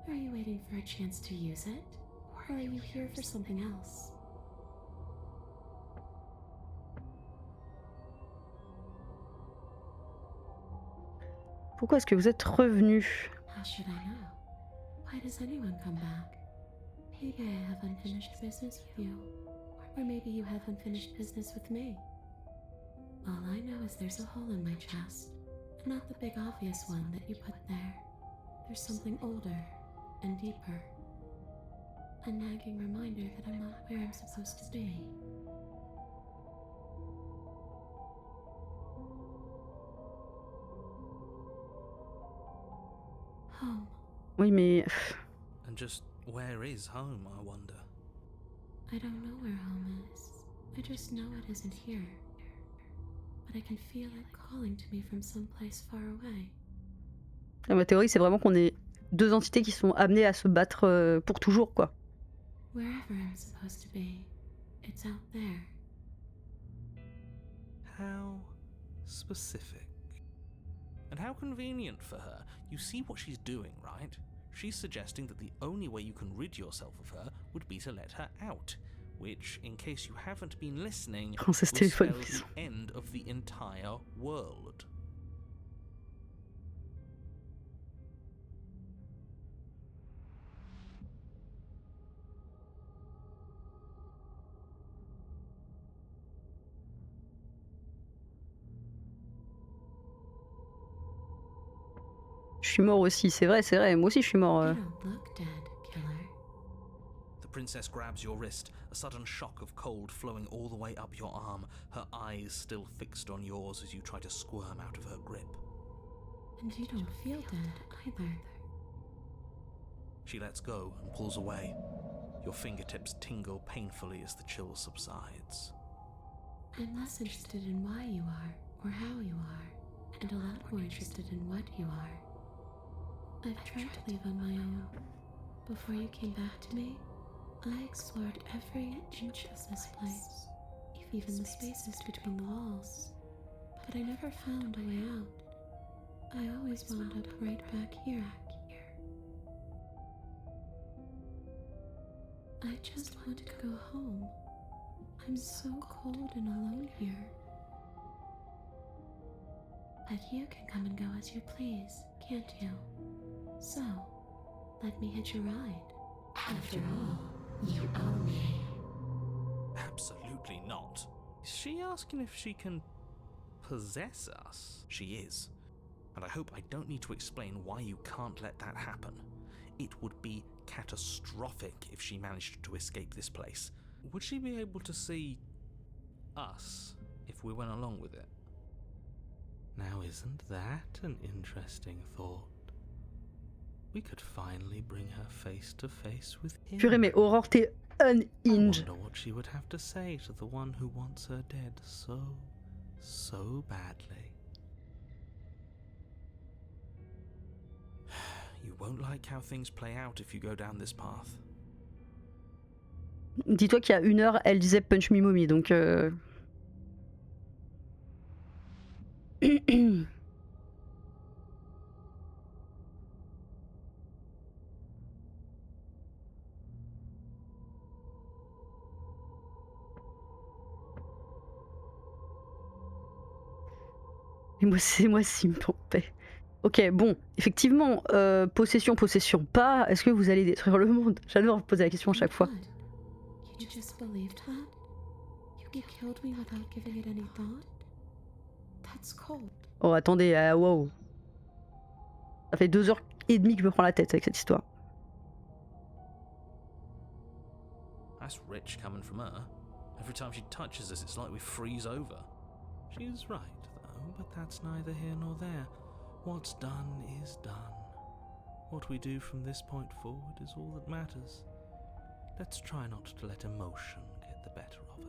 are you waiting for a chance to use it? Or are you here for something else? Pourquoi est-ce que vous êtes revenu? How should I know? Why does anyone come back? Maybe I have unfinished business with you. Or maybe you have unfinished business with me. All I know is there's a hole in my chest. Not the big obvious one that you put there. There's something older and deeper. A nagging reminder that I'm not where I'm supposed to be. Home. Oui, mais... And just where is home, I wonder? I don't know where home is. I just know it isn't here. But I can feel it calling to me from someplace far away. Ma théorie, c'est vraiment qu'on est deux entités qui sont amenées à se battre pour toujours, quoi. Wherever I'm supposed to be, it's out there. How specific. And how convenient for her. You see what she's doing, right? She's suggesting that the only way you can rid yourself of her would be to let her out, which, in case you haven't been listening, will Princesse spell téléphone. the end of the entire world. Je suis mort aussi, c'est vrai, moi aussi je suis mort. You don't look dead, killer. The princess grabs your wrist, a sudden shock of cold flowing all the way up your arm, her eyes still fixed on yours as you try to squirm out of her grip. And you don't feel dead either. She lets go and pulls away. Your fingertips tingle painfully as the chill subsides. I'm less interested in why you are or how you are, and a lot more interested in what you are. I've tried to leave on my own. Before you came back to me, I explored every inch of this place, even the spaces between the walls. But I never found a way out. I always wound up right back here. I just want to go home. I'm so cold and alone here. But you can come and go as you please, can't you? So, let me hitch a ride. After all, you owe me. Absolutely not. Is she asking if she can possess us? She is. And I hope I don't need to explain why you can't let that happen. It would be catastrophic if she managed to escape this place. Would she be able to see us if we went along with it? Now, isn't that an interesting thought? We could finally bring her face to face with him. Purée, mais Aurore, t'es I unhinged. wonder what she would have to say to the one who wants her dead so badly. You won't like how things play out if you go down this path. Dis-toi qu'il y a 1 heure, elle disait punch me mommy, donc... Et moi, c'est moi s'il me trompait. Ok, bon, effectivement, possession, pas. Est-ce que vous allez détruire le monde? J'adore poser la question à chaque fois. What? You just believed that? You killed me without giving it any thought? That's cold. Oh, attendez, wow. Ça fait 2h30 que je me prends la tête avec cette histoire. That's rich coming from her. Every time she touches us, it's like we freeze over. She's right, though, but that's neither here nor there. What's done is done. What we do from this point forward is all that matters. Let's try not to let emotion get the better of it.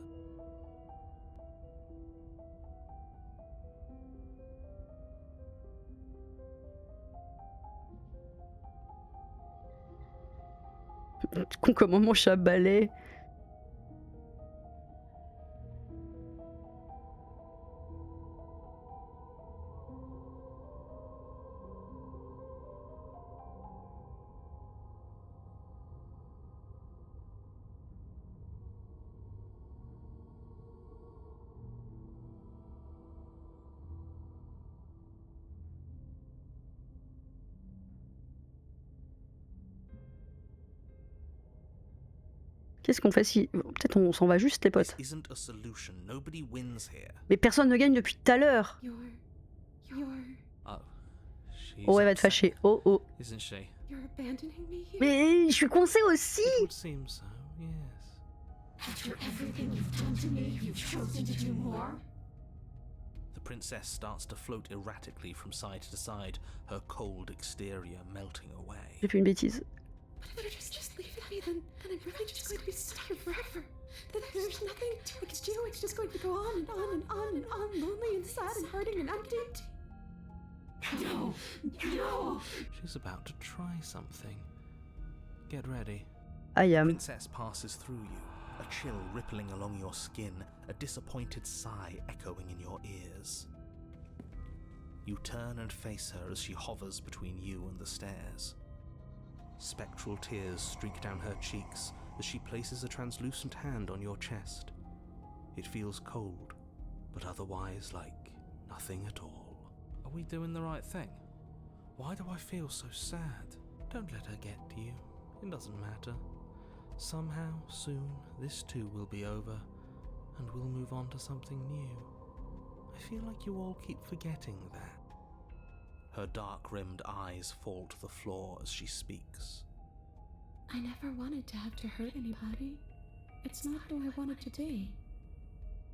Con comment mon chat balai. Qu'est-ce qu'on fait si... Peut-être on s'en va juste, les This potes. isn't a solution. Nobody wins here. Mais personne ne gagne depuis tout à l'heure. You're Oh, she's Oh, elle va te upset, fâcher. Oh, oh. isn't she? abandoning me here? Mais je suis coincée aussi. It would seem so, yes. After everything you've done to me, you've chosen to do more? The princess starts to float erratically from side to side, her cold exterior melting away. J'ai fait une bêtise. But if you just leave me, then I'm really just going to be stuck here forever. Then there's nothing we can do. It's just going to go on and on and on and on, lonely and sad and hurting and empty. No! No! She's about to try something. Get ready. I am. Princess passes through you, a chill rippling along your skin, a disappointed sigh echoing in your ears. You turn and face her as she hovers between you and the stairs. Spectral tears streak down her cheeks as she places a translucent hand on your chest. It feels cold, but otherwise like nothing at all. Are we doing the right thing? Why do I feel so sad? Don't let her get to you. It doesn't matter. Somehow, soon, this too will be over, and we'll move on to something new. I feel like you all keep forgetting that. Her dark-rimmed eyes fall to the floor as she speaks. I never wanted to have to hurt anybody. It's not who I wanted to be.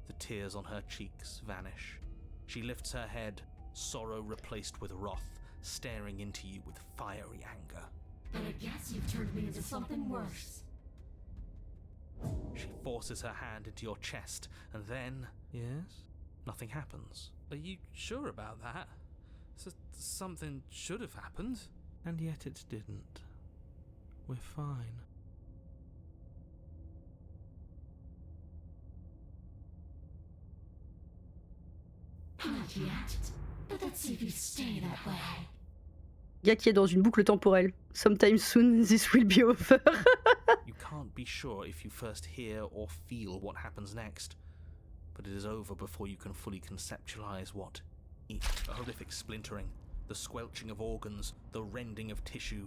The tears on her cheeks vanish. She lifts her head, sorrow replaced with wrath, staring into you with fiery anger. But I guess you've turned me into something worse. She forces her hand into your chest, and then... Yes? Nothing happens. Are you sure about that? Something should have happened. And yet it didn't. We're fine. Not yet. But let's see if you stay that way. Gars qui est dans une boucle temporelle. Sometime soon, this will be over. You can't be sure if you first hear or feel what happens next, but it is over before you can fully conceptualize what it. A horrific splintering, the squelching of organs, the rending of tissue,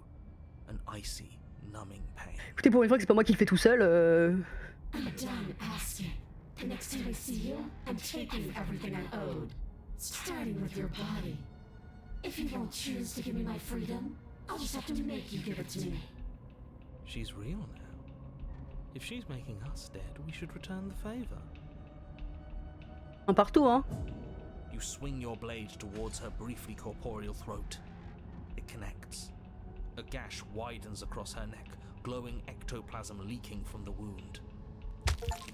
an icy, numbing pain. Écoutez, pour une fois que c'est pas moi qui le fais tout seul, I'm done asking. The next time I see you, I'm taking everything I owed. Starting with your body. If you won't choose to give me my freedom, I'll just have to make you give it to me. She's real now. If she's making us dead, we should return the favor. un partout, hein. You swing your blade towards her briefly corporeal throat. It connects. A gash widens across her neck, glowing ectoplasm leaking from the wound.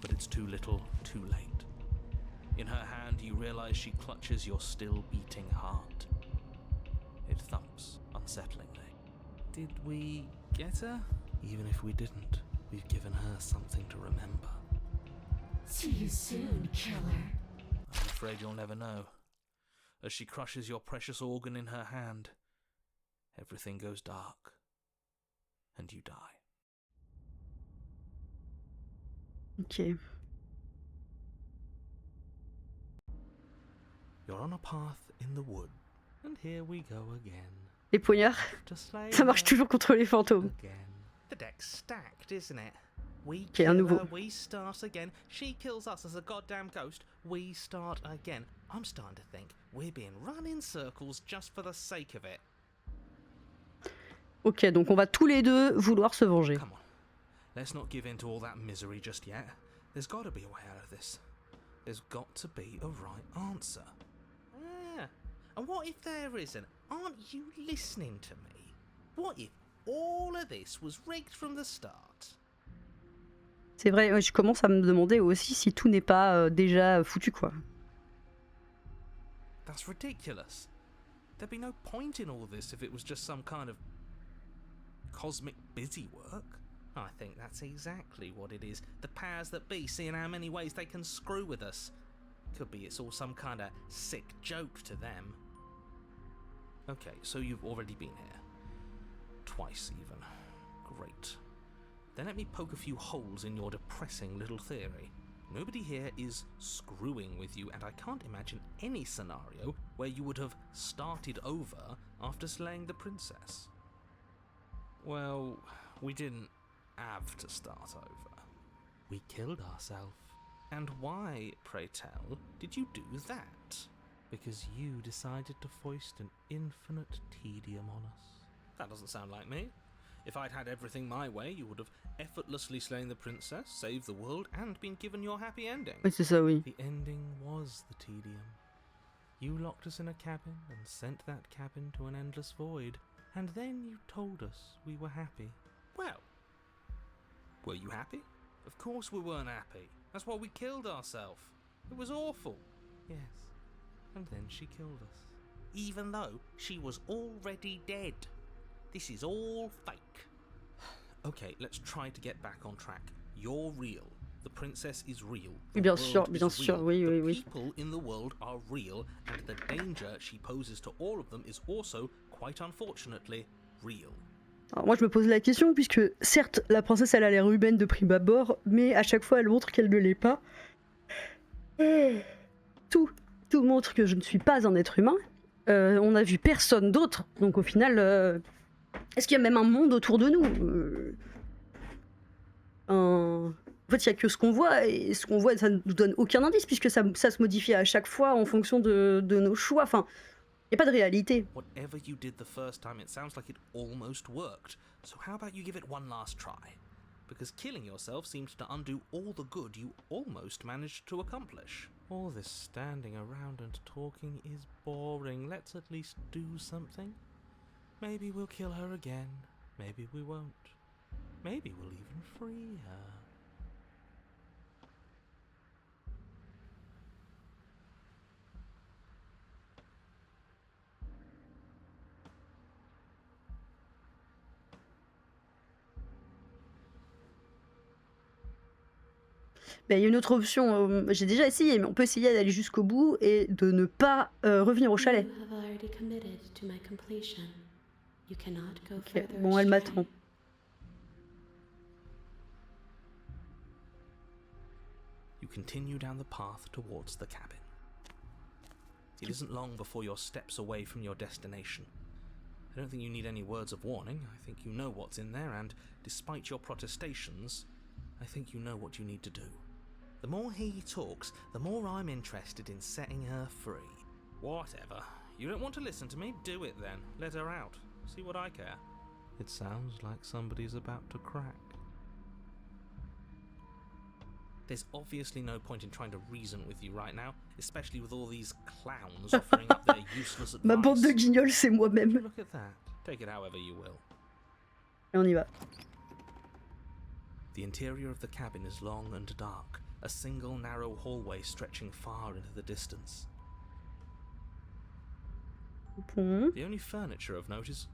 But it's too little, too late. In her hand, you realize she clutches your still beating heart. It thumps unsettlingly. Did we get her? Even if we didn't, we've given her something to remember. See you soon, killer. I'm afraid you'll never know. As she crushes your precious organ in her hand, everything goes dark, and you die. Ok. You're on a path in the wood, and here we go again. Les poignards, To slay ça marche her toujours contre les fantômes. again. The deck's stacked, isn't it? We Okay, un kill nouveau. her, we start again. She kills us as a goddamn ghost. We start again. I'm starting to think we're being run in circles just for the sake of it. Ok, donc on va tous les deux vouloir se venger. Come on, let's not give in to all that misery just yet. There's got to be a way out of this. There's got to be a right answer. Yeah. And what if there isn't? Aren't you listening to me? What if all of this was rigged from the start? C'est vrai, ouais, je commence à me demander aussi si tout n'est pas déjà foutu, quoi. That's ridiculous. There'd be no point in all this if it was just some kind of cosmic busy work. I think that's exactly what it is. The powers that be seeing how many ways they can screw with us. Could be it's all some kind of sick joke to them. Okay, so you've already been here. Twice even. Great. Then let me poke a few holes in your depressing little theory. Nobody here is screwing with you, and I can't imagine any scenario where you would have started over after slaying the princess. Well, we didn't have to start over. We killed ourselves. And why, pray tell, did you do that? Because you decided to foist an infinite tedium on us. That doesn't sound like me. If I'd had everything my way, you would have effortlessly slain the princess, saved the world, and been given your happy ending. Oui, c'est ça, oui. The ending was the tedium. You locked us in a cabin and sent that cabin to an endless void. And then you told us we were happy. Well, were you happy? Of course we weren't happy. That's why we killed ourselves. It was awful. Yes, and then she killed us. Even though she was already dead. This is all fake. Okay, let's try to get back on track. You're real. The princess is real. Bien sûr, oui, oui, oui. The people in the world are real, and the danger she poses to all of them is also, quite unfortunately, real. Alors moi je me pose la question puisque certes la princesse elle a l'air humaine de prime abord, mais à chaque fois elle montre qu'elle ne l'est pas. Tout montre que je ne suis pas un être humain. On n'a vu personne d'autre, donc au final, est-ce qu'il y a même un monde autour de nous? En fait, il n'y a que ce qu'on voit, et ce qu'on voit, ça ne nous donne aucun indice, puisque ça se modifie à chaque fois en fonction de nos choix. Enfin, il n'y a pas de réalité. Whatever you did the first time, it sounds like it almost worked. So how about you give it one last try? Because killing yourself seems to undo all the good you almost managed to accomplish. All this standing around and talking is boring. Let's at least do something. Maybe we'll kill her again. Maybe we won't. Maybe we'll even free her. Ben, il y a une autre option, j'ai déjà essayé, mais on peut essayer d'aller jusqu'au bout et de ne pas revenir au chalet. Ok, bon, elle m'attend. You continue down the path towards the cabin. It isn't long before you're steps away from your destination. I don't think you need any words of warning. I think you know what's in there, and despite your protestations, I think you know what you need to do. The more he talks, the more I'm interested in setting her free. Whatever. You don't want to listen to me? Do it then. Let her out. See what I care. It sounds like somebody's about to crack. There's obviously no point in trying to reason with you right now, especially with all these clowns offering up their useless advice. Ma bande de guignols, c'est moi-même. Look at that. Take it however you will. Et on y va. The interior of the cabin is long and dark, a single narrow hallway stretching far into the distance. The only furniture of note is...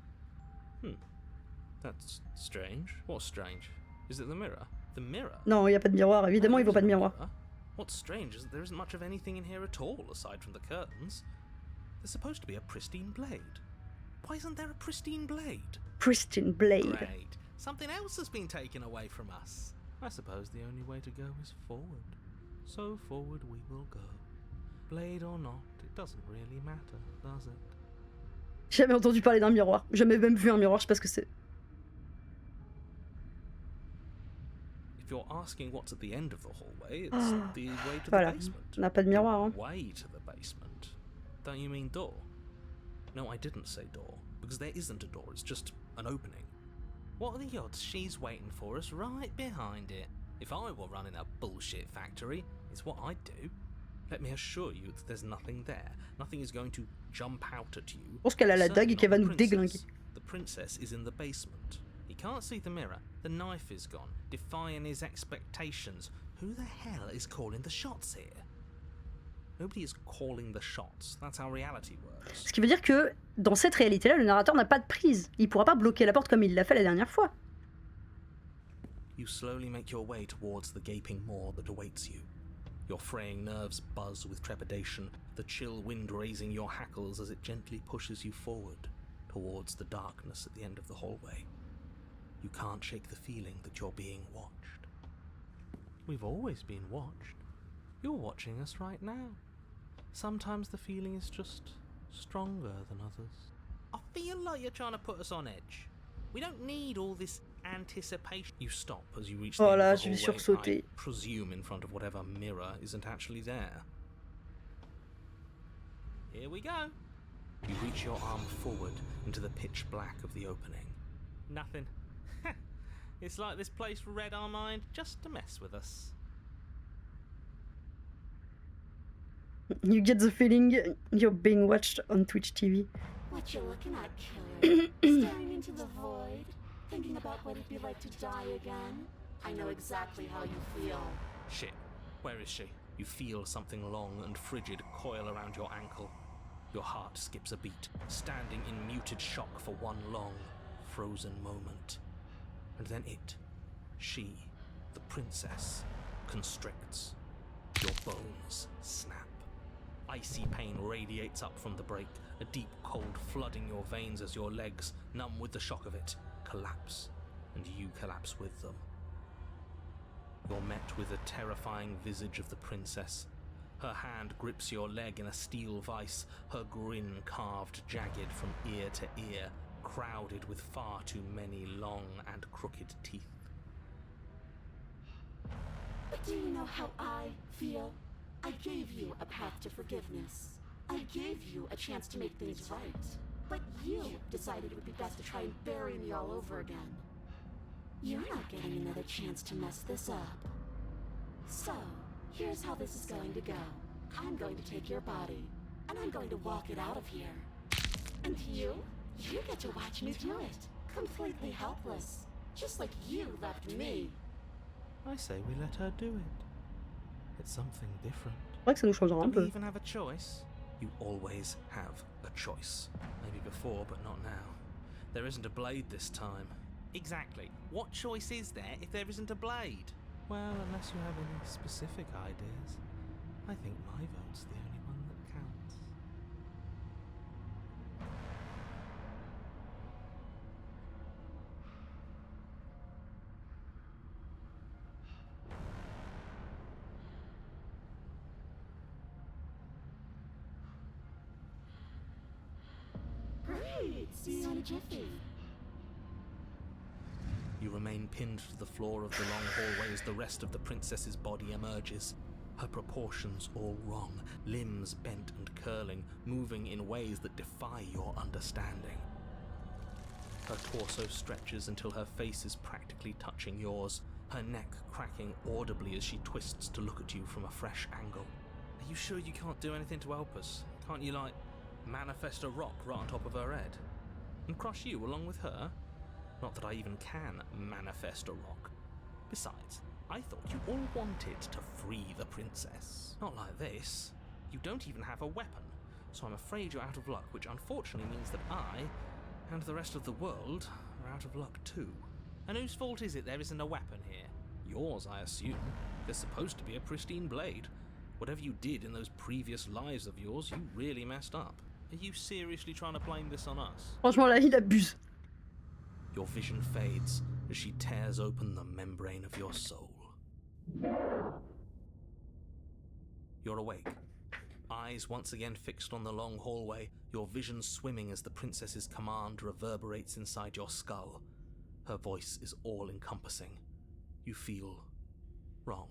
That's strange. What's strange? Is it the mirror? The mirror? Non, il n'y a pas de miroir, évidemment, il ne faut pas de miroir. What's strange is that there isn't much of anything in here at all, aside from the curtains. There's supposed to be a pristine blade. Why isn't there a pristine blade? Pristine blade. Great. Something else has been taken away from us. I suppose the only way to go is forward. So forward we will go. Blade or not, it doesn't really matter, does it? Jamais entendu parler d'un miroir. Jamais même vu un miroir, je sais pas ce que c'est. If you're asking what's at the end of the hallway, it's the way to the Voilà, basement. on n'a pas de miroir. Hein. Way to the basement. Don't you mean door? No, I didn't say door, because there isn't a door, it's just an opening. What are the odds she's waiting for us right behind it? If I were running a bullshit factory, it's what I'd do. Let me assure you that there's nothing there. Nothing is going to jump out at you. Je pense qu'elle a la dague et qu'elle va nous déglinguer. The princess is in the basement. He can't see the mirror. The knife is gone, defying his expectations. Who the hell is calling the shots here? Nobody is calling the shots. That's how reality works. Ce qui veut dire que dans cette réalité-là, le narrateur n'a pas de prise. Il pourra pas bloquer la porte comme il l'a fait la dernière fois. You slowly make your way towards the gaping maw that awaits you. Your fraying nerves buzz with trepidation, the chill wind raising your hackles as it gently pushes you forward towards the darkness at the end of the hallway. You can't shake the feeling that you're being watched. We've always been watched. You're watching us right now. Sometimes the feeling is just stronger than others. I feel like you're trying to put us on edge. We don't need all this anticipation. You stop as you reach Oh the là, end of je the vais hallway, sursauter. I presume in front of whatever mirror isn't actually there. Here we go. You reach your arm forward into the pitch black of the opening. Nothing. It's like this place read our mind just to mess with us. You get the feeling you're being watched on Twitch TV. What you looking at, killer? Staring into the void? Thinking about what it'd be like to die again? I know exactly how you feel. Shit, where is she? You feel something long and frigid coil around your ankle. Your heart skips a beat, standing in muted shock for one long, frozen moment. And then she, the princess, constricts. Your bones snap. Icy pain radiates up from the break, a deep cold flooding your veins as your legs, numb with the shock of it, collapse, and you collapse with them. You're met with the terrifying visage of the princess. Her hand grips your leg in a steel vice, her grin carved jagged from ear to ear, crowded with far too many long and crooked teeth. But do you know how I feel? I gave you a path to forgiveness. I gave you a chance to make things right. But you decided it would be best to try and bury me all over again. You're not getting another chance to mess this up. So, here's how this is going to go. I'm going to take your body, and I'm going to walk it out of here. And you get to watch me do it. Completely helpless. Just like you left me. I say we let her do it. It's something different. C'est vrai que ça nous changera un Don't we peu. even have a choice? You always have a choice. Maybe before, but not now. There isn't a blade this time. Exactly. What choice is there if there isn't a blade? Well, unless you have any specific ideas. I think my vote's the only one that counts. Great! See you in a jiffy. You remain pinned to the floor of the long hallway as the rest of the princess's body emerges. Her proportions all wrong, limbs bent and curling, moving in ways that defy your understanding. Her torso stretches until her face is practically touching yours, her neck cracking audibly as she twists to look at you from a fresh angle. Are you sure you can't do anything to help us? Can't you, like, manifest a rock right on top of her head? And crush you along with her? Not that I even can manifest a rock. Besides, I thought you all wanted to free the princess. Not like this. You don't even have a weapon, so I'm afraid you're out of luck, which unfortunately means that I, and the rest of the world, are out of luck too. And whose fault is it there isn't a weapon here? Yours, I assume. There's supposed to be a pristine blade. Whatever you did in those previous lives of yours, you really messed up. Are you seriously trying to blame this on us? Franchement, là, il abuse. Your vision fades as she tears open the membrane of your soul. You're awake. Eyes once again fixed on the long hallway, your vision swimming as the princess's command reverberates inside your skull. Her voice is all-encompassing. You feel wrong.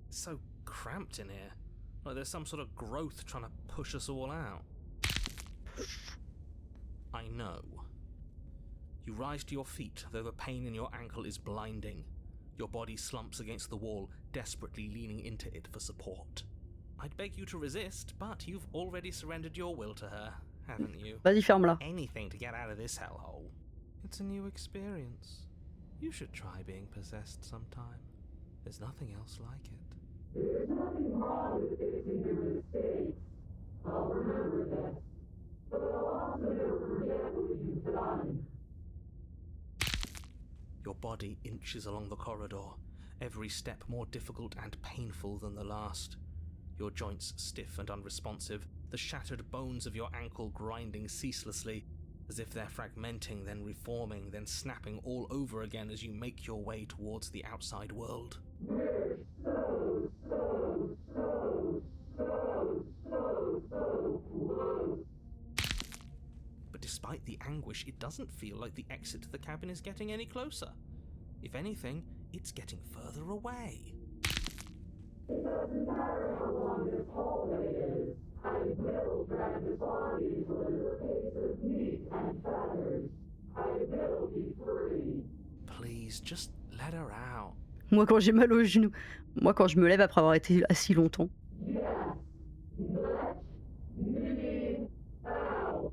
It's so cramped in here. Like there's some sort of growth trying to push us all out. I know. You rise to your feet, though the pain in your ankle is blinding. Your body slumps against the wall, desperately leaning into it for support. I'd beg you to resist, but you've already surrendered your will to her, haven't you? Vas-y, ferme-la. Anything to get out of this hellhole. It's a new experience. You should try being possessed sometime. There's nothing else like it. There's nothing wrong with fixing your mistakes. I'll remember this, but I'll also never forget what you've done. Your body inches along the corridor, every step more difficult and painful than the last. Your joints stiff and unresponsive, the shattered bones of your ankle grinding ceaselessly, as if they're fragmenting, then reforming, then snapping all over again as you make your way towards the outside world. We're so close. despite the anguish, it doesn't feel like the exit to the cabin is getting any closer. If anything, it's getting further away. It doesn't matter how long this hallway is. I will drag this body till there's a piece of meat and feathers. I will be free. Please, just let her out. Moi, quand j'ai mal au genou. Moi, quand je me lève après avoir été assis longtemps. Yes. Let me out.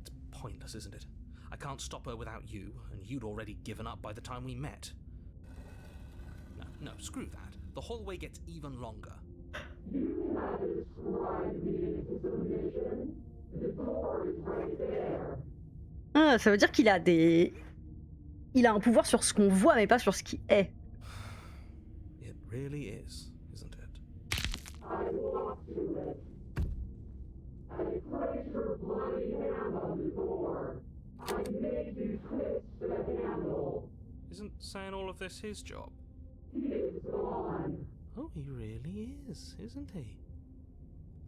It's pointless, isn't it? I can't stop her without you, and you'd already given up by the time we met. No, screw that. The hallway gets even longer. You cannot describe me into submission. The door is right there. Ah, ça veut dire qu'il a des... Il a un pouvoir sur ce qu'on voit, mais pas sur ce qui est. It really is, isn't it? I walk to it. I place your bloody hand on the door. I make you twist the handle. Isn't saying all of this his job? He is gone. Oh, he really is, isn't he?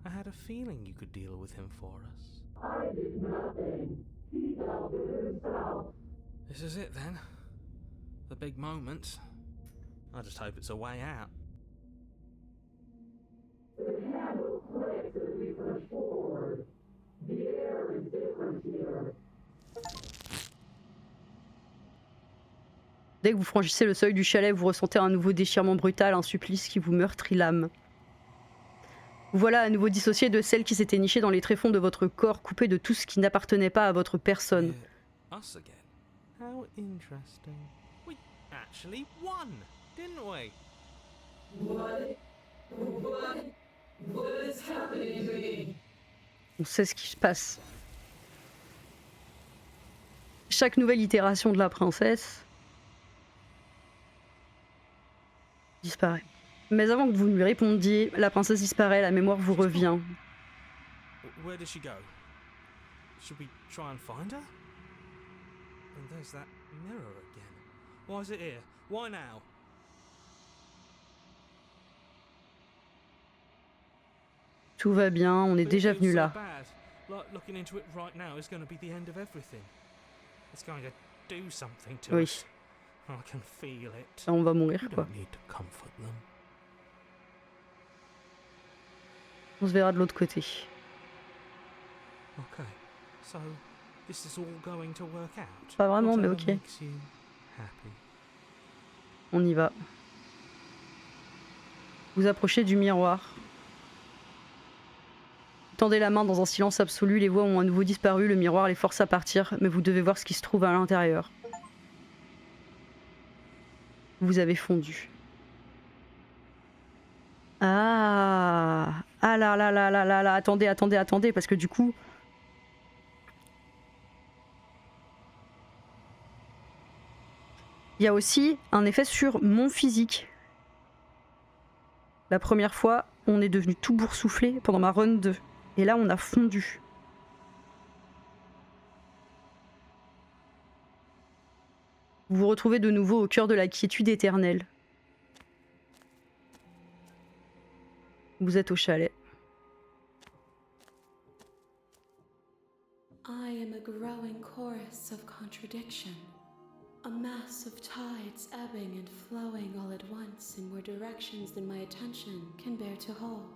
I had a feeling you could deal with him for us. I did nothing. He dealt with himself. This is it then. The big moment. I just hope it's a way out. The handle clicks as we push forward. The air is different here. Dès que vous franchissez le seuil du chalet, vous ressentez un nouveau déchirement brutal, un supplice qui vous meurtrit l'âme. Vous voilà à nouveau dissocié de celle qui s'était nichée dans les tréfonds de votre corps, coupé de tout ce qui n'appartenait pas à votre personne. Us again. How interesting. We actually won, didn't we? What is happening to me? On sait ce qui se passe. Chaque nouvelle itération de la princesse disparaît. Mais avant que vous ne lui répondiez, la princesse disparaît, la mémoire vous revient. Where did she go? Should we try and find her? And there's that mirror again. Why is it here? Why now? Tout va bien, on est But it déjà feels venu so là. bad. Like looking into it right now is going to be the end of everything. It's going to do something to Oui, us. I can feel it. on va mourir You quoi. don't need to comfort them. On se verra de l'autre côté. Okay, so this is all going to work out. Pas vraiment, mais Whatever ok. makes you happy. On y va. Vous approchez du miroir. Tendez la main dans un silence absolu, les voix ont à nouveau disparu, le miroir les force à partir, mais vous devez voir ce qui se trouve à l'intérieur. Vous avez fondu. Ah là, attendez, parce que du coup... Il y a aussi un effet sur mon physique. La première fois, on est devenu tout boursouflé pendant ma run 2. Et là, on a fondu. Vous vous retrouvez de nouveau au cœur de la quiétude éternelle. Vous êtes au chalet. I am a growing chorus of contradiction, a mass of tides ebbing and flowing all at once in more directions than my attention can bear to hold.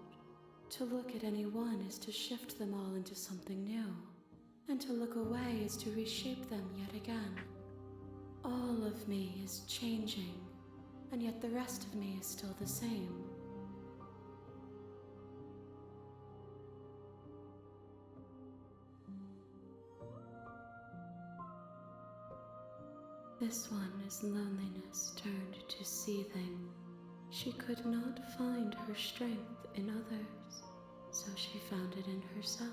To look at any one is to shift them all into something new, and to look away is to reshape them yet again. All of me is changing, and yet the rest of me is still the same. This one is loneliness turned to seething. She could not find her strength in others, so she found it in herself.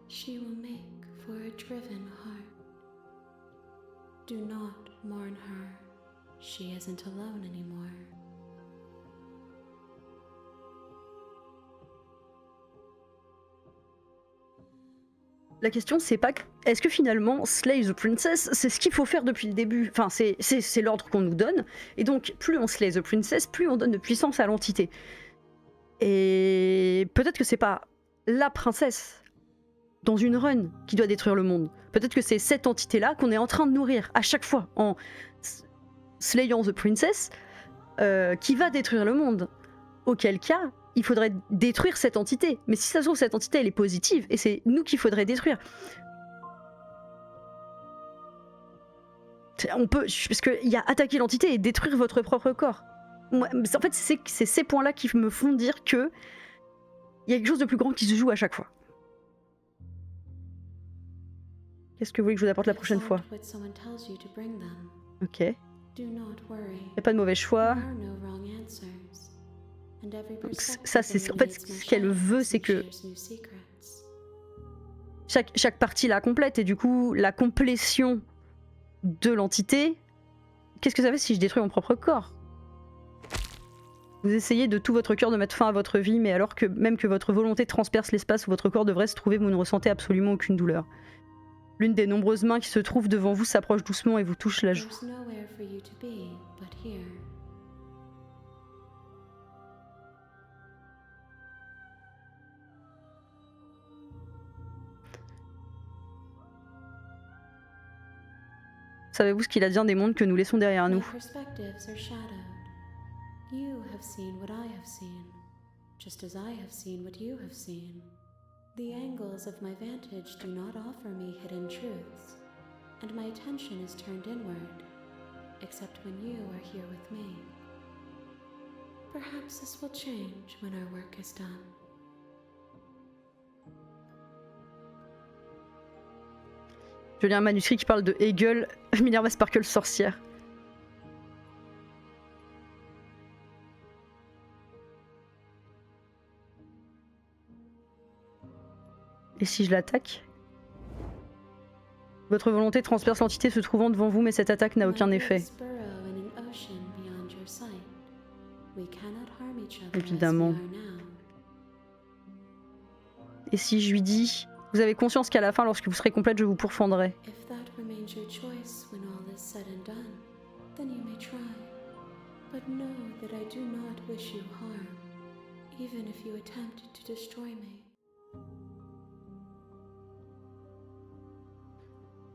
She will make for a driven heart. Do not mourn her. She isn't alone anymore. La question, c'est pas est-ce que finalement slay the princess, c'est ce qu'il faut faire depuis le début. Enfin, c'est l'ordre qu'on nous donne. Et donc, plus on slay the princess, plus on donne de puissance à l'entité. Et peut-être que c'est pas la princesse dans une run qui doit détruire le monde. Peut-être que c'est cette entité-là qu'on est en train de nourrir à chaque fois en slayant the princess qui va détruire le monde. Auquel cas, il faudrait détruire cette entité. Mais si ça se trouve, cette entité, elle est positive et c'est nous qu'il faudrait détruire. On peut, parce qu'il y a attaquer l'entité et détruire votre propre corps. Moi, en fait, c'est ces points-là qui me font dire que il y a quelque chose de plus grand qui se joue à chaque fois. Qu'est-ce que vous voulez que je vous apporte la prochaine fois? Ok. Il n'y a pas de mauvais choix. Donc, ça, c'est en fait ce qu'elle veut, c'est que chaque partie la complète et du coup la complétion de l'entité. Qu'est-ce que ça fait si je détruis mon propre corps? Vous essayez de tout votre cœur de mettre fin à votre vie, mais alors que même que votre volonté transperce l'espace où votre corps devrait se trouver, vous ne ressentez absolument aucune douleur. L'une des nombreuses mains qui se trouvent devant vous s'approche doucement et vous touche la joue. Savez-vous ce qu'il advient des mondes que nous laissons derrière nous? You have seen what I have seen, just as I have seen what you have seen. The angles of my vantage do not offer me hidden truths, and my attention is turned inward, except when you are here with me. Perhaps this will change when our work is done. Je lis un manuscrit qui parle de Hegel, Minerva Sparkle sorcière. Et si je l'attaque? Votre volonté transperce l'entité se trouvant devant vous, mais cette attaque n'a aucun effet. Évidemment. Et si je lui dis, vous avez conscience qu'à la fin, lorsque vous serez complète, je vous pourfendrai.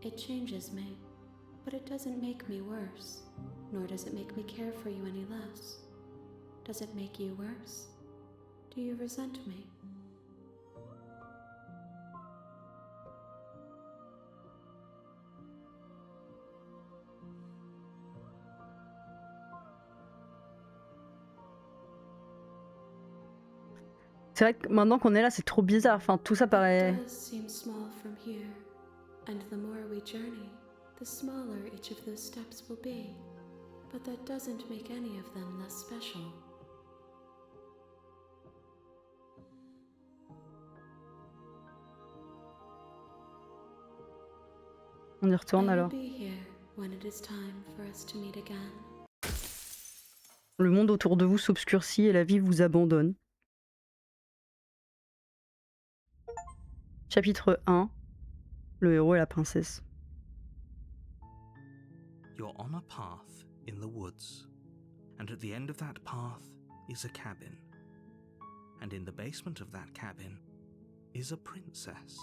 It changes me, but it doesn't make me worse, nor does it make me care for you any less. Does it make you worse? Do you resent me? C'est vrai que maintenant qu'on est là, c'est trop bizarre. Enfin, tout ça paraît... And the more we journey, the smaller each of those steps will be. But that doesn't make any of them less special. On y retourne alors. Le monde autour de vous s'obscurcit et la vie vous abandonne. Chapitre 1. Le héros et la princesse. You're on a path in the woods, and at the end of that path is a cabin. And in the basement of that cabin is a princess.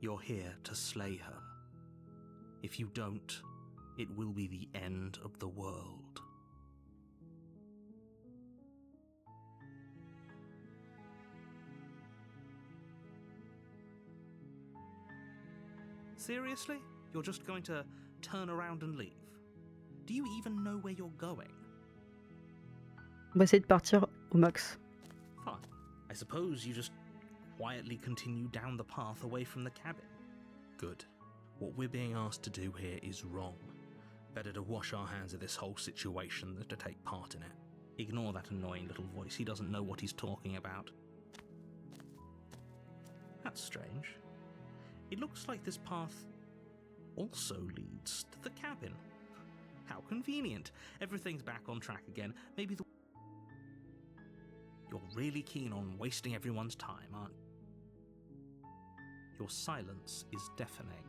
You're here to slay her. If you don't, it will be the end of the world. Seriously? You're just going to turn around and leave? Do you even know where you're going? On va essayer de partir au max. Fine. I suppose you just quietly continue down the path away from the cabin. Good. What we're being asked to do here is wrong. Better to wash our hands of this whole situation than to take part in it. Ignore that annoying little voice. He doesn't know what he's talking about. That's strange. It looks like this path also leads to the cabin. How convenient. Everything's back on track again. Maybe the... You're really keen on wasting everyone's time, aren't you? Your silence is deafening.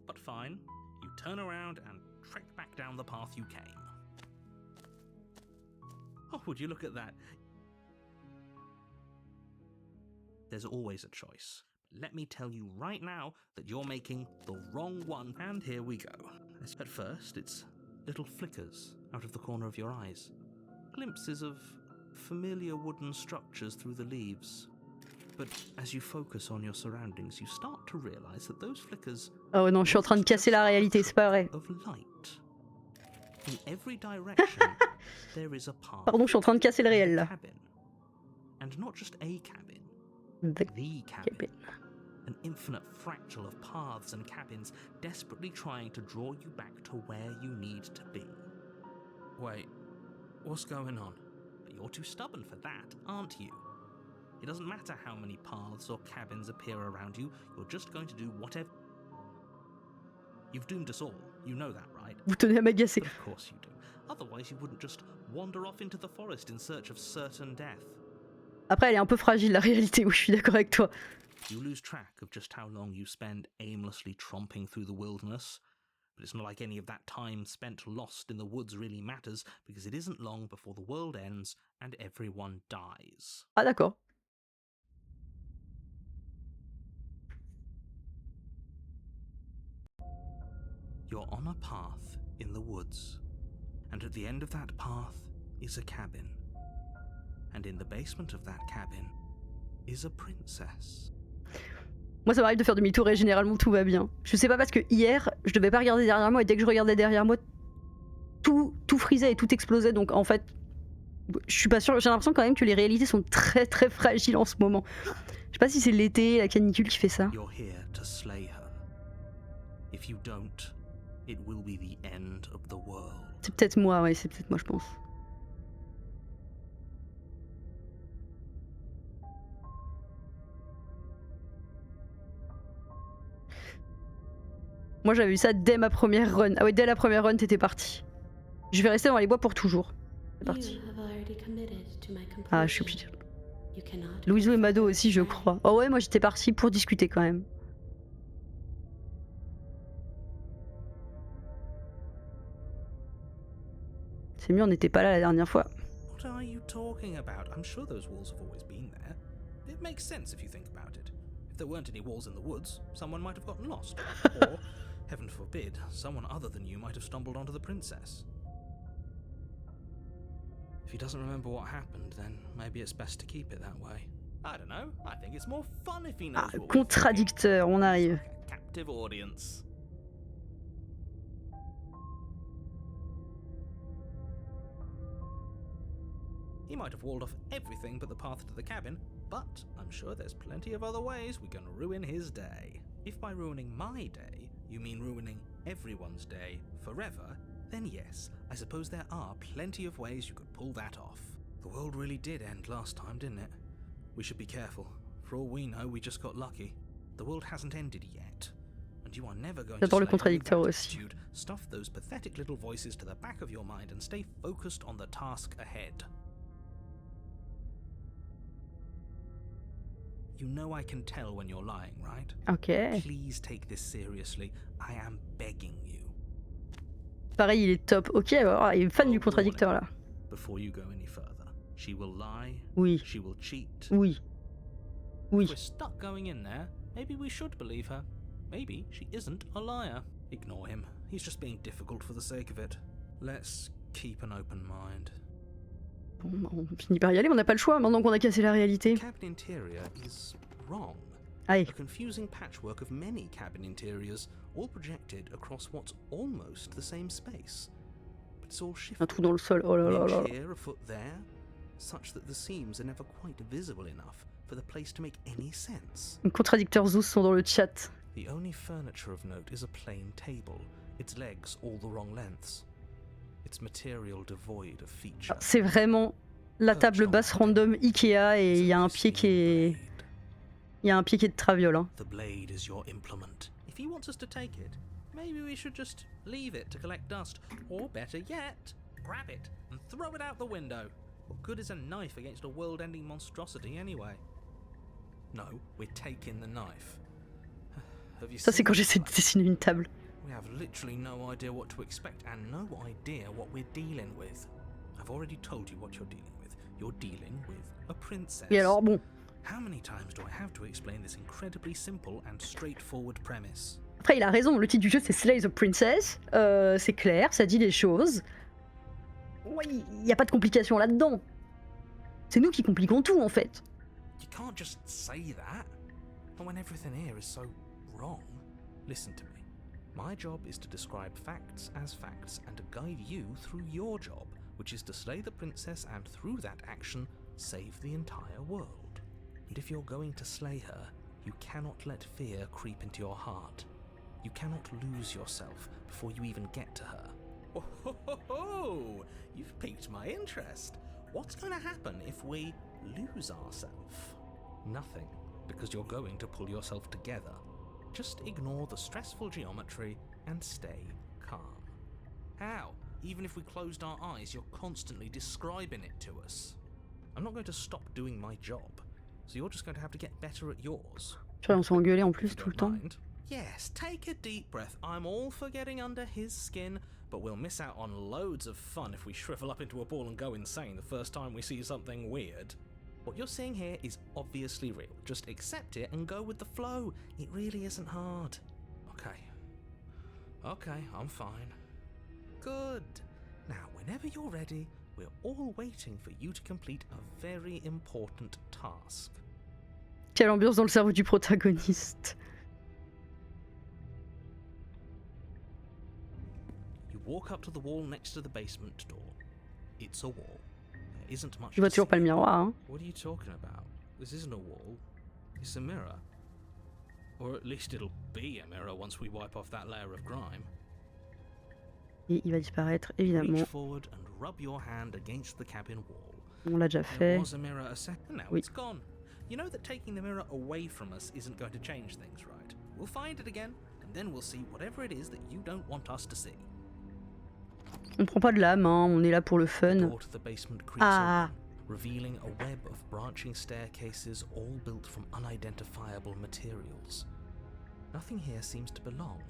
But fine. You turn around and trek back down the path you came. Oh, would you look at that? there's always a choice. Let me tell you right now that you're making the wrong one, and here we go. At first, it's little flickers out of the corner of your eyes. Glimpses of familiar wooden structures through the leaves. But as you focus on your surroundings, you start to realize that those flickers Oh non, je suis en train de casser la réalité, c'est pas vrai. of light. In every direction, there is a path. Pardon, je suis en train de casser le and a réel là. cabin. And not just a cabin, The the cabin. An infinite fractal of paths and cabins desperately trying to draw you back to where you need to be. Wait, what's going on? But you're too stubborn for that, aren't you? It doesn't matter how many paths or cabins appear around you, you're just going to do whatever. You've doomed us all, you know that, right? Vous tenez à m'agacer. But of course you do. Otherwise you wouldn't just wander off into the forest in search of certain death. Après, elle est un peu fragile la réalité, oui, je suis d'accord avec toi. You lose track of just how long you spend aimlessly tromping through the wilderness. But it's not like any of that time spent lost in the woods really matters, because it isn't long before the world ends and everyone dies. Ah d'accord. You're on a path in the woods, and at the end of that path is a cabin. And in the basement of that cabin is a princess. Moi, ça m'arrive de faire demi-tour et généralement tout va bien. Je sais pas parce que hier, je devais pas regarder derrière moi et dès que je regardais derrière moi, tout frisait et tout explosait. Donc en fait, je suis pas sûre. J'ai l'impression quand même que les réalités sont très très fragiles en ce moment. Je sais pas si c'est l'été, la canicule qui fait ça. You're here to slay her. If you don't, it will be the end of the world. C'est peut-être moi, ouais, c'est peut-être moi, je pense. Moi j'avais eu ça dès ma première run. Ah ouais, dès la première run, t'étais parti. Je vais rester dans les bois pour toujours. C'est parti. Ah, je suis obligée. Louiso et Mado aussi, je crois. Oh ouais, moi j'étais parti pour discuter quand même. C'est mieux, on n'était pas là la dernière fois. What are you talking about? I'm sure those walls have always been there. It makes sense if you think about it. If there weren't any walls in the woods, someone might have gotten lost. Or, heaven forbid, someone other than you might have stumbled onto the princess. If he doesn't remember what happened, then maybe it's best to keep it that way. I don't know. I think it's more fun if he knows Ah, what we're contradicteur, on arrive. thinking. Like a captive audience. He might have walled off everything but the path to the cabin, but I'm sure there's plenty of other ways we can ruin his day. If by ruining my day, you mean ruining everyone's day forever, then yes, I suppose there are plenty of ways you could pull that off. The world really did end last time, didn't it? We should be careful. For all we know, we just got lucky. The world hasn't ended yet. And you are never going to J'adore le slay her with contradicteur that aussi. attitude. Stuff those pathetic little voices to the back of your mind and stay focused on the task ahead. You know I can tell when you're lying, right? Ok. Please take this seriously. I am begging you. Pareil, il est top. Ok, alors, il est fan du contradicteur là. Before you go any further, she will lie. Oui. She will cheat. Oui. Oui. If we're stuck going in there, maybe we should believe her. Maybe she isn't a liar. Ignore him. He's just being difficult for the sake of it. Let's keep an open mind. Bon, on finit par y aller, mais on n'a pas le choix maintenant qu'on a cassé la réalité. The cabin interior is wrong. Allez. A confusing patchwork of many cabin interiors, all projected across what's almost the same space. But it's all Un shifted. trou dans le sol. Oh là An là là. inch here, a foot there, such that the seams are never quite visible enough for the place to make any sense. Les contradicteurs Zeus sont dans le chat. The only furniture of note is a plain table, its legs all the wrong lengths. Its material devoid of feature. C'est vraiment la table basse random Ikea et il y a un pied qui est... Il y a un pied qui est de traviole. Hein. The blade is your implement. If he wants us to take it, maybe we should just leave it to collect dust. Or better yet, grab it and throw it out the window. What good is a knife against a world-ending monstrosity anyway? No, we're taking the knife. Have you Ça c'est seen quand this j'essaie de place? dessiner une table. We have literally no idea what to expect and no idea what we're dealing with. I've already told you what you're dealing with. You're dealing with a princess. Et alors bon, How many times do I have to explain this incredibly simple and straightforward premise? Après, il a raison, le titre du jeu c'est Slay the Princess, c'est clair, ça dit les choses. Ouais, il n'y a pas de complication là-dedans. C'est nous qui compliquons tout en fait. You can't just say that. Not when everything here is so wrong. Listen to me. My job is to describe facts as facts and to guide you through your job, which is to slay the princess and through that action, save the entire world. And if you're going to slay her, you cannot let fear creep into your heart. You cannot lose yourself before you even get to her. Oh, ho, ho, ho. You've piqued my interest. What's going to happen if we lose ourselves? Nothing, because you're going to pull yourself together. Just ignore the stressful geometry and stay calm. How? Even if we closed our eyes, you're constantly describing it to us. I'm not going to stop doing my job, so you're just going to have to get better at yours. On s'est engueulé en plus tout le temps. Yes, take a deep breath. I'm all for getting under his skin, but we'll miss out on loads of fun if we shrivel up into a ball and go insane the first time we see something weird. What you're seeing here is obviously real. Just accept it and go with the flow. It really isn't hard. Okay, I'm fine. Good. Now, whenever you're ready, we're all waiting for you to complete a very important task. Quelle ambiance dans le cerveau du protagoniste. You walk up to the wall next to the basement door. It's a wall. There isn't much. Je vois toujours pas le miroir, hein. What are you talking about? This isn't a wall. It's a mirror. Or at least it'll be a mirror once we wipe off that layer of grime. Et il va disparaître, évidemment. Reach forward and rub your hand against the cabin wall. On l'a déjà fait. There was a mirror a second, now Oui. it's gone. You know that taking the mirror away from us isn't going to change things, right? We'll find it again, and then we'll see whatever it is that you don't want us to see. On prend pas de l'âme, hein. On est là pour le The fun. door to the basement creaks Ah. open, revealing a web of branching staircases all built from unidentifiable materials. Nothing here seems to belong,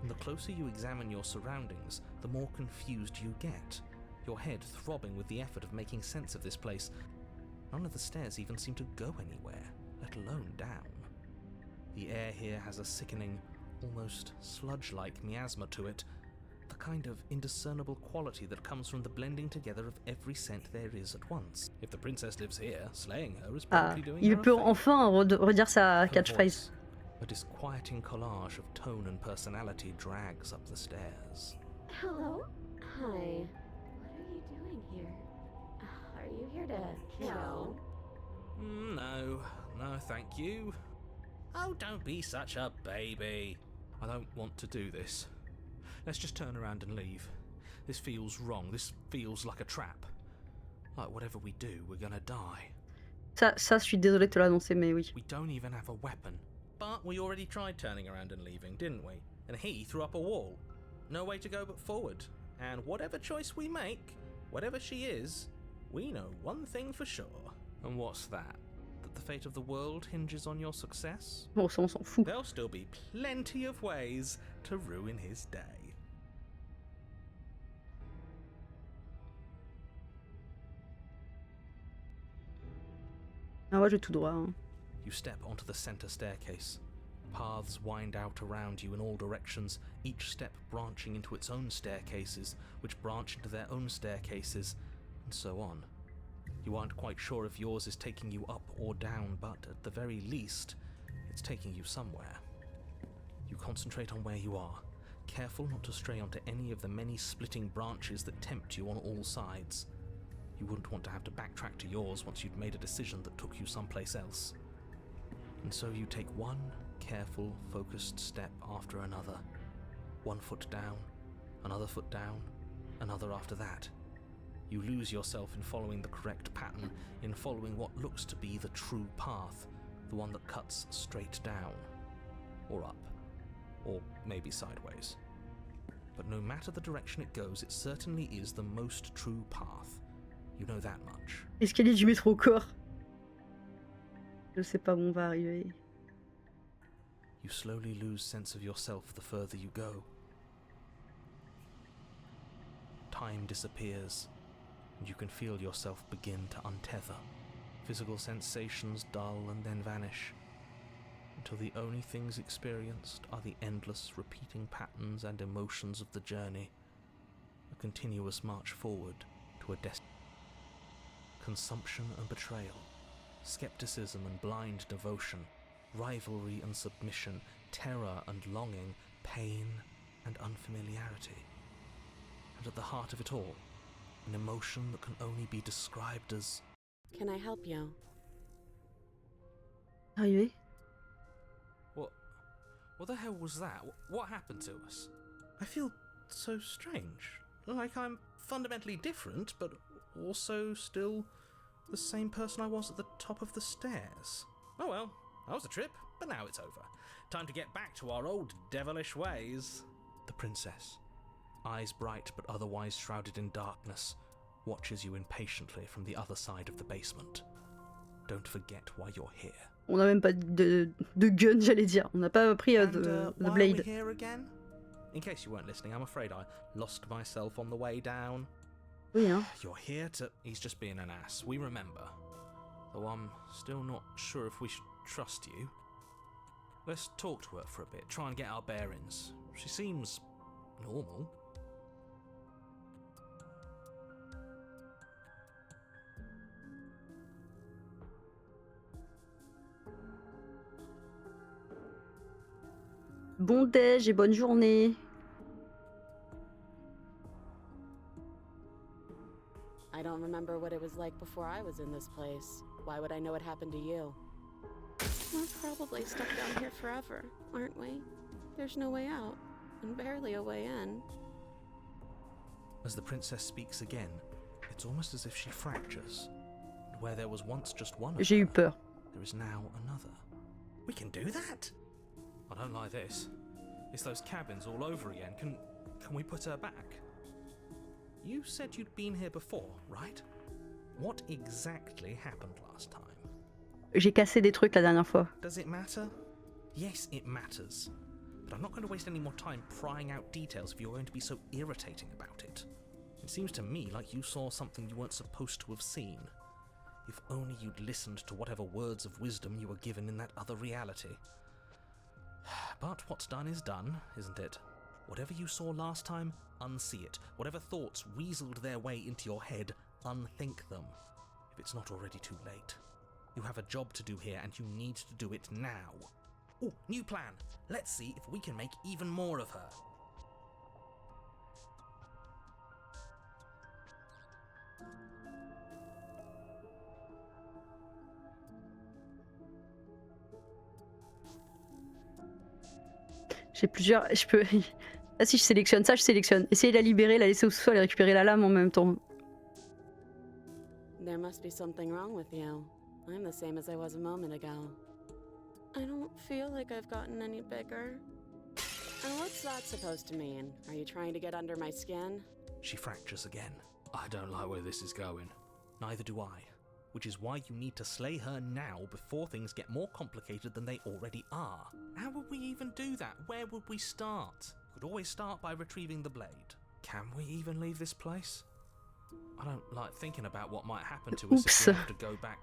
and the closer you examine your surroundings, the more confused you get, your head throbbing with the effort of making sense of this place. None of the stairs even seem to go anywhere, let alone down. The air here has a sickening, almost sludge-like miasma to it, the kind of indiscernible quality that comes from the blending together of every scent there is at once. If the princess lives here, slaying her is Ah, probably doing il her a peut favour. enfin redire sa Her catchphrase. voice, a disquieting collage of tone and personality drags up the stairs. Hello? Hi. What are you doing here? Are you here to kill? No, thank you. Oh, don't be such a baby. I don't want to do this. Let's just turn around and leave. This feels wrong. This feels like a trap. Like whatever we do, we're gonna die. Ça, je suis désolée de te l'annoncer, mais oui. We don't even have a weapon. But we already tried turning around and leaving, didn't we? And he threw up a wall. No way to go but forward. And whatever choice we make, whatever she is, we know one thing for sure. And what's that? That the fate of the world hinges on your success? Bon, ça, on s'en fout. There'll still be plenty of ways to ruin his day. Ah ouais, je vais tout droit. Hein. You step onto the center staircase. Paths wind out around you in all directions, each step branching into its own staircases, which branch into their own staircases, and so on. You aren't quite sure if yours is taking you up or down, but at the very least, it's taking you somewhere. You concentrate on where you are, careful not to stray onto any of the many splitting branches that tempt you on all sides. You wouldn't want to have to backtrack to yours once you'd made a decision that took you someplace else. And so you take one careful, focused step after another. One foot down, another foot down, another after that. You lose yourself in following the correct pattern, in following what looks to be the true path, the one that cuts straight down, or up, or maybe sideways. But no matter the direction it goes, it certainly is the most true path. You know that much. Escalier du métro au corps. Je sais pas où on va arriver. You slowly lose sense of yourself the further you go. Time disappears, and you can feel yourself begin to untether. Physical sensations dull and then vanish, until the only things experienced are the endless repeating patterns and emotions of the journey, a continuous march forward to a destination. Consumption and betrayal, skepticism and blind devotion, rivalry and submission, terror and longing, pain and unfamiliarity. And at the heart of it all, an emotion that can only be described as... Can I help you? Arrivé. What the hell was that? What happened to us? I feel so strange. Like I'm fundamentally different, but also still the same person I was at the top of the stairs. Oh well, that was a trip, but now it's over. Time to get back to our old devilish ways. The princess, eyes bright but otherwise shrouded in darkness, watches you impatiently from the other side of the basement. Don't forget why you're here. On n'a même pas de gun, j'allais dire. On n'a pas pris de why blade. are we here again? In case you weren't listening, I'm afraid I lost myself on the way down. Oui, hein. You're here to... He's just being an ass, we remember. Though I'm still not sure if we should trust you. Let's talk to her for a bit, try and get our bearings. She seems... normal. Bon déj et bonne journée. I don't remember what it was like before I was in this place. Why would I know what happened to you? We're probably stuck down here forever, aren't we? There's no way out, and barely a way in. As the princess speaks again, it's almost as if she fractures. And where there was once just one of J'ai eu her, peur. there is now another. We can do that? I don't like this. It's those cabins all over again. Can we put her back? You said you'd been here before, right? What exactly happened last time? J'ai cassé des trucs la dernière fois. Does it matter? Yes, it matters. But I'm not going to waste any more time prying out details if you're going to be so irritating about it. It seems to me like you saw something you weren't supposed to have seen. If only you'd listened to whatever words of wisdom you were given in that other reality. But what's done is done, isn't it? Whatever you saw last time, unsee it. Whatever thoughts weaseled their way into your head, unthink them. If it's not already too late. You have a job to do here and you need to do it now. Oh, new plan. Let's see if we can make even more of her. J'ai plusieurs... Je peux... Ah si je sélectionne ça, je sélectionne. Essayer de la libérer, la laisser au sol et récupérer la lame en même temps. There must be something wrong with you. I'm the same as I was a moment ago. I don't feel like I've gotten any bigger. And what's that supposed to mean? Are you trying to get under my skin? She fractures again. I don't like where this is going. Neither do I. Which is why you need to slay her now before things get more complicated than they already are. How would we even do that? Where would we start? We could always start by retrieving the blade. Can we even leave this place? I don't like thinking about what might happen to us if we have to go back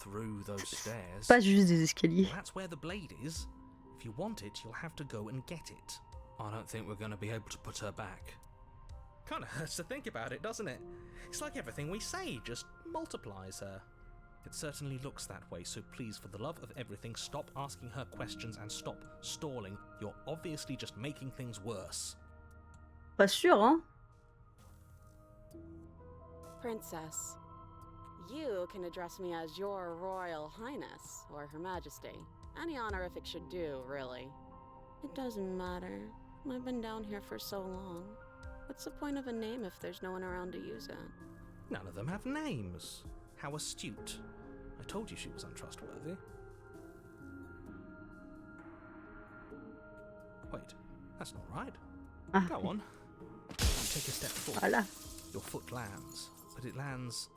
through those stairs. Pas juste des escaliers. Well, that's where the blade is. If you want it, you'll have to go and get it. I don't think we're going to be able to put her back. Kind of hurts to think about it, doesn't it? It's like everything we say just multiplies her. It certainly looks that way, so please, for the love of everything, stop asking her questions and stop stalling. You're obviously just making things worse. Pas sûr, hein? Princess, you can address me as Your Royal Highness, or Her Majesty. Any honorific should do, really. It doesn't matter. I've been down here for so long. What's the point of a name if there's no one around to use it? None of them have names. How astute. I told you she was untrustworthy. Wait, that's not right. Ah, Go on. Take a step forward. voilà. Your foot lands, but it lands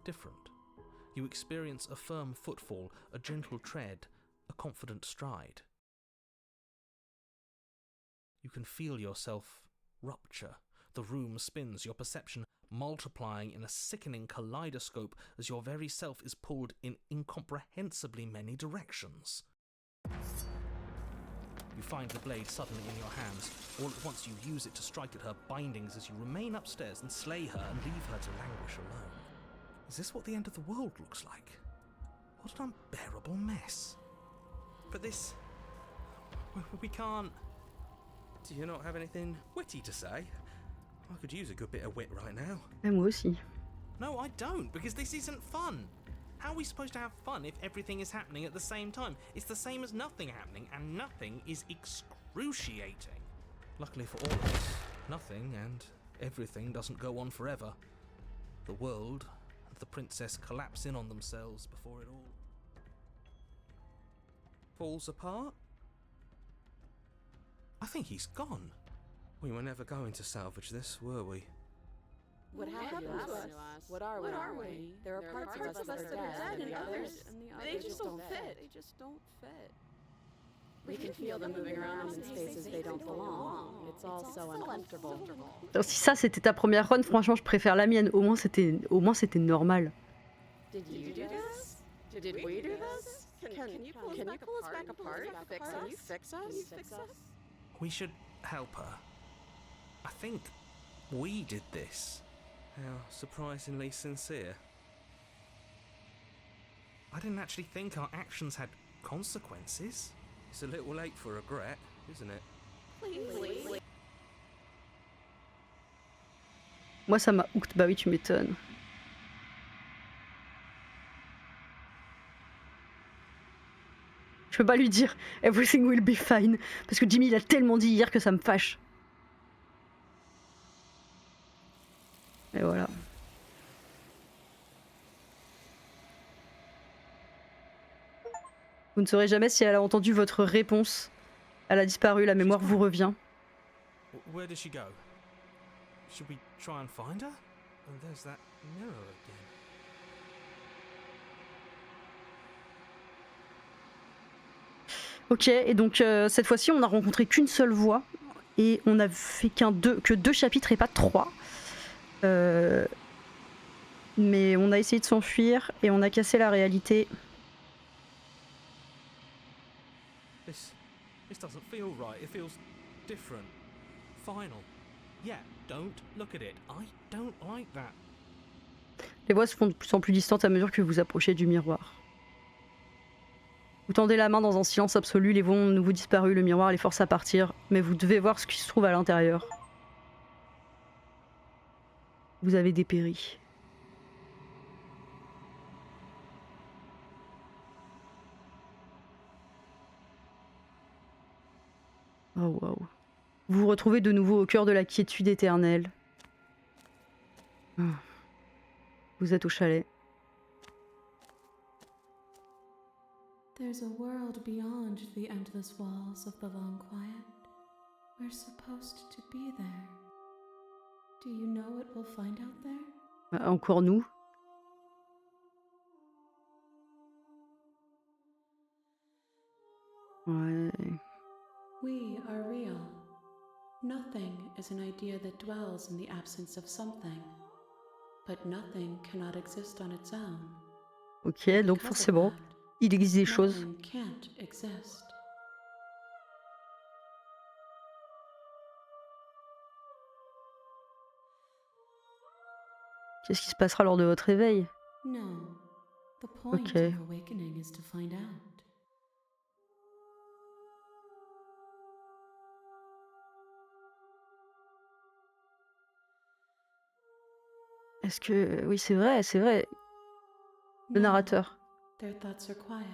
different. You experience a firm footfall, a gentle tread, a confident stride. You can feel yourself rupture. The room spins, your perception multiplying in a sickening kaleidoscope as your very self is pulled in incomprehensibly many directions. You find the blade suddenly in your hands. All at once you use it to strike at her bindings as you remain upstairs and slay her and leave her to languish alone. Is this what the end of the world looks like? What an unbearable mess. But this... we can't... Do you not have anything witty to say? I could use a good bit of wit right now. Moi aussi. No, I don't, because this isn't fun. How are we supposed to have fun if everything is happening at the same time? It's the same as nothing happening, and nothing is excruciating. Luckily for all of us, nothing and everything doesn't go on forever. The world and the princess collapse in on themselves before it all falls apart. I think he's gone. We were never going to salvage this, were we? What happened to us? What are we? There are parts of us that are dead, and the others, they just don't fit. We can feel them moving around in spaces they don't belong. It's all so uncomfortable. Alors, si ça c'était ta première run, franchement je préfère la mienne. Au moins c'était normal. Did you do this? Did we do this? Can you pull us back apart? Can you fix us? We should help her. I think we did this. How surprisingly sincere. I didn't actually think our actions had consequences. It's a little late for regret, isn't it? Please. Moi ça m'a hooked, bah oui tu m'étonnes. Je peux pas lui dire everything will be fine parce que Jimmy il a tellement dit hier que ça me fâche. Et voilà. Vous ne saurez jamais si elle a entendu votre réponse. Elle a disparu, la mémoire vous revient. Where did she go? Should we try and find her? And there's that mirror again. Ok, et donc cette fois-ci on n'a rencontré qu'une seule voix et on a fait que deux chapitres et pas 3. Mais on a essayé de s'enfuir et on a cassé la réalité. This doesn't feel right. It feels different. Final. Yeah, don't look at it. I don't like that. Les voix se font de plus en plus distantes à mesure que vous approchez du miroir. Vous tendez la main dans un silence absolu, les voix ont de nouveau disparu, le miroir les force à partir, mais vous devez voir ce qui se trouve à l'intérieur. Vous avez dépéri. Oh waouh. Vous vous retrouvez de nouveau au cœur de la quiétude éternelle. Vous êtes au chalet. There's a world beyond the endless walls of the long quiet. We're supposed to be there. Do you know what we'll find out there? Encore nous. Ouais. We are real. Nothing is an idea that dwells in the absence of something. But nothing cannot exist on its own. Ok, donc forcément, il existe des choses. Nothing can't exist. Qu'est-ce qui se passera lors de votre réveil? No. The point Okay. of awakening is to find out. Est-ce que... Oui, c'est vrai, c'est vrai. Le No. narrateur. Their thoughts are quiet.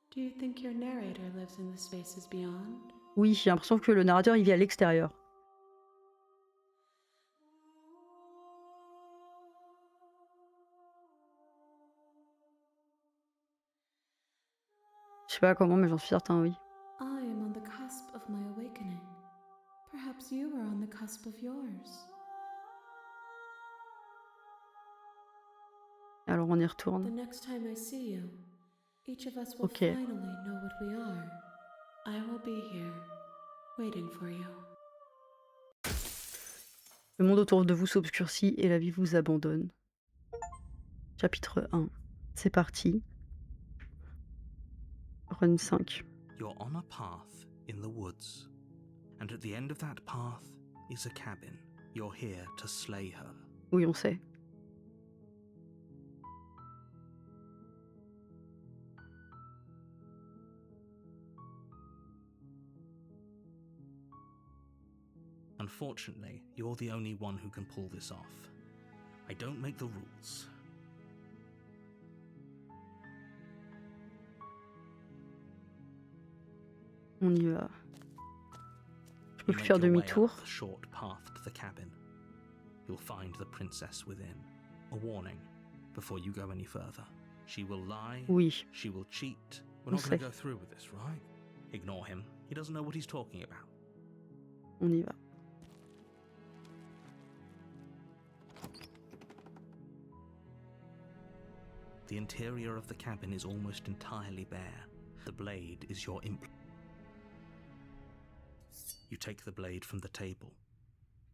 Do you think your narrator lives in the spaces beyond? Oui, j'ai l'impression que le narrateur, il vit à l'extérieur. Je sais pas comment, mais j'en suis certain, oui. I am on the cusp of my awakening. Perhaps you are on the cusp of yours. Alors on y The retourne. next time I see you, each of us will Okay. finally know what we are. I will be here, waiting for you. Le monde autour de vous s'obscurcit et la vie vous abandonne. Chapitre 1. C'est parti. Run 5. You're on a path in the woods, and at the end of that path is a cabin. You're here to slay her. Oui, on sait. Unfortunately, you're the only one who can pull this off. I don't make the rules. On y va. Je peux You plus make faire your way demi-tour. up the short path to the cabin. You'll find the princess within. A warning before you go any further. She will lie. Oui. She will cheat. We're On not going to sait. go through with this, right? Ignore him. He doesn't know what he's talking about. On y va. The interior of the cabin is almost entirely bare. The blade is your You take the blade from the table.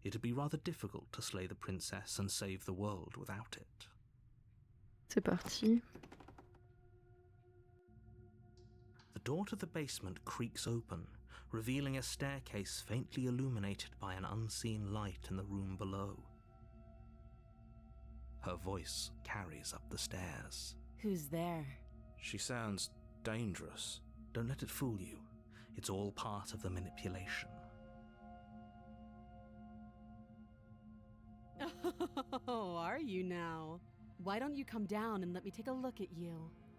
It'd be rather difficult to slay the princess and save the world without it. C'est parti. The door to the basement creaks open, revealing a staircase faintly illuminated by an unseen light in the room below. Her voice carries up the stairs. Who's there? She sounds dangerous. Don't let it fool you. It's all part of the manipulation. Oh, are you now? Why don't you come down and let me take a look at you?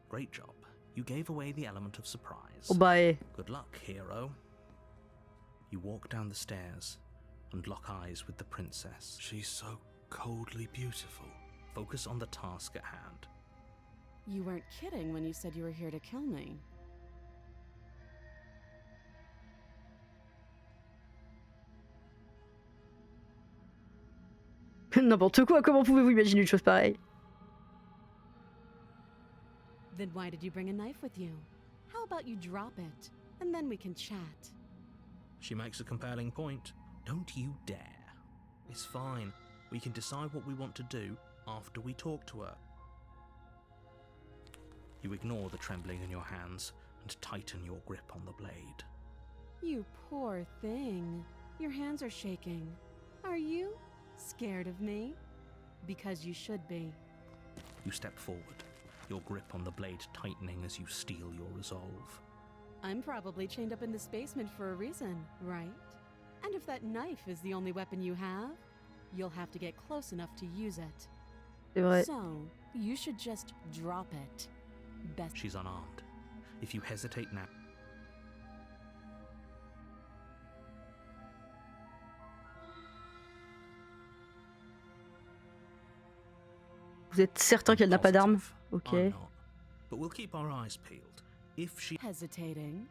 Great job. You gave away the element of surprise. Oh bah eh. Good luck, hero. You walk down the stairs and lock eyes with the princess. She's so coldly beautiful. Focus on the task at hand. You weren't kidding when you said you were here to kill me. N'importe quoi, comment pouvez-vous imaginer une chose pareille? Then why did you bring a knife with you? How about you drop it, and then we can chat? She makes a compelling point. Don't you dare. It's fine. We can decide what we want to do after we talk to her. You ignore the trembling in your hands and tighten your grip on the blade. You poor thing. Your hands are shaking. Are you scared of me? Because you should be. You step forward, your grip on the blade tightening as you steel your resolve. I'm probably chained up in this basement for a reason, right? And if that knife is the only weapon you have, you'll have to get close enough to use it. C'est vrai. So, you should just drop it. Best. She's unarmed. If you hesitate now, Vous êtes certain qu'elle n'a pas d'arme? Ok. I'm not. But we'll keep our eyes peeled. If she Hesitating?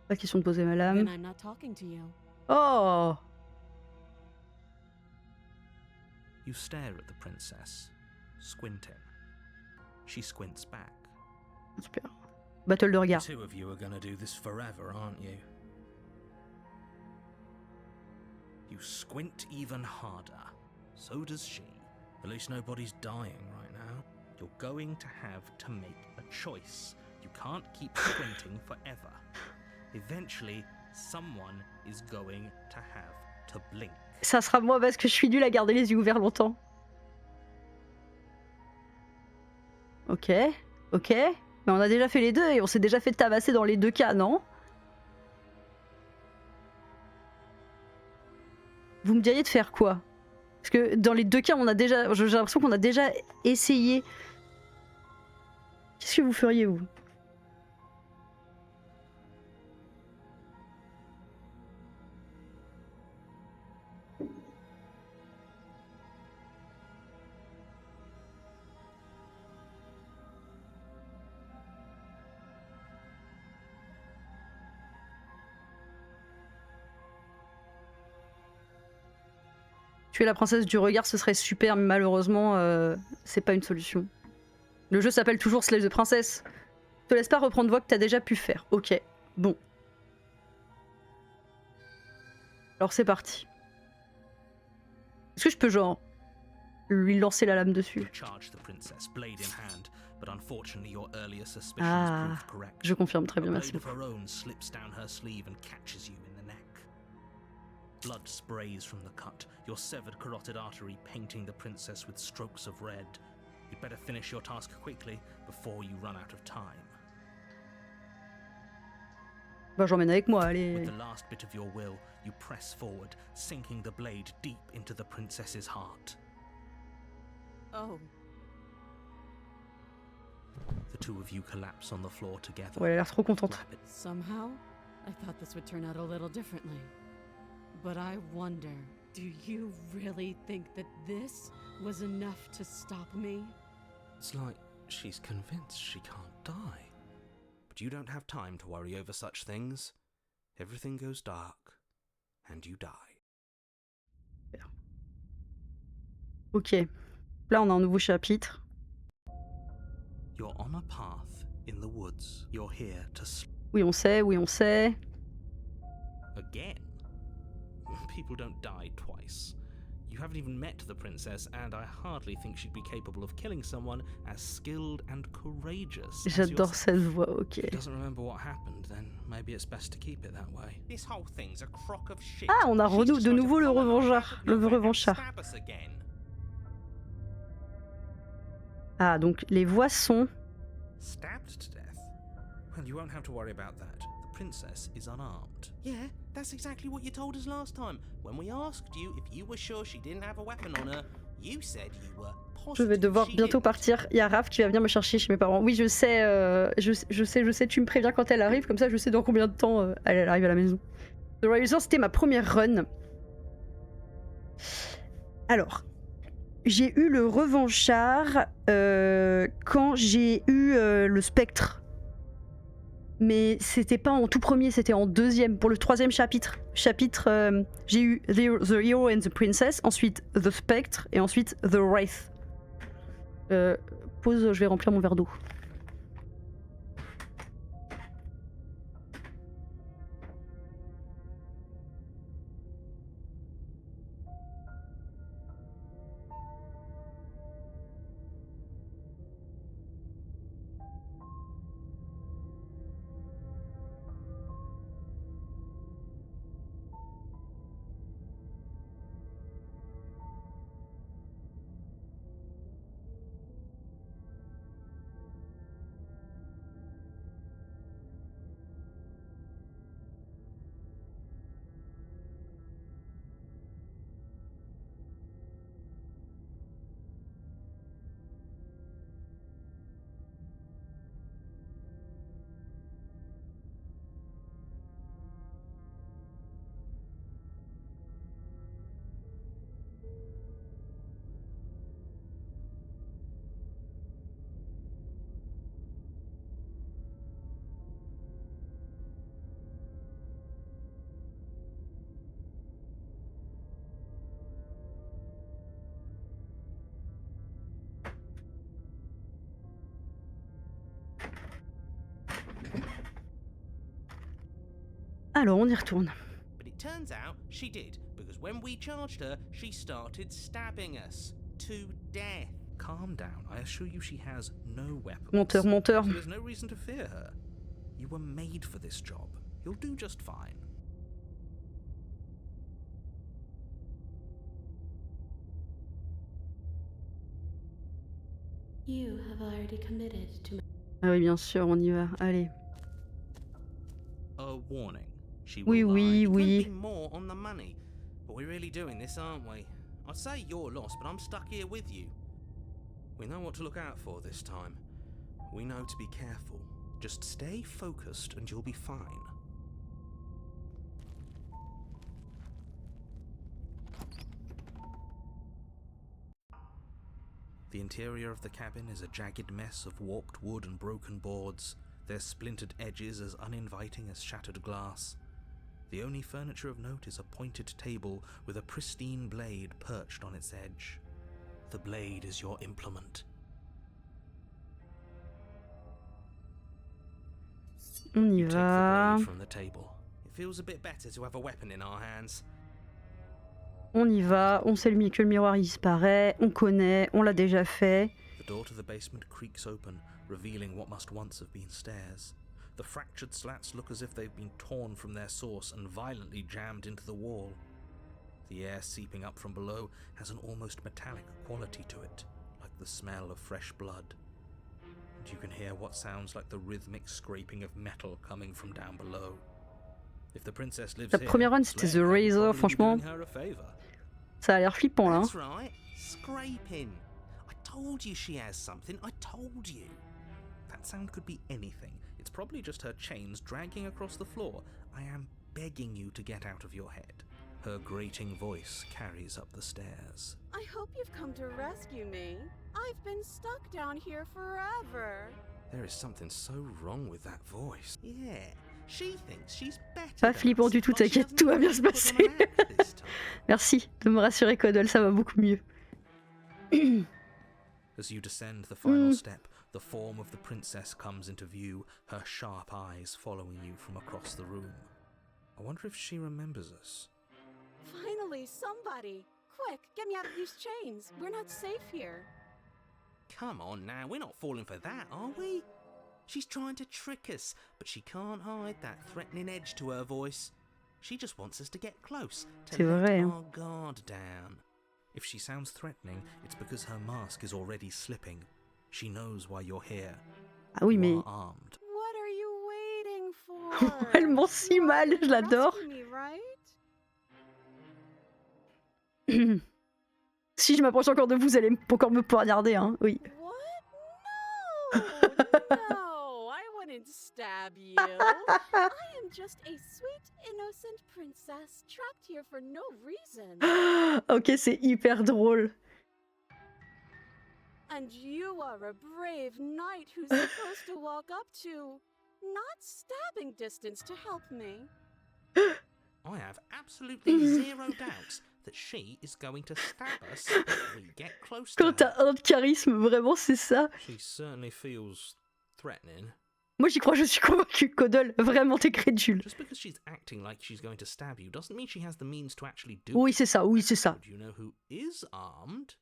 Pas question de poser ma Then lame. I'm not talking to you. Oh! You stare at the princess, squinting. She squints back. Super. Battle de The regard. two of you are gonna do this forever, aren't you? You squint even harder. So does she. At least nobody's dying right now. You're going to have to make a choice. You can't keep squinting forever. Eventually, someone is going to have to blink. Ça sera moi parce que je suis nulle à garder les yeux ouverts longtemps. Ok, ok. Mais on a déjà fait les deux et on s'est déjà fait tabasser dans les deux cas, non? Vous me diriez de faire quoi? Parce que dans les deux cas, on a déjà. J'ai l'impression qu'on a déjà essayé. Qu'est-ce que vous feriez, vous? Tuer la princesse du regard, ce serait super, mais malheureusement, c'est pas une solution. Le jeu s'appelle toujours Slave the Princess. Te laisse pas reprendre voix que t'as déjà pu faire. Ok, bon. Alors c'est parti. Est-ce que je peux genre lui lancer la lame dessus? You charge the princess, blade in hand, but unfortunately your earlier suspicions Ah, proved correct. je confirme très A bien, blade merci. of her own slips down her sleeve and catches you in the neck. Blood sprays from the cut, your severed carotid artery painting the princess with strokes of red. You'd better finish your task quickly before you run out of time. Bah j'emmène avec moi, allez. With the last bit of your will, you press forward, sinking the blade deep into the princess's heart. Oh, The two of you collapse on the floor together. Ouais, elle a l'air trop contente. Rapid. somehow I thought this would turn out a little differently. But I wonder, do you really think that this was enough to stop me? It's like she's convinced she can't die. But you don't have time to worry over such things. Everything goes dark, and you die. Ok. Là, on a un nouveau chapitre. You're on a path in the woods. You're here to Oui, on sait, oui, on sait. again. People don't die twice. You haven't even met the princess, and I hardly think she'd be capable of killing someone as skilled and courageous as J'adore yourself. cette voix, ok. If she doesn't remember what happened, then maybe it's best to keep it that way. This whole thing's a crock of shit. Ah, on a She's just de tried to nouveau le pull her revanchard. out of Le nowhere and revanchard. stab us again. Ah, donc les voix sont... Stabbed to death? Well, you won't have to worry about that. The princess is unarmed. Yeah, that's exactly what you told us last time. When we asked you if you were sure she didn't have a weapon on her, you said you were Je vais positive devoir she bientôt didn't. partir. Il y a Raph qui va venir me chercher chez mes parents. Oui, je sais, je sais, tu me préviens quand elle arrive, comme ça je sais dans combien de temps elle arrive à la maison. The Rising, c'était ma première run. Alors, j'ai eu le revanchard quand j'ai eu le spectre. Mais c'était pas en tout premier, c'était en deuxième, pour le troisième chapitre. J'ai eu the Hero and the Princess, ensuite The Spectre, et ensuite The Wraith. Pause, je vais remplir mon verre d'eau. Alors, on y retourne. But it turns out she did, because when we charged her, she started stabbing us to death. Calm down. I assure you she has no weapons. Menteur, menteur. So there's no reason to fear her. You were made for this job. You'll do just fine. You have already committed to Ah oui, bien sûr, on y va. Allez. A warning. She Oui, will lie. oui, It oui. couldn't be more on the money. But we're really doing this, aren't we? I'd say you're lost, but I'm stuck here with you. We know what to look out for this time. We know to be careful. Just stay focused and you'll be fine. The interior of the cabin is a jagged mess of warped wood and broken boards, their splintered edges as uninviting as shattered glass. The only furniture of note is a pointed table with a pristine blade perched on its edge. The blade is your implement. On y You take the va. blade from the table. It feels a bit better to have a weapon in our hands. On y va, on sait que le miroir il disparaît, on connaît, on l'a déjà fait. The door to the basement creaks open, revealing what must once have been stairs. The fractured slats look as if they've been torn from their source and violently jammed into the wall. The air seeping up from below has an almost metallic quality to it, like the smell of fresh blood. And you can hear what sounds like the rhythmic scraping of metal coming from down below. If the princess lives La here, première run c'était The Razor, franchement. Ça a l'air flippant là. That's right, scraping. I told you she has something, I told you. That sound could be anything. It's probably just her chains dragging across the floor. I am begging you to get out of your head. Her grating voice carries up the stairs. I hope you've come to rescue me. I've been stuck down here forever. There is something so wrong with that voice. Yeah, she thinks she's better. Pas flippant du tout, t'inquiète, tout va bien se passer. Merci de me rassurer, Codel, ça va beaucoup mieux. As you descend the final step, the form of the princess comes into view, her sharp eyes following you from across the room. I wonder if she remembers us. Finally, somebody! Quick, get me out of these chains. We're not safe here. Come on now, we're not falling for that, are we? She's trying to trick us, but she can't hide that threatening edge to her voice. She just wants us to get close, to let our guard down. If she sounds threatening, it's because her mask is already slipping. She knows why you're here. Ah oui, mais... What are you waiting for? Elle ment si mal, je l'adore. Si je m'approche encore de vous, vous allez encore me poignarder, hein, oui. What? No, I wouldn't stab you. I am just a sweet, innocent princess trapped here for no reason. Ok, c'est hyper drôle. And you are a brave knight who's supposed to walk up to, not stabbing distance to help me. I have absolutely zero doubts that she is going to stab us if we get close to her. Quand t'as un de charisme, vraiment, c'est ça. She certainly feels threatening. Moi j'y crois, je suis convaincue, Codel, vraiment t'es crédule. Just because she's acting like she's going to stab you doesn't mean she has the means to actually do Oui, it. c'est ça, oui, c'est ça. Do you know who is armed?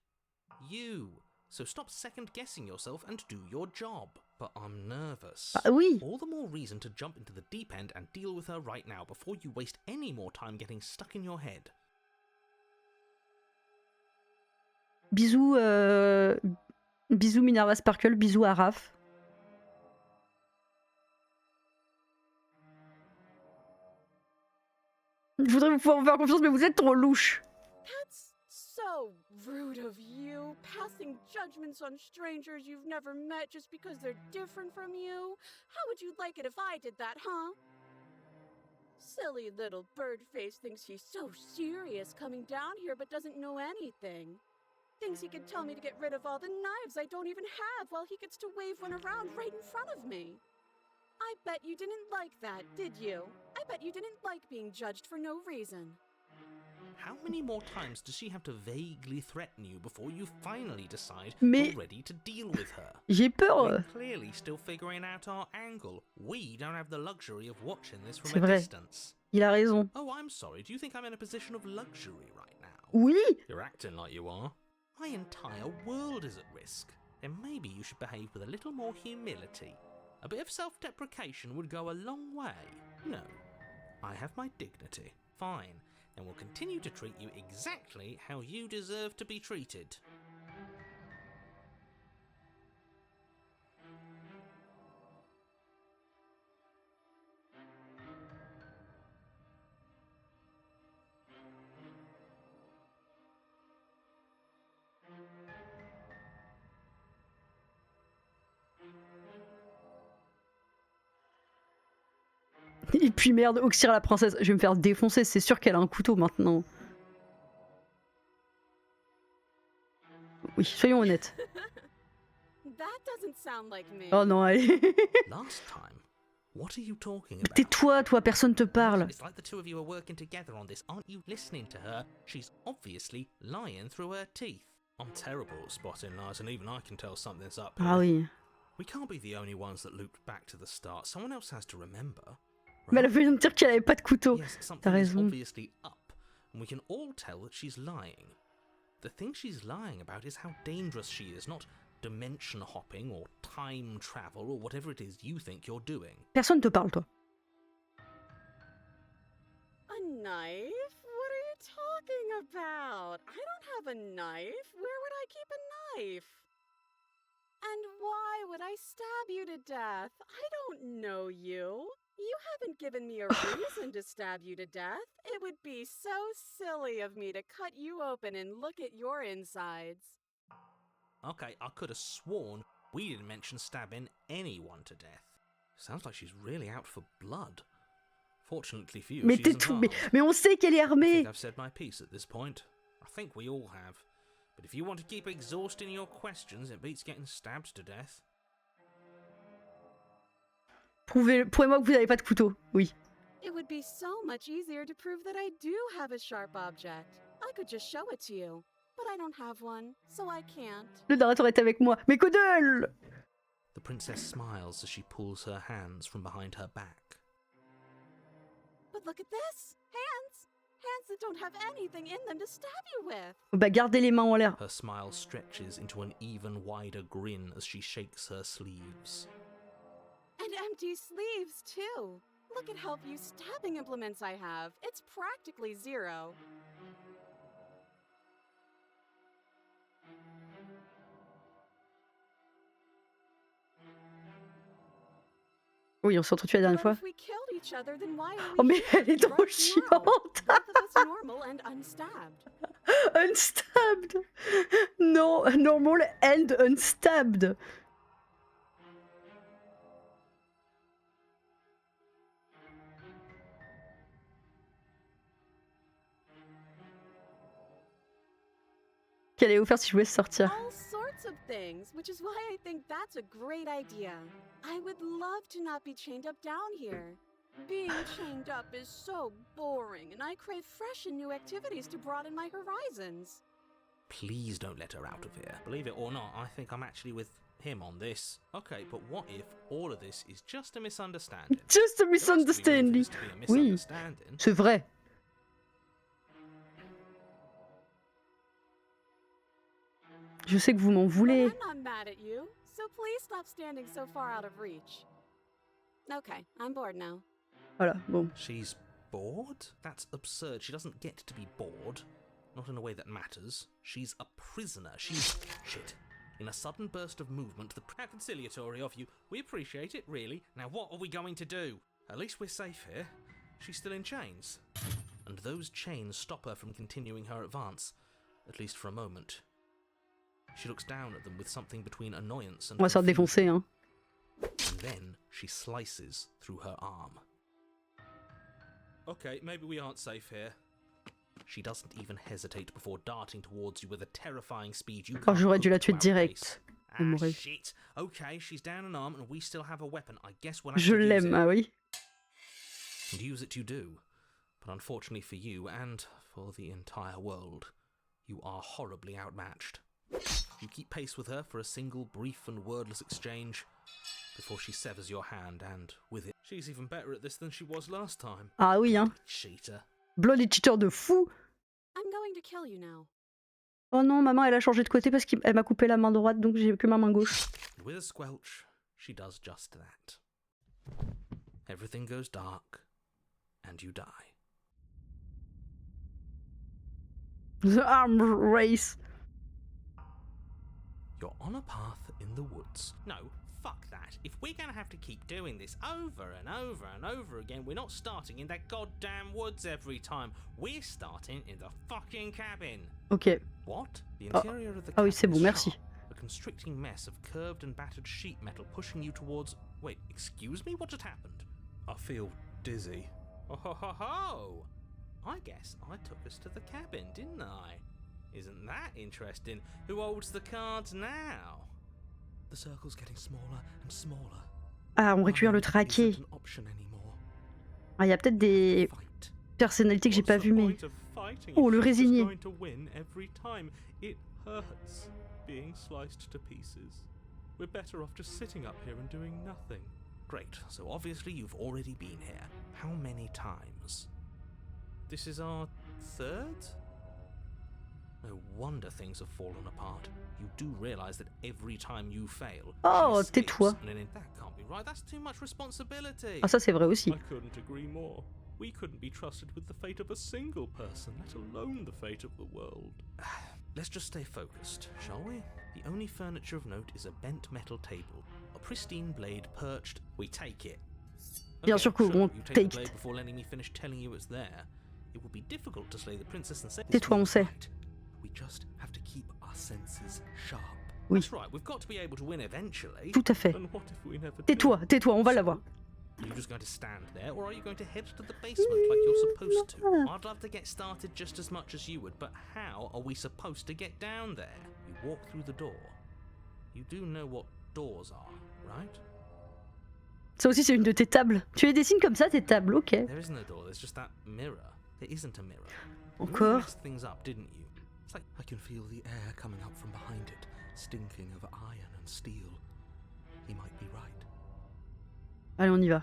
You. So stop second guessing yourself and do your job. But I'm nervous. Ah oui. All the more reason to jump into the deep end and deal with her right now before you waste any more time getting stuck in your head. Bisous, bisous Minerva Sparkle, bisous à Raph. Je voudrais vous pouvoir vous faire confiance, mais vous êtes trop louche. That's so rude of you, passing judgments on strangers you've never met just because they're different from you. How would you like it if I did that, huh? Silly little bird-face thinks he's so serious coming down here but doesn't know anything. Thinks he could tell me to get rid of all the knives I don't even have while he gets to wave one around right in front of me. I bet you didn't like that, did you? I bet you didn't like being judged for no reason. How many more times does she have to vaguely threaten you before you finally decide Mais... you're ready to deal with her? J'ai peur. We're clearly still figuring out our angle. We don't have the luxury of watching this from a distance. Il a raison. Oh, I'm sorry. Do you think I'm in a position of luxury right now? Oui. You're acting like you are. My entire world is at risk. Then maybe you should behave with a little more humility. A bit of self-deprecation would go a long way. No, I have my dignity. Fine, and will continue to treat you exactly how you deserve to be treated. Et puis merde, Oxyre la princesse, je vais me faire défoncer, c'est sûr qu'elle a un couteau maintenant. Oui, soyons honnêtes. Oh non, allez. Last time, what are you talking about? Tais-toi, toi, personne te parle. It's like the two of you are working together on this. Aren't you listening to her? She's obviously lying through her teeth. I'm terrible at spotting lies, and even I can tell something's up here. Ah oui. We can't be the only ones that looped back to the start. Someone else has to remember. Mais elle vient de dire qu'elle avait pas de couteau. Yes, T'as something is raison. obviously up. and we can all tell that she's lying. The thing she's lying about is how dangerous she is, not dimension hopping or time travel or whatever it is you think you're doing. Personne te parle, toi. A knife? What are you talking about? I don't have a knife. Where would I keep a knife? And why would I stab you to death? I don't know you. You haven't given me a reason to stab you to death. It would be so silly of me to cut you open and look at your insides. Okay, I could have sworn we didn't mention stabbing anyone to death. Sounds like she's really out for blood. Fortunately for you, Mais she t'es isn't tout. harmed. Mais on sait qu'elle est I armée. think I've said my piece at this point. I think we all have. But if you want to keep exhausting your questions, it beats getting stabbed to death. Prouvez-moi que vous n'avez pas de couteau. Oui. It would be so much easier to prove that I do have a sharp object. I could just show it to you. But I don't have one, so I can't. Le narrateur est avec moi. Mais que dalle! The princess smiles as she pulls her hands from behind her back. But look at this! Hands! Hands that don't have anything in them to stab you with! Bah gardez les mains en l'air. Her smile stretches into an even wider grin as she shakes her sleeves. And empty sleeves, too! Look at how few stabbing implements I have. It's practically zero. Oui, on s'est entretués la dernière But fois. if we killed each other, then why are Oh we mais here? elle est trop What's wrong? chiante. Both of us normal and unstabbed. Unstabbed. No, normal and unstabbed. Qu'elle allait vous faire si je voulais sortir. All sorts of things, which is why I think that's a great idea. I would love to not be chained up down here. Being chained up is so boring, and I crave fresh and new activities to broaden my horizons. Please don't let her out of here. Believe it or not, I think I'm actually with him on this. Okay, but what if all of this is just a misunderstanding? Just a There has to be room for misunderstanding. this to be a Oui, misunderstanding. c'est vrai. Je sais que vous m'en But voulez. I'm not mad at you, so please stop standing so far out of reach. Okay, I'm bored now. Voilà, bon. She's bored? That's absurd. She doesn't get to be bored. Not in a way that matters. She's a prisoner. She's... Shit. In a sudden burst of movement, how conciliatory of you. We appreciate it, really. Now what are we going to do? At least we're safe here. She's still in chains. And those chains stop her from continuing her advance. At least for a moment. She looks down at them with something between annoyance and On va se faire défoncer, confusion. hein. And then she slices through her arm. Okay, maybe we aren't safe here. She doesn't even hesitate before darting towards you with a terrifying speed you Oh, can't j'aurais dû la hope to tuer direct. outpace. Elle Ah, m'aurait- shit. Okay, she's down an arm and we still have a weapon. I guess we'll have Je to use l'aime, it. ah oui. And use it you do. But unfortunately for you, and for the entire world, you are horribly outmatched. You keep pace with her for a single brief and wordless exchange before she severs your hand, and with it, she's even better at this than she was last time. Ah oui, hein. Cheater. Blood est cheater de fou. I'm going to kill you now. Oh non, maman, elle a changé de côté parce qu'elle m'a coupé la main droite, donc j'ai que ma main gauche. And with a squelch, she does just that. Everything goes dark, and you die. The arm race. You're on a path in the woods. No, fuck that. If we're gonna have to keep doing this over and over and over again, we're not starting in that goddamn woods every time. We're starting in the fucking cabin. Ok. What? The Oh. interior of the Ah oui, cabin c'est bon, is merci. sharp, a constricting mess of curved and battered sheet metal pushing you towards... Wait, excuse me? What just happened? I feel dizzy. Oh ho ho ho! I guess I took us to the cabin, didn't I? Isn't that interesting? Who holds the cards now? The circle's getting smaller and smaller. Ah, on récupère le Running traqué. isn't an option anymore. Ah, il y a peut-être des Fight. personnalités que j'ai What's pas the vues, mais... point of fighting Oh, if le she's just résigné. going to win every time? It hurts being sliced to pieces. We're better off just sitting up here and doing nothing. Great, so obviously you've already been here. How many times? This is our third? No wonder things have fallen apart. You do realize that every time you fail, Oh, she tais-toi. escapes, and then that can't be right. That's too much responsibility. Ah, ça c'est vrai aussi. I couldn't agree more. We couldn't be trusted with the fate of a single person, let alone the fate of the world. Let's just stay focused, shall we? The only furniture of note is a bent metal table, a pristine blade perched. We take it. Bien sûr qu'on You take the take blade it. before letting me finish telling you it's there. It would be difficult to slay the princess and say. Tais-toi, on sait. Right. We just have to keep our senses sharp. Oui. That's right. We've got to be able to win eventually. Tout à fait. And what if we never Tais-toi, do? tais-toi, on va l'avoir. Are you just going to stand there, or are you going to head to the basement like you're supposed to? I'd love to get started just as much as you would, but how are we supposed to get down there? You walk through the door. You do know what doors are, right? Ça aussi c'est une de tes tables. Tu les dessines comme ça, tes tables, ok. There isn't a door, there's just that mirror. There isn't a mirror. You really Encore. messed things up, didn't you? It's like I can feel the air coming up from behind it, stinking of iron and steel. He might be right. Allez, on y va.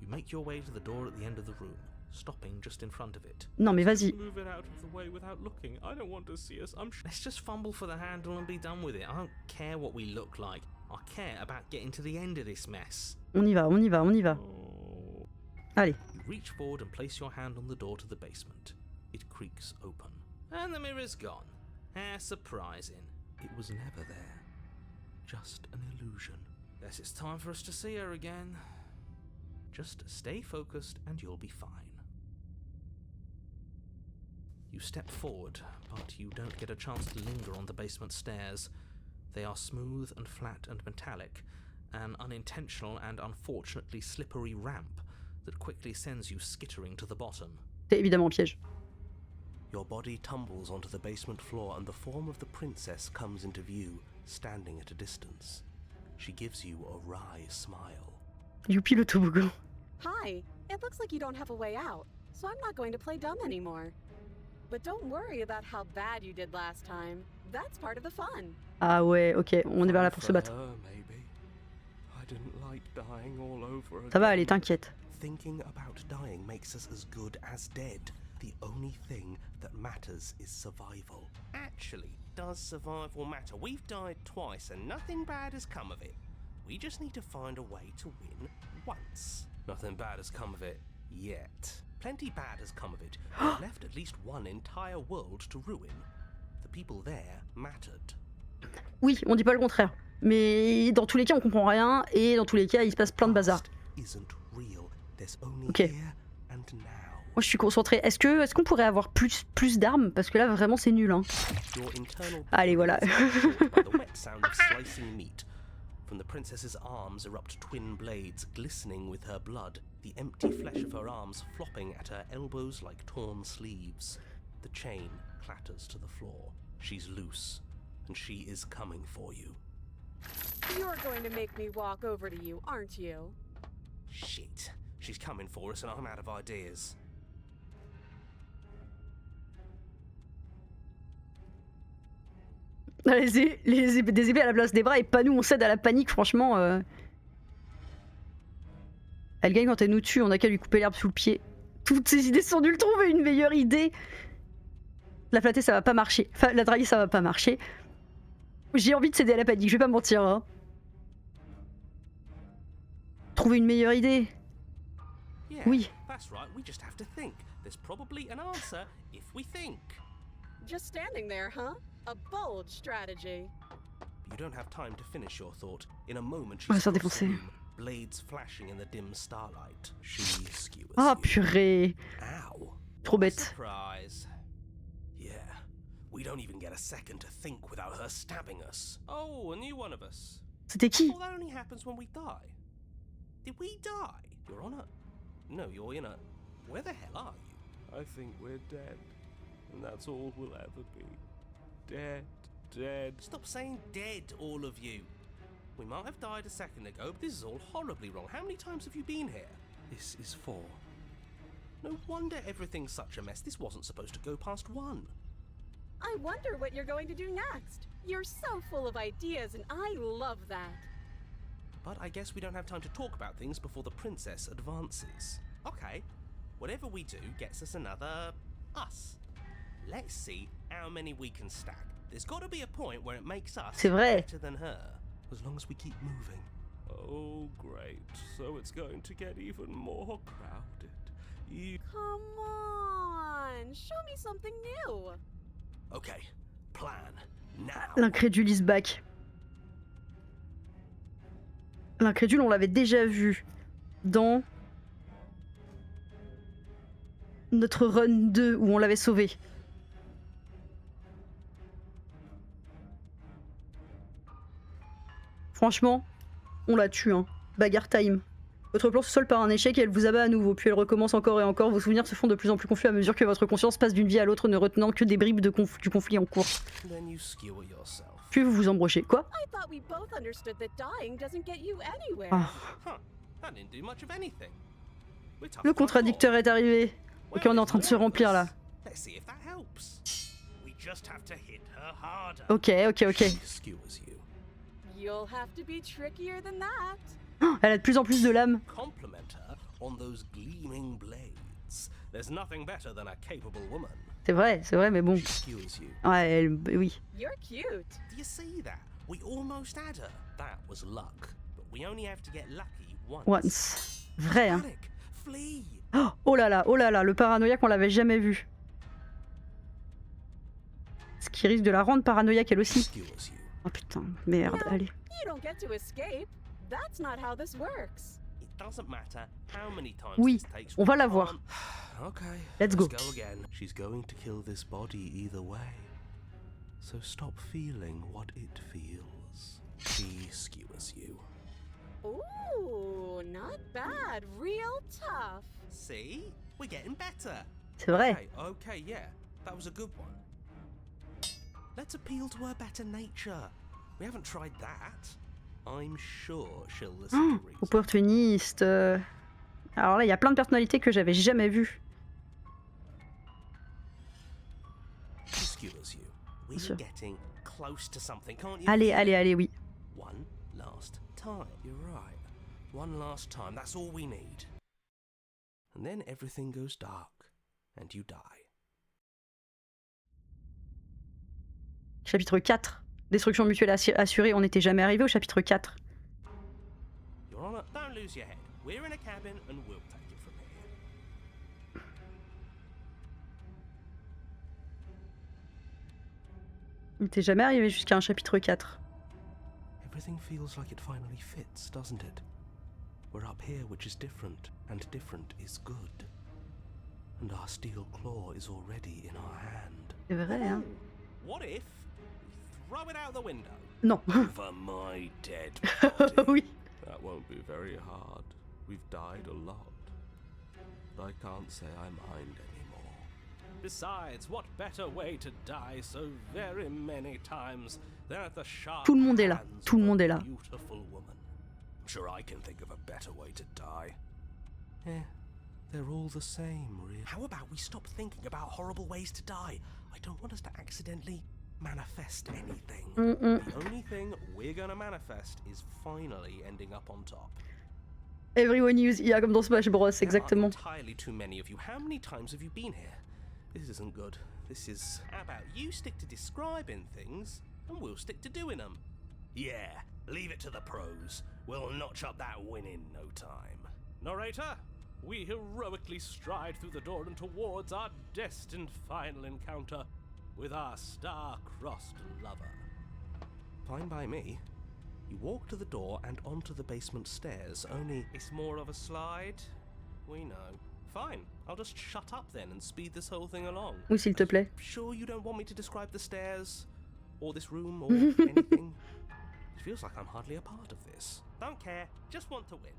you make your way to the door at the end of the room, stopping just in front of it. Non mais vas-y. Move it out of the way without looking. I don't want to see us. Let's just fumble for the handle and be done with it. I don't care what we look like. I care about getting to the end of this mess. On y va, on y va, on y va. Oh. Allez. You reach forward and place your hand on the door to the basement. It creaks open. And the mirror's gone. How surprising. It was never there. Just an illusion. Guess it's time for us to see her again. Just stay focused and you'll be fine. You step forward, but you don't get a chance to linger on the basement stairs. They are smooth and flat and metallic, an unintentional and unfortunately slippery ramp that quickly sends you skittering to the bottom. C'est évidemment piège. Your body tumbles onto the basement floor and the form of the princess comes into view, standing at a distance. She gives you a wry smile. Youpi le toboggan. Hi, it looks like you don't have a way out, so I'm not going to play dumb anymore. But don't worry about how bad you did last time. That's part of the fun. Ah ouais, ok, on est vers là pour se battre. For her, maybe. I didn't like dying all over again. Ça va, allez, t'inquiète. Thinking about dying makes us as good as dead. The only thing that matters is survival. Actually, does survival matter? We've died twice and nothing bad has come of it. We just need to find a way to win once. Nothing bad has come of it yet. Plenty bad has come of it. We've left at least one entire world to ruin. The people there mattered. Oui, on dit pas le contraire. Mais dans tous les cas, on comprend rien et dans tous les cas, il se passe plein de bazar. Past isn't real. There's only Ok. here and now. Moi, je suis concentrée. Est-ce qu'on pourrait avoir plus d'armes? Parce que là, vraiment, c'est nul, hein. Your internal Allez, voilà. by the wet sound of slicing meat. From the princess's arms erupt twin blades, glistening with her blood, the empty flesh of her arms flopping at her elbows like torn sleeves. The chain clatters to the floor. She's loose, and she is coming for you. You're going to make me walk over to you, aren't you? Shit. She's coming for us and I'm out of ideas. Des épées à la place des bras et pas nous, on cède à la panique, franchement. Elle gagne quand elle nous tue, on a qu'à lui couper l'herbe sous le pied. Toutes ces idées sont nulles, trouver une meilleure idée. La flatter, ça va pas marcher. Enfin, la draguer, ça va pas marcher. J'ai envie de céder à la panique, je vais pas mentir. Hein. Trouver une meilleure idée. Yeah, Oui. that's right. We just have to think. There's probably an answer if we think. Just standing there, huh? A bold strategy. You don't have time to finish your thought. In a moment, On va she's se faire across the défoncer. room, blades flashing in the dim starlight. She skewers Ah you. purée. Ow. Trop What a bête. surprise. Yeah. We don't even get a second to think without her stabbing us. Oh, a new one of us. C'était qui? Well, that only happens when we die. Did we die? You're on a... No, you're in a... Where the hell are you? I think we're dead. And that's all we'll ever be. Dead, dead. Stop saying dead, all of you. We might have died a second ago, but this is all horribly wrong. How many times have you been here? This is 4. No wonder everything's such a mess. This wasn't supposed to go past 1. I wonder what you're going to do next. You're so full of ideas, and I love that. But I guess we don't have time to talk about things before the princess advances. Okay, whatever we do gets us another us. Let's see how many we can stack. There's got to be a point where it makes us C'est vrai. better than her. As long as we keep moving. Oh, great. So it's going to get even more crowded. Come on, show me something new. Okay, plan now. L'incrédule is back. L'incrédule, on l'avait déjà vu dans notre run 2 où on l'avait sauvé. Franchement, on la tue, hein. Bagarre time. Votre plan se solde par un échec et elle vous abat à nouveau, puis elle recommence encore et encore. Vos souvenirs se font de plus en plus confus à mesure que votre conscience passe d'une vie à l'autre, ne retenant que des bribes du conflit en cours. Then you skewer yourself. Puis vous vous embrochez. Quoi? I thought we both understood that dying doesn't get you anywhere. Ah. Huh, that didn't do much of anything. We're tough Le to contradicteur est arrivé. Ok, on est en train de se remplir là. Let's see if that helps. We just have to hit her harder. Ok. She skewers you. You'll have to be trickier than that. Elle a de plus en plus de lames. Compliment her on those gleaming blades. There's nothing better than a capable woman. C'est vrai, mais bon. She skewers you. Ouais, oui. You're cute. Do you see that? We almost had her. That was luck. But we only have to get lucky once. Vrai, hein. Panic. Flee. Oh là là, le paranoïaque, on l'avait jamais vu. Ce qui risque de la rendre paranoïaque elle aussi. Skewers you. Oh putain, merde, allez. You don't get to escape. That's not how this works. It doesn't matter how many times Oui, this takes. on va la voir. Okay. Let's go. again. She's going to kill this body either way. So stop feeling what it feels. She skewers you. Ooh, not bad. Real tough. See? We're getting better. C'est vrai. Okay, yeah. That was a good one. Let's appeal to her better nature. We haven't tried that. I'm sure she'll listen to reason. Opportuniste. Alors là, il y a plein de personnalités que j'avais jamais vues. She skewers you. We're Sûr. getting close to something, can't you? Allez, oui. One last time. You're right. One last time. That's all we need. And then everything goes dark, and you die. Chapitre 4. Destruction mutuelle assurée, on n'était jamais arrivé au chapitre 4. Your Honor, don't lose your head. We're in a cabin, and we'll take it from here. On n'était jamais arrivé jusqu'à un chapitre 4. Everything feels like it finally fits, doesn't it? We're up here, which is different, and different is good. And our steel claw is already in our hand. C'est vrai, hein? What if we throw it out the window? Non. Over my dead body. Oui. That won't be very hard. We've died a lot. I can't say I mind anymore. Besides, what better way to die so very many times than at the sharp Tout le monde est là. hands Tout le of a monde est là. Beautiful woman. I'm sure I can think of a better way to die. Eh, they're all the same, really. How about we stop thinking about horrible ways to die? I don't want us to accidentally manifest anything. The only thing we're gonna manifest is finally ending up on top. Everyone use IA comme dans Smash Bros, exactement. There are entirely too many of you. How many times have you been here? This isn't good. This is... How about you stick to describing things, and we'll stick to doing them? Yeah, leave it to the pros. We'll notch up that win in no time. Narrator, we heroically stride through the door and towards our destined final encounter with our star-crossed lover. Fine by me. You walk to the door and onto the basement stairs, only it's more of a slide. We know. Fine, I'll just shut up then and speed this whole thing along. Oui, s'il te plaît. Sure you don't want me to describe the stairs, or this room, or anything? It feels like I'm hardly a part of this. Don't care, just want to win.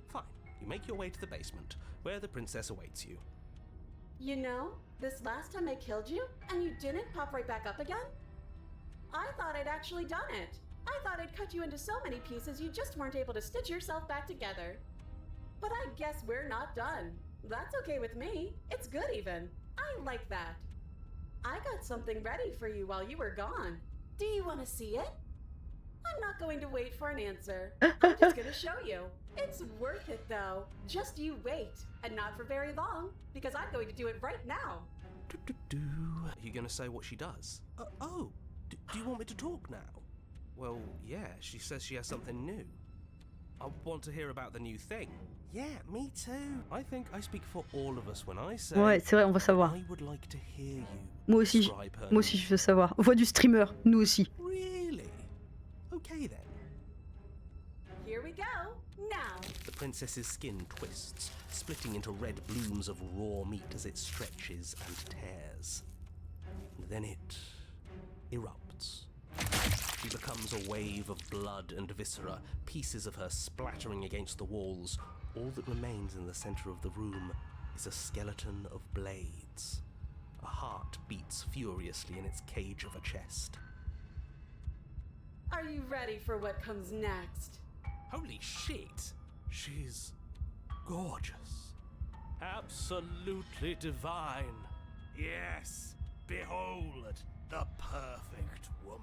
Fine, you make your way to the basement, where the princess awaits you. You know, this last time I killed you, and you didn't pop right back up again? I thought I'd actually done it. I thought I'd cut you into so many pieces you just weren't able to stitch yourself back together. But I guess we're not done. That's okay with me. It's good even. I like that. I got something ready for you while you were gone. Do you want to see it? I'm not going to wait for an answer. I'm just going to show you. It's worth it though. Just you wait. And not for very long, because I'm going to do it right now. Are you gonna say what she does? Do you want me to talk now? Well, yeah, she says she has something new. I want to hear about the new thing. Yeah, me too. I think I speak for all of us when I say Ouais, c'est vrai, on va savoir. I would like to hear you Moi aussi, describe her moi aussi je veux savoir. Voix du streamer, nous aussi. Really? Okay then. Here we go. Now. The princess's skin twists, splitting into red blooms of raw meat as it stretches and tears. And then it erupts. She becomes a wave of blood and viscera, pieces of her splattering against the walls. All that remains in the center of the room is a skeleton of blades. A heart beats furiously in its cage of a chest. Are you ready for what comes next? Holy shit! She's gorgeous. Absolutely divine. Yes, behold the perfect woman.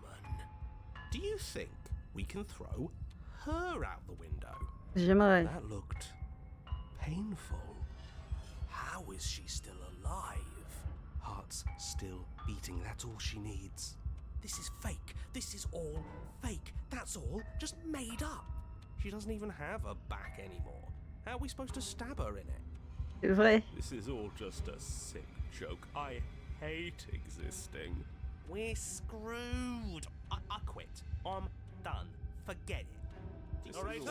Do you think we can throw her out the window? J'aimerais. That looked painful. How is she still alive? Heart's still beating, that's all she needs. This is fake. This is all fake. That's all just made up. She doesn't even have a back anymore. How are we supposed to stab her in it? C'est vrai. This is all just a sick joke. I hate existing. We're screwed. I quit. I'm done. Forget it. All right,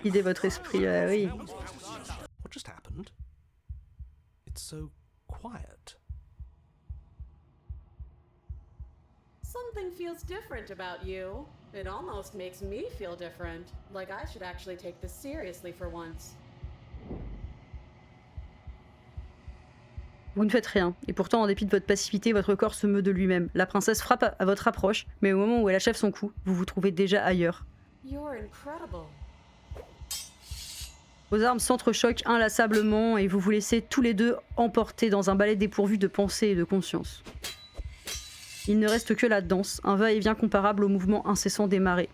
Guidez votre esprit, oui. What just happened? It's so quiet. Something feels different about you. It almost makes me feel different. Like I should actually take this seriously for once. Vous ne faites rien, et pourtant, en dépit de votre passivité, votre corps se meut de lui-même. La princesse frappe à votre approche, mais au moment où elle achève son coup, vous vous trouvez déjà ailleurs. You're incredible. Vos armes s'entrechoquent inlassablement et vous vous laissez tous les deux emporter dans un balai dépourvu de pensée et de conscience. Il ne reste que la danse, un va-et-vient comparable au mouvement incessant des marées.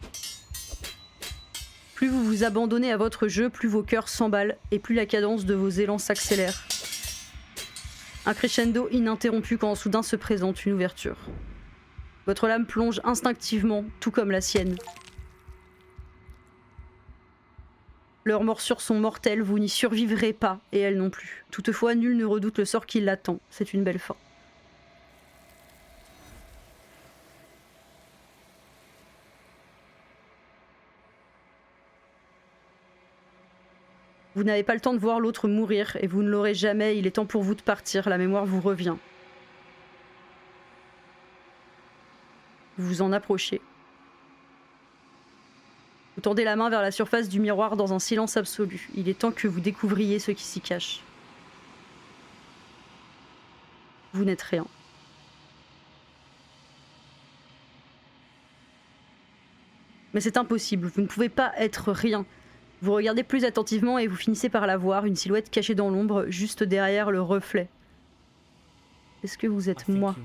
Plus vous vous abandonnez à votre jeu, plus vos cœurs s'emballent et plus la cadence de vos élans s'accélère. Un crescendo ininterrompu quand soudain se présente une ouverture. Votre lame plonge instinctivement, tout comme la sienne. Leurs morsures sont mortelles, vous n'y survivrez pas, et elles non plus. Toutefois, nul ne redoute le sort qui l'attend. C'est une belle fin. Vous n'avez pas le temps de voir l'autre mourir, et vous ne l'aurez jamais, il est temps pour vous de partir, la mémoire vous revient. Vous vous en approchez. Vous tendez la main vers la surface du miroir dans un silence absolu. Il est temps que vous découvriez ce qui s'y cache. Vous n'êtes rien. Mais c'est impossible, vous ne pouvez pas être rien. Vous regardez plus attentivement et vous finissez par la voir, une silhouette cachée dans l'ombre, juste derrière le reflet. Est-ce que vous êtes moi?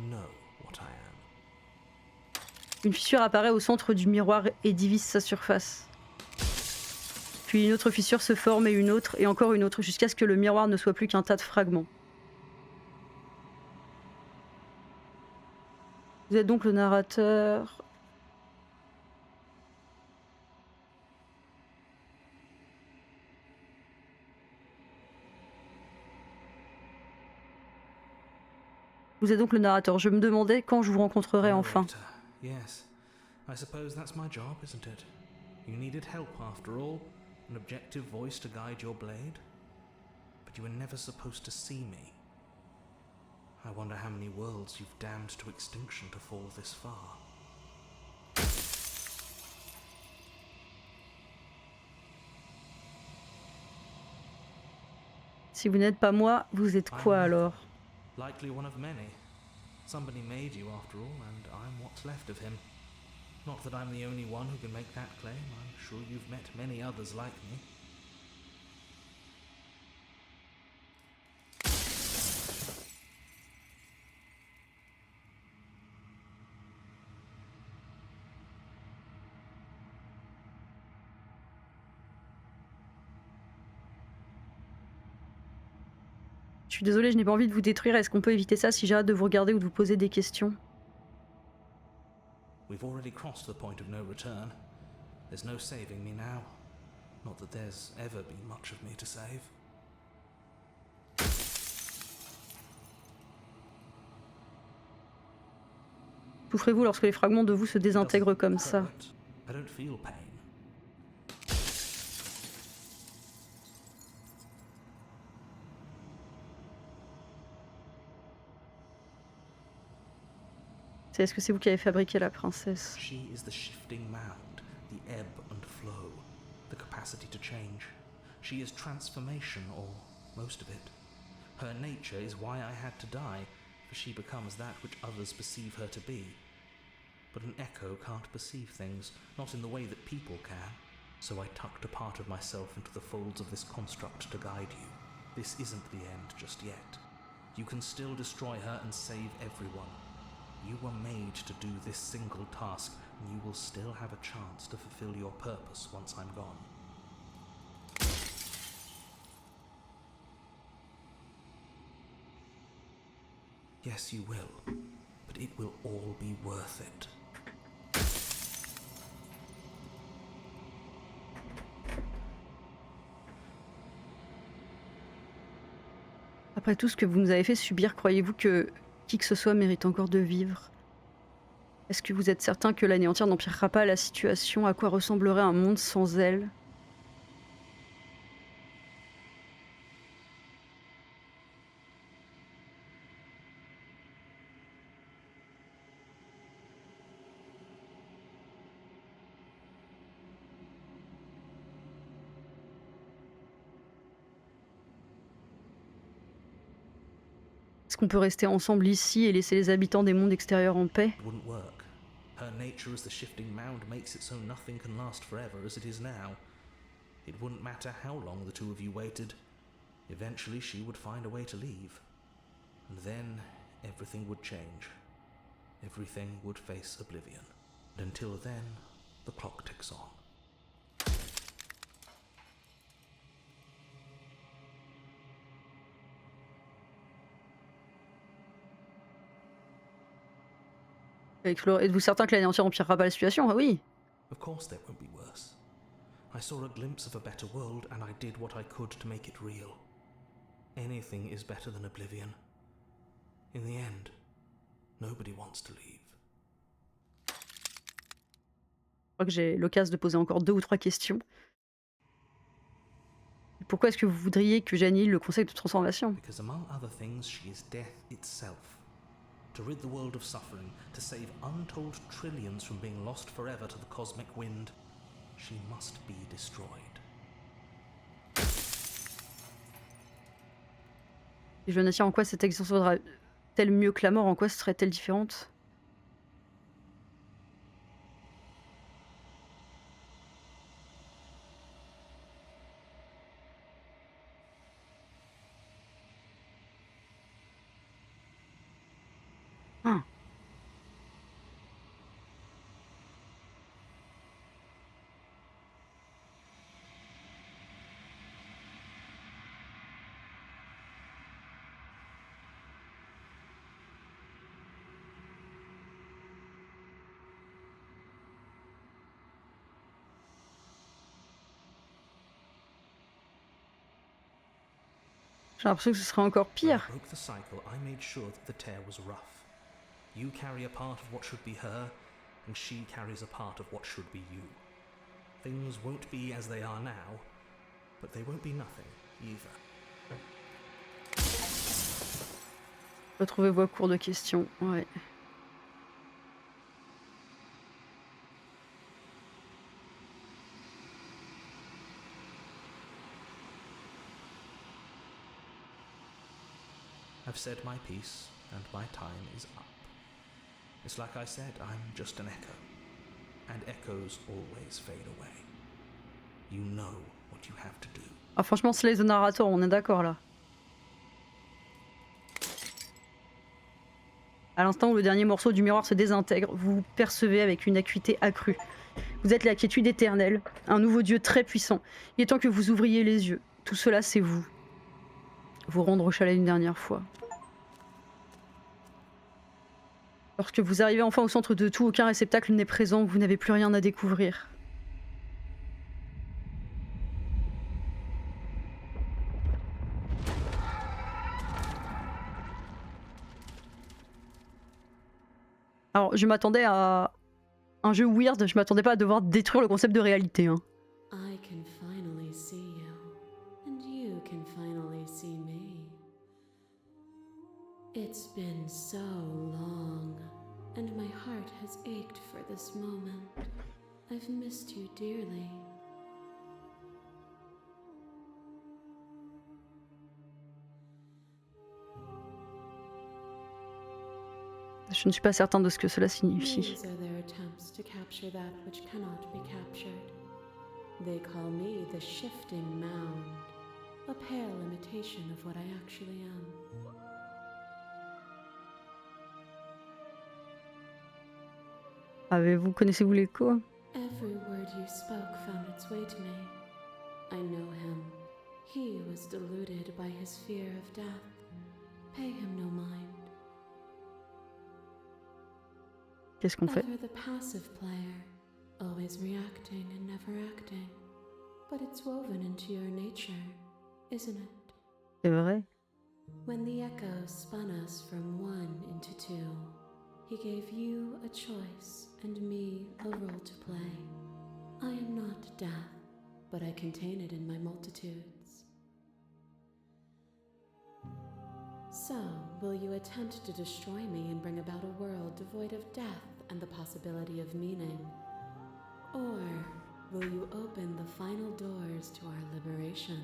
Une fissure apparaît au centre du miroir et divise sa surface. Puis une autre fissure se forme et une autre, et encore une autre, jusqu'à ce que le miroir ne soit plus qu'un tas de fragments. Vous êtes donc le narrateur... Vous êtes donc le narrateur. Je me demandais quand je vous rencontrerai enfin. Yes. I suppose that's my job, isn't it? You needed help after all, an objective voice to guide your blade. But you were never supposed to see me. I wonder how many worlds you've damned to extinction to fall this far. Si vous n'êtes pas moi, vous êtes quoi alors? Likely one of many. Somebody made you after all, and I'm what's left of him. Not that I'm the only one who can make that claim. I'm sure you've met many others like me. Je suis désolée, je n'ai pas envie de vous détruire. Est-ce qu'on peut éviter ça si j'arrête de vous regarder ou de vous poser des questions? We've already crossed the point of no return. There's no saving me now. Not that there's ever been much of me to save. Souffrez-vous lorsque les fragments de vous se désintègrent comme ça? I don't feel pain. Est-ce que c'est vous qui avez fabriqué la princesse? She is the shifting mound, the ebb and flow, the capacity to change. She is transformation, or most of it. Her nature is why I had to die, for she becomes that which others perceive her to be. But an echo can't perceive things, not in the way that people can. So I tucked a part of myself into the folds of this construct to guide you. This isn't the end just yet. You can still destroy her and save everyone. You were made to do this single task, and you will still have a chance to fulfill your purpose once I'm gone. Yes, you will, but it will all be worth it. Après tout ce que vous nous avez fait subir, croyez-vous que qui que ce soit mérite encore de vivre? Est-ce que vous êtes certain que l'anéantir n'empirera pas la situation? À quoi ressemblerait un monde sans elle? Est-ce qu'on peut rester ensemble ici et laisser les habitants des mondes extérieurs en paix? It wouldn't work. Her nature as the shifting mound makes it so nothing can last forever as it is now. It wouldn't matter how long the two of you waited. Eventually she would find a way to leave. And then everything would change. Everything would face oblivion. And until then, the clock ticks on. Êtes-vous certain que l'anéantir empirera pas la situation? Ah oui. Of course there won't be worse. I saw a glimpse of a better world and I did what I could to make it real. Anything is better than oblivion. In the end, nobody wants to leave. Je crois que j'ai l'occasion de poser encore 2 ou 3 questions. Pourquoi est-ce que vous voudriez que j'annule le concept de transformation? Because among other things, she is death itself. To rid the world of suffering, to save untold trillions from being lost forever to the cosmic wind, she must be destroyed. Et je n'attire en quoi cette existence vaudra-t-elle mieux que la mort? En quoi serait-elle différente? Ah. J'ai l'impression que ce serait encore When I pire. broke the cycle, I made sure that the tear was rough. You carry a part of what should be her, and she carries a part of what should be you. Things won't be as they are now, but they won't be nothing either. Retrouvez-vous à court de questions. Ouais. I've said my piece, and my time is up. It's like I said, I'm just an echo. And echoes always fade away. You know what you have to do. Ah franchement, Slay the Narrator, on est d'accord là. À l'instant où le dernier morceau du miroir se désintègre, vous vous percevez avec une acuité accrue. Vous êtes la quiétude éternelle, un nouveau dieu très puissant. Il est temps que vous ouvriez les yeux. Tout cela, c'est vous. vous rendre au chalet une dernière fois. Lorsque vous arrivez enfin au centre de tout, aucun réceptacle n'est présent, vous n'avez plus rien à découvrir. Alors, je m'attendais à un jeu weird, je m'attendais pas à devoir détruire le concept de réalité. Hein. I can finally see you, and you can finally see me. It's been so long, and my heart has ached for this moment. I've missed you dearly. Je ne suis pas certain de ce que cela signifie. These are their attempts to capture that which cannot be captured. They call me the shifting mound, a pale imitation of what I actually am. Connaissez-vous l'écho? Every word you spoke found its way to me. I know him. He was deluded by his fear of death. Pay him no mind. Qu'est-ce qu'on fait? Ever the passive player, always reacting and never acting. But it's woven into your nature, isn't it? C'est vrai. When the echo spun us from one into two, he gave you a choice and me a role to play. I am not death, but I contain it in my multitudes. So, will you attempt to destroy me and bring about a world devoid of death and the possibility of meaning? Or will you open the final doors to our liberation?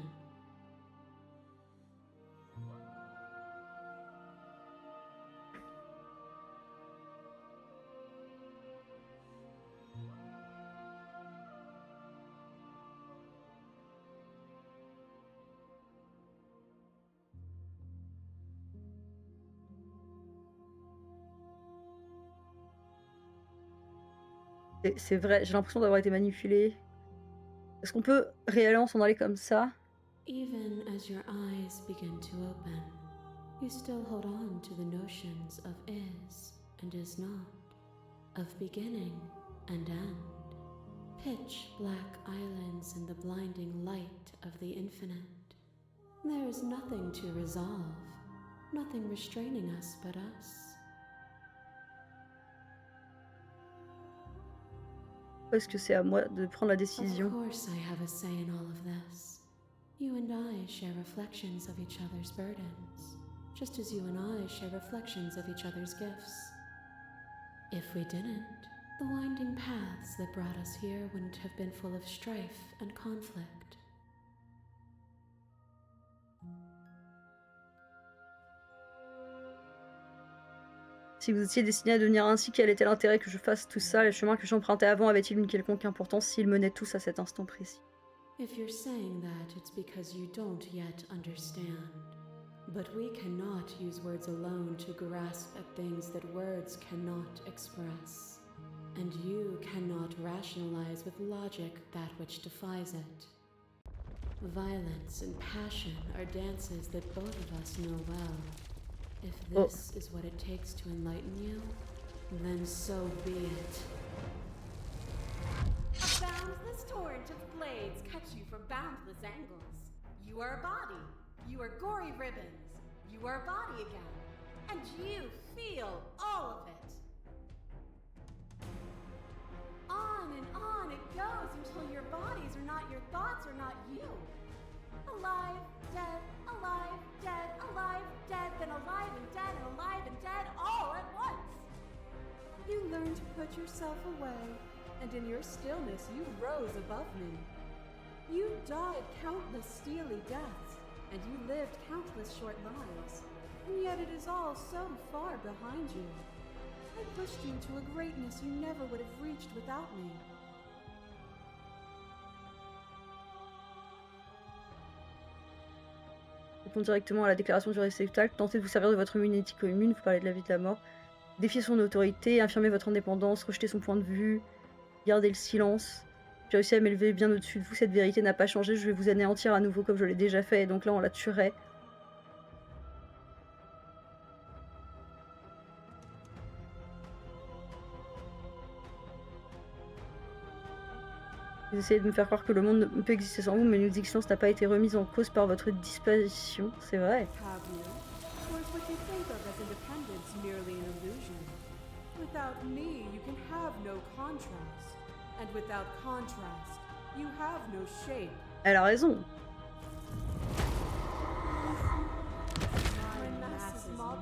C'est vrai, j'ai l'impression d'avoir été manipulée. Est-ce qu'on peut réellement s'en aller comme ça? Even as your eyes begin to open, you still hold on to the notions of is and is not, of beginning and end, pitch black islands in the blinding light of the infinite. There is nothing to resolve, nothing restraining us but us. Est-ce que c'est à moi de prendre la décision? Of course I have a say in all of this. You and I share reflections of each other's burdens, just as you and I share reflections of each other's gifts. If we didn't, the winding paths that brought us here wouldn't have been full of strife and conflict. Si vous étiez destiné à devenir ainsi, quel était l'intérêt que je fasse tout ça? Les chemins que j'empruntais avant avaient-ils une quelconque importance s'ils menaient tous à cet instant précis? If you're saying that, it's because you don't yet understand. But we cannot use words alone to grasp at things that words cannot express. And you cannot rationalize with logic that which defies it. Violence and passion are dances that both of us know well. If this is what it takes to enlighten you, then so be it. A boundless torrent of blades cut you from boundless angles. You are a body. You are gory ribbons. You are a body again. And you feel all of it. On it goes until your bodies are not your thoughts, are not you. Alive, dead, alive, dead, alive, dead, then alive and dead and alive and dead all at once. You learn to put yourself away, and in your stillness you rose above me. You died countless steely deaths, and you lived countless short lives, and yet it is all so far behind you. I pushed you to a greatness you never would have reached without me. Répondre directement à la déclaration du réceptacle, tentez de vous servir de votre immunité commune, vous parlez de la vie et de la mort, défier son autorité, affirmer votre indépendance, rejeter son point de vue, garder le silence. J'ai réussi à m'élever bien au-dessus de vous, cette vérité n'a pas changé, je vais vous anéantir à nouveau comme je l'ai déjà fait, et donc là on la tuerait. Vous essayez de me faire croire que le monde ne peut exister sans vous, mais notre existence n'a pas été remise en cause par votre disparition. C'est vrai. Have you? Or is what you think of as independence merely an illusion? Without me, you can have no contrast. And without contrast, you have no shape. Elle a raison. When masses mob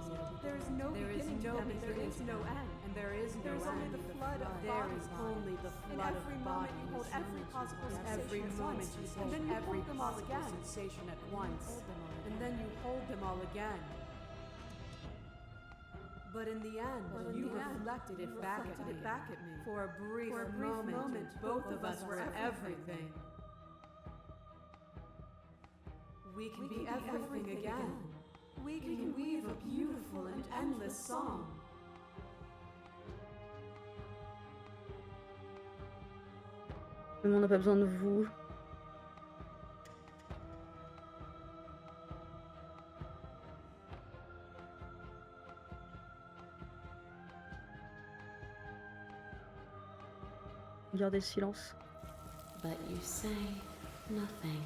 you, there is no beginning, there is no end, and there is no end. Only the flood of bodies. Only the flood of bodies. You hold every possible sensation at once, and then you hold them all again. Sensation at once, and then you hold them all again. But in the end, you reflected it back at me. For a brief moment, both of us were everything. We can be everything again. We can weave a beautiful and endless song. Le monde n'a pas besoin de vous. Gardez le silence. But you say nothing.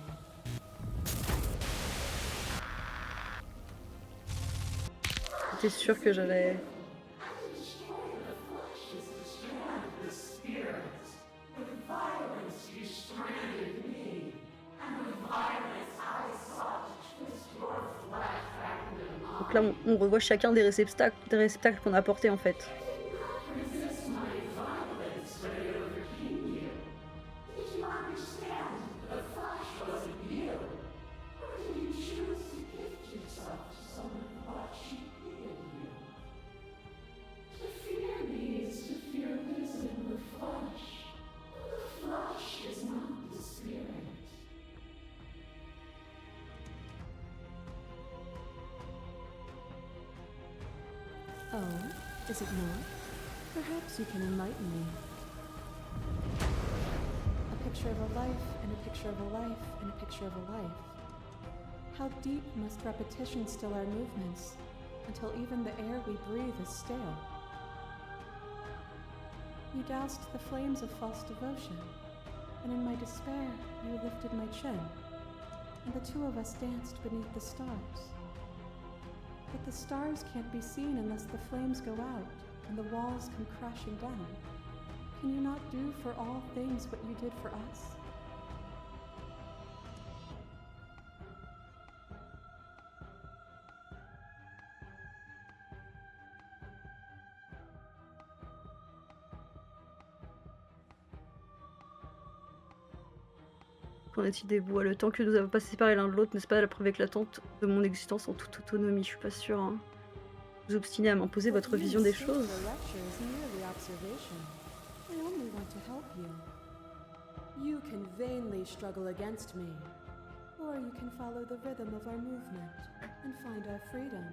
J'étais sûre que j'allais... Donc là, on revoit chacun des réceptacles qu'on a apportés en fait. Oh, is it not? Perhaps you can enlighten me. A picture of a life, and a picture of a life, and a picture of a life. How deep must repetition still our movements, until even the air we breathe is stale? You doused the flames of false devotion, and in my despair you lifted my chin, and the two of us danced beneath the stars. But the stars can't be seen unless the flames go out and the walls come crashing down. Can you not do for all things what you did for us? Qu'en est-il des bois? Le temps que nous n'avons pas séparés l'un de l'autre, n'est-ce pas la preuve éclatante de mon existence en toute autonomie? Je suis pas sûre. Hein. Vous obstinez à m'imposer votre vision des choses. You can vainly struggle against me, or you can follow the rhythm of our movement and find our freedom.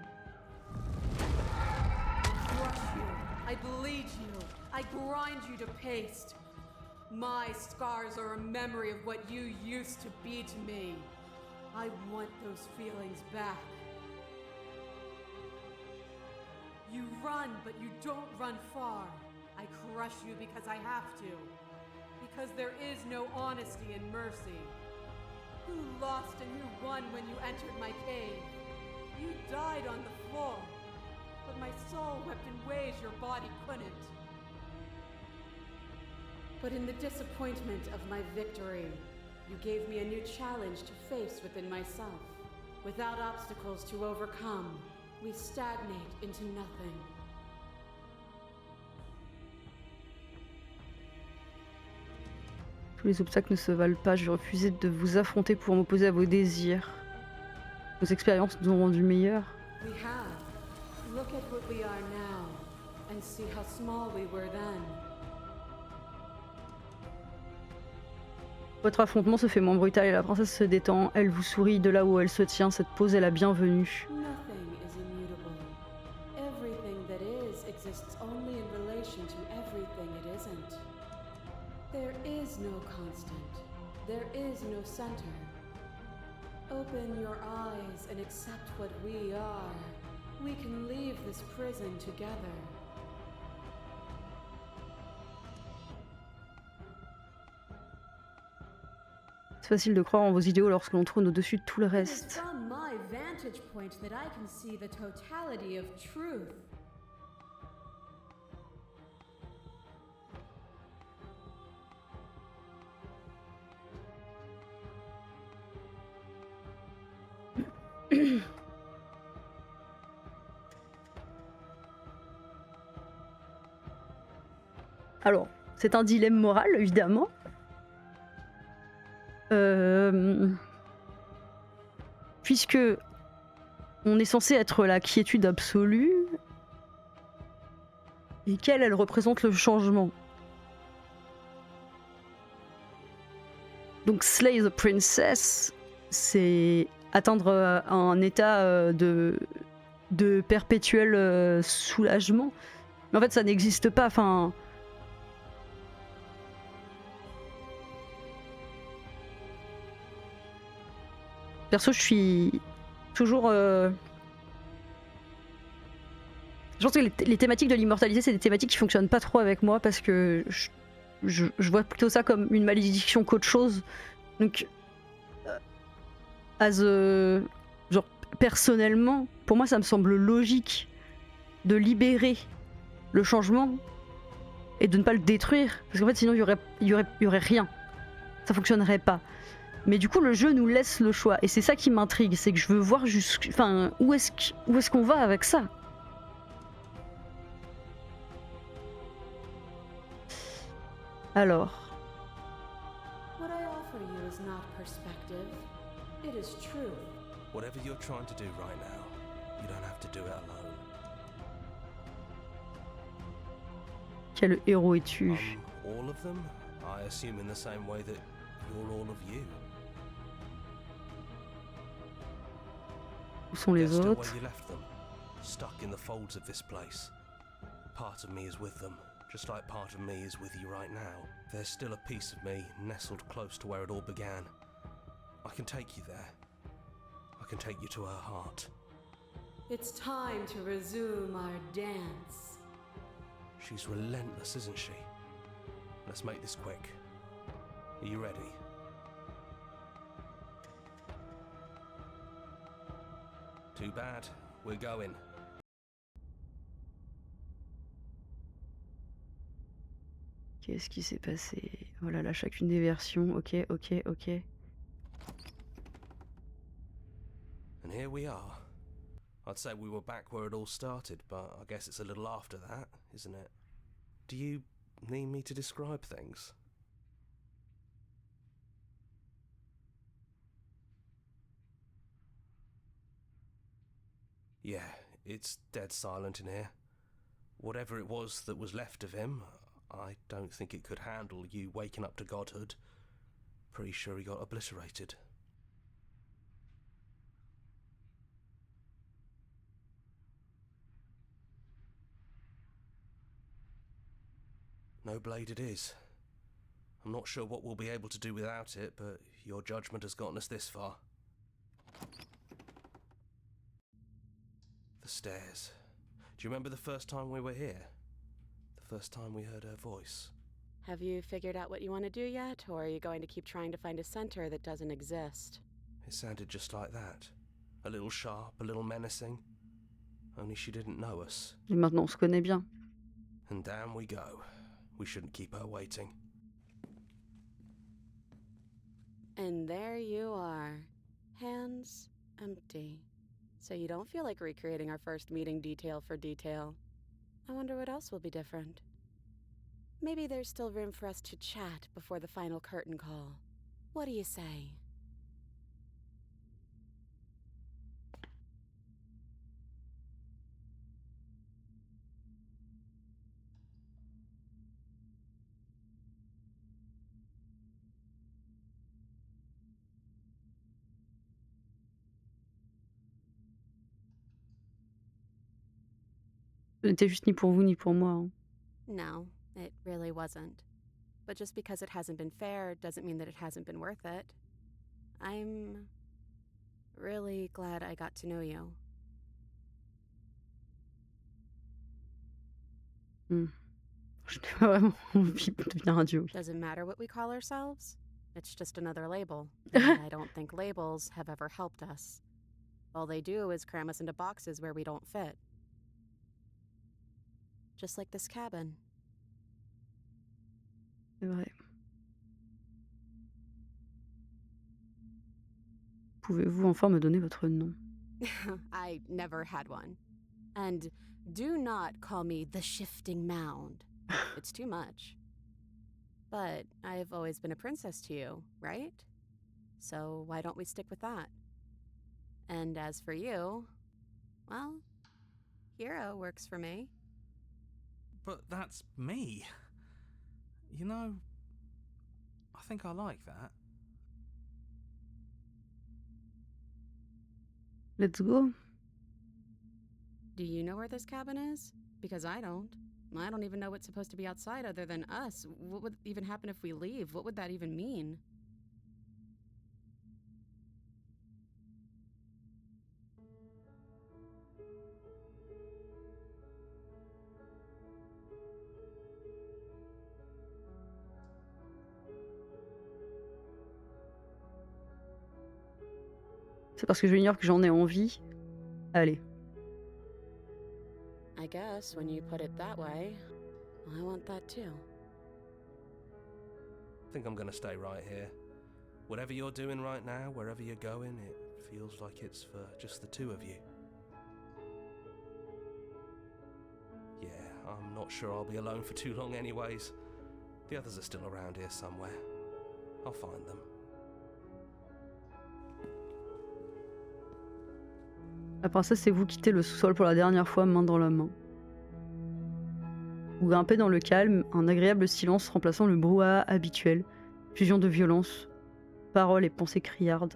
I crush you, I bleed you, I grind you to paste. My scars are a memory of what you used to be to me. I want those feelings back. You run, but you don't run far. I crush you because I have to. Because there is no honesty and mercy. Who lost and who won when you entered my cave? You died on the floor, but my soul wept in ways your body couldn't. But in the disappointment of my victory, you gave me a new challenge to face within myself. Without obstacles to overcome, we stagnate into nothing. Tous les obstacles ne se valent pas, je refusais de vous affronter pour m'opposer à vos désirs. Vos expériences nous ont rendus meilleurs. We have. Look at what we are now, and see how small we were then. Votre affrontement se fait moins brutal et la princesse se détend. Elle vous sourit de là où elle se tient. Cette pause est la bienvenue. Nothing is immutable. Everything that is exists only in relation to everything it isn't. There is no constant. There is no center. Open your eyes and accept what we are. We can leave this prison together. facile de croire en vos idéaux lorsque l'on trône au-dessus de tout le It is reste. from my vantage point that I can see the totality of truth. Alors, c'est un dilemme moral, évidemment. Puisque on est censé être la quiétude absolue, et qu'elle, elle représente le changement. Donc Slay the Princess, c'est atteindre un état de perpétuel soulagement. Mais en fait, ça n'existe pas. Enfin, perso, je suis toujours... Je pense que les thématiques de l'immortalité, c'est des thématiques qui fonctionnent pas trop avec moi parce que je vois plutôt ça comme une malédiction qu'autre chose. Donc, genre, personnellement, pour moi, ça me semble logique de libérer le changement et de ne pas le détruire. Parce qu'en fait, sinon, il y aurait rien. Ça fonctionnerait pas. Mais du coup, le jeu nous laisse le choix. Et c'est ça qui m'intrigue. C'est que je veux voir enfin, où est-ce qu'on va avec ça. Alors. What I offer you is not perspective. It is truth. Whatever you're trying to do right now, you don't have to do it alone. Quel héros es-tu? All of them? I assume in the same way that you're all of you. Où sont les They're still autres? where you left them, stuck in the folds of this place. Part of me is with them, just like part of me is with you right now. There's still a piece of me nestled close to where it all began. I can take you there. I can take you to her heart. It's time to resume our dance. She's relentless, isn't she? Let's make this quick. Are you ready? Too bad. We're going. Qu'est-ce qui s'est passé? Oh là là, chacune des versions. Ok. And here we are. I'd say we were back where it all started, but I guess it's a little after that, isn't it? Do you need me to describe things? Yeah, it's dead silent in here. Whatever it was that was left of him, I don't think it could handle you waking up to godhood. Pretty sure he got obliterated. No blade it is. I'm not sure what we'll be able to do without it, but your judgment has gotten us this far. The stairs. Do you remember the first time we were here? The first time we heard her voice? Have you figured out what you want to do yet, or are you going to keep trying to find a center that doesn't exist? It sounded just like that. A little sharp, a little menacing. Only she didn't know us. Et maintenant, on se connaît bien. And down we go. We shouldn't keep her waiting. And there you are, hands empty. So you don't feel like recreating our first meeting detail for detail. I wonder what else will be different. Maybe there's still room for us to chat before the final curtain call. What do you say? Ce n'était juste ni pour vous ni pour moi. Hein. No, it really wasn't. But just because it hasn't been fair doesn't mean that it hasn't been worth it. I'm really glad I got to know you. Je n'ai pas vraiment envie de devenir un duo. Does it matter what we call ourselves? It's just another label. And I don't think labels have ever helped us. All they do is cram us into boxes where we don't fit. Just like this cabin. C'est vrai. Pouvez-vous enfin me donner votre nom? I never had one. And do not call me the Shifting Mound. It's too much. But I've always been a princess to you, right? So why don't we stick with that? And as for you, well, Hero works for me. But that's me. You know, I think I like that. Let's go. Do you know where this cabin is? Because I don't. I don't even know what's supposed to be outside other than us. What would even happen if we leave? What would that even mean? C'est parce que j'ignore que j'en ai envie. Allez. I guess when you put it that way, I want that too. I think I'm gonna stay right here. Whatever you're doing right now, wherever you're going, it feels like it's for just the two of you. Yeah, I'm not sure I'll be alone for too long anyways. The others are still around here somewhere. I'll find them. La princesse et vous quittez le sous-sol pour la dernière fois, main dans la main. Vous grimpez dans le calme, un agréable silence remplaçant le brouhaha habituel, fusion de violence, paroles et pensées criardes.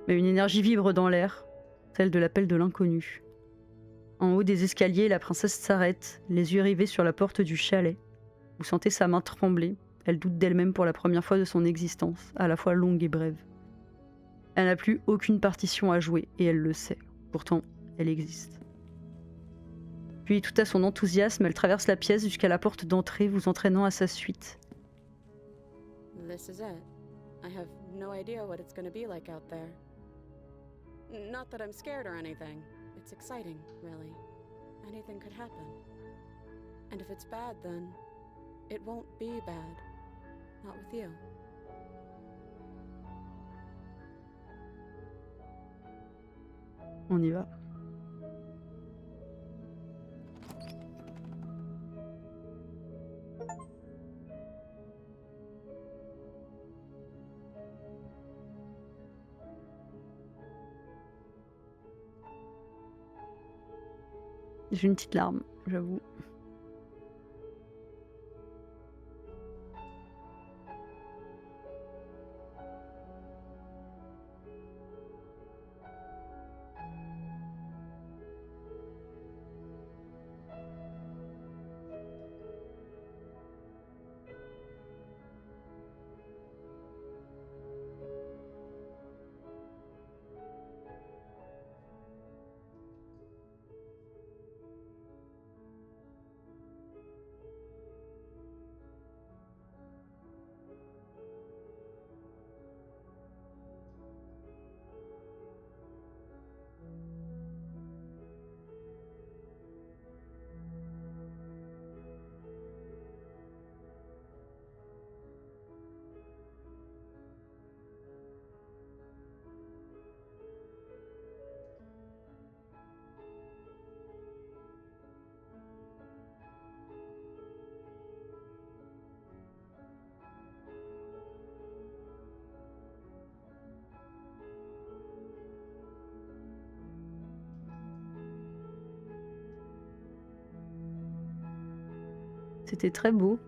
Mais une énergie vibre dans l'air, celle de l'appel de l'inconnu. En haut des escaliers, la princesse s'arrête, les yeux rivés sur la porte du chalet. Vous sentez sa main trembler, elle doute d'elle-même pour la première fois de son existence, à la fois longue et brève. Elle n'a plus aucune partition à jouer, et elle le sait. Pourtant, elle existe. Puis, tout à son enthousiasme, elle traverse la pièce jusqu'à la porte d'entrée, vous entraînant à sa suite. This is it. I have no idea what it's going to be like out there. Not that I'm scared or anything. It's exciting, really. Anything could happen. And if it's bad, then it won't be bad. Not with you. On y va. J'ai une petite larme, j'avoue. C'était très beau.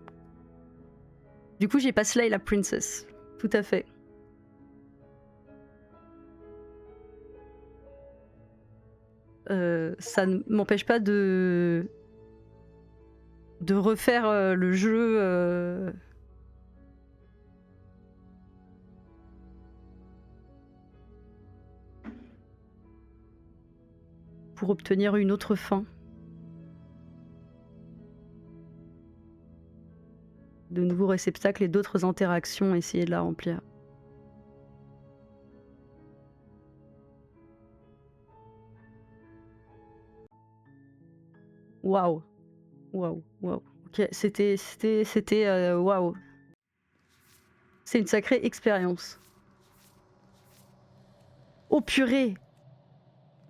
Du coup, j'ai pas Slay la princess. Tout à fait. Ça ne m'empêche pas de refaire le jeu pour obtenir une autre fin. De nouveaux réceptacles et d'autres interactions, essayer de la remplir. Waouh. Waouh, waouh. Ok, c'était waouh. C'est une sacrée expérience. Oh purée!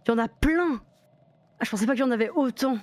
Il y en a plein! Ah, je pensais pas qu'il y en avait autant.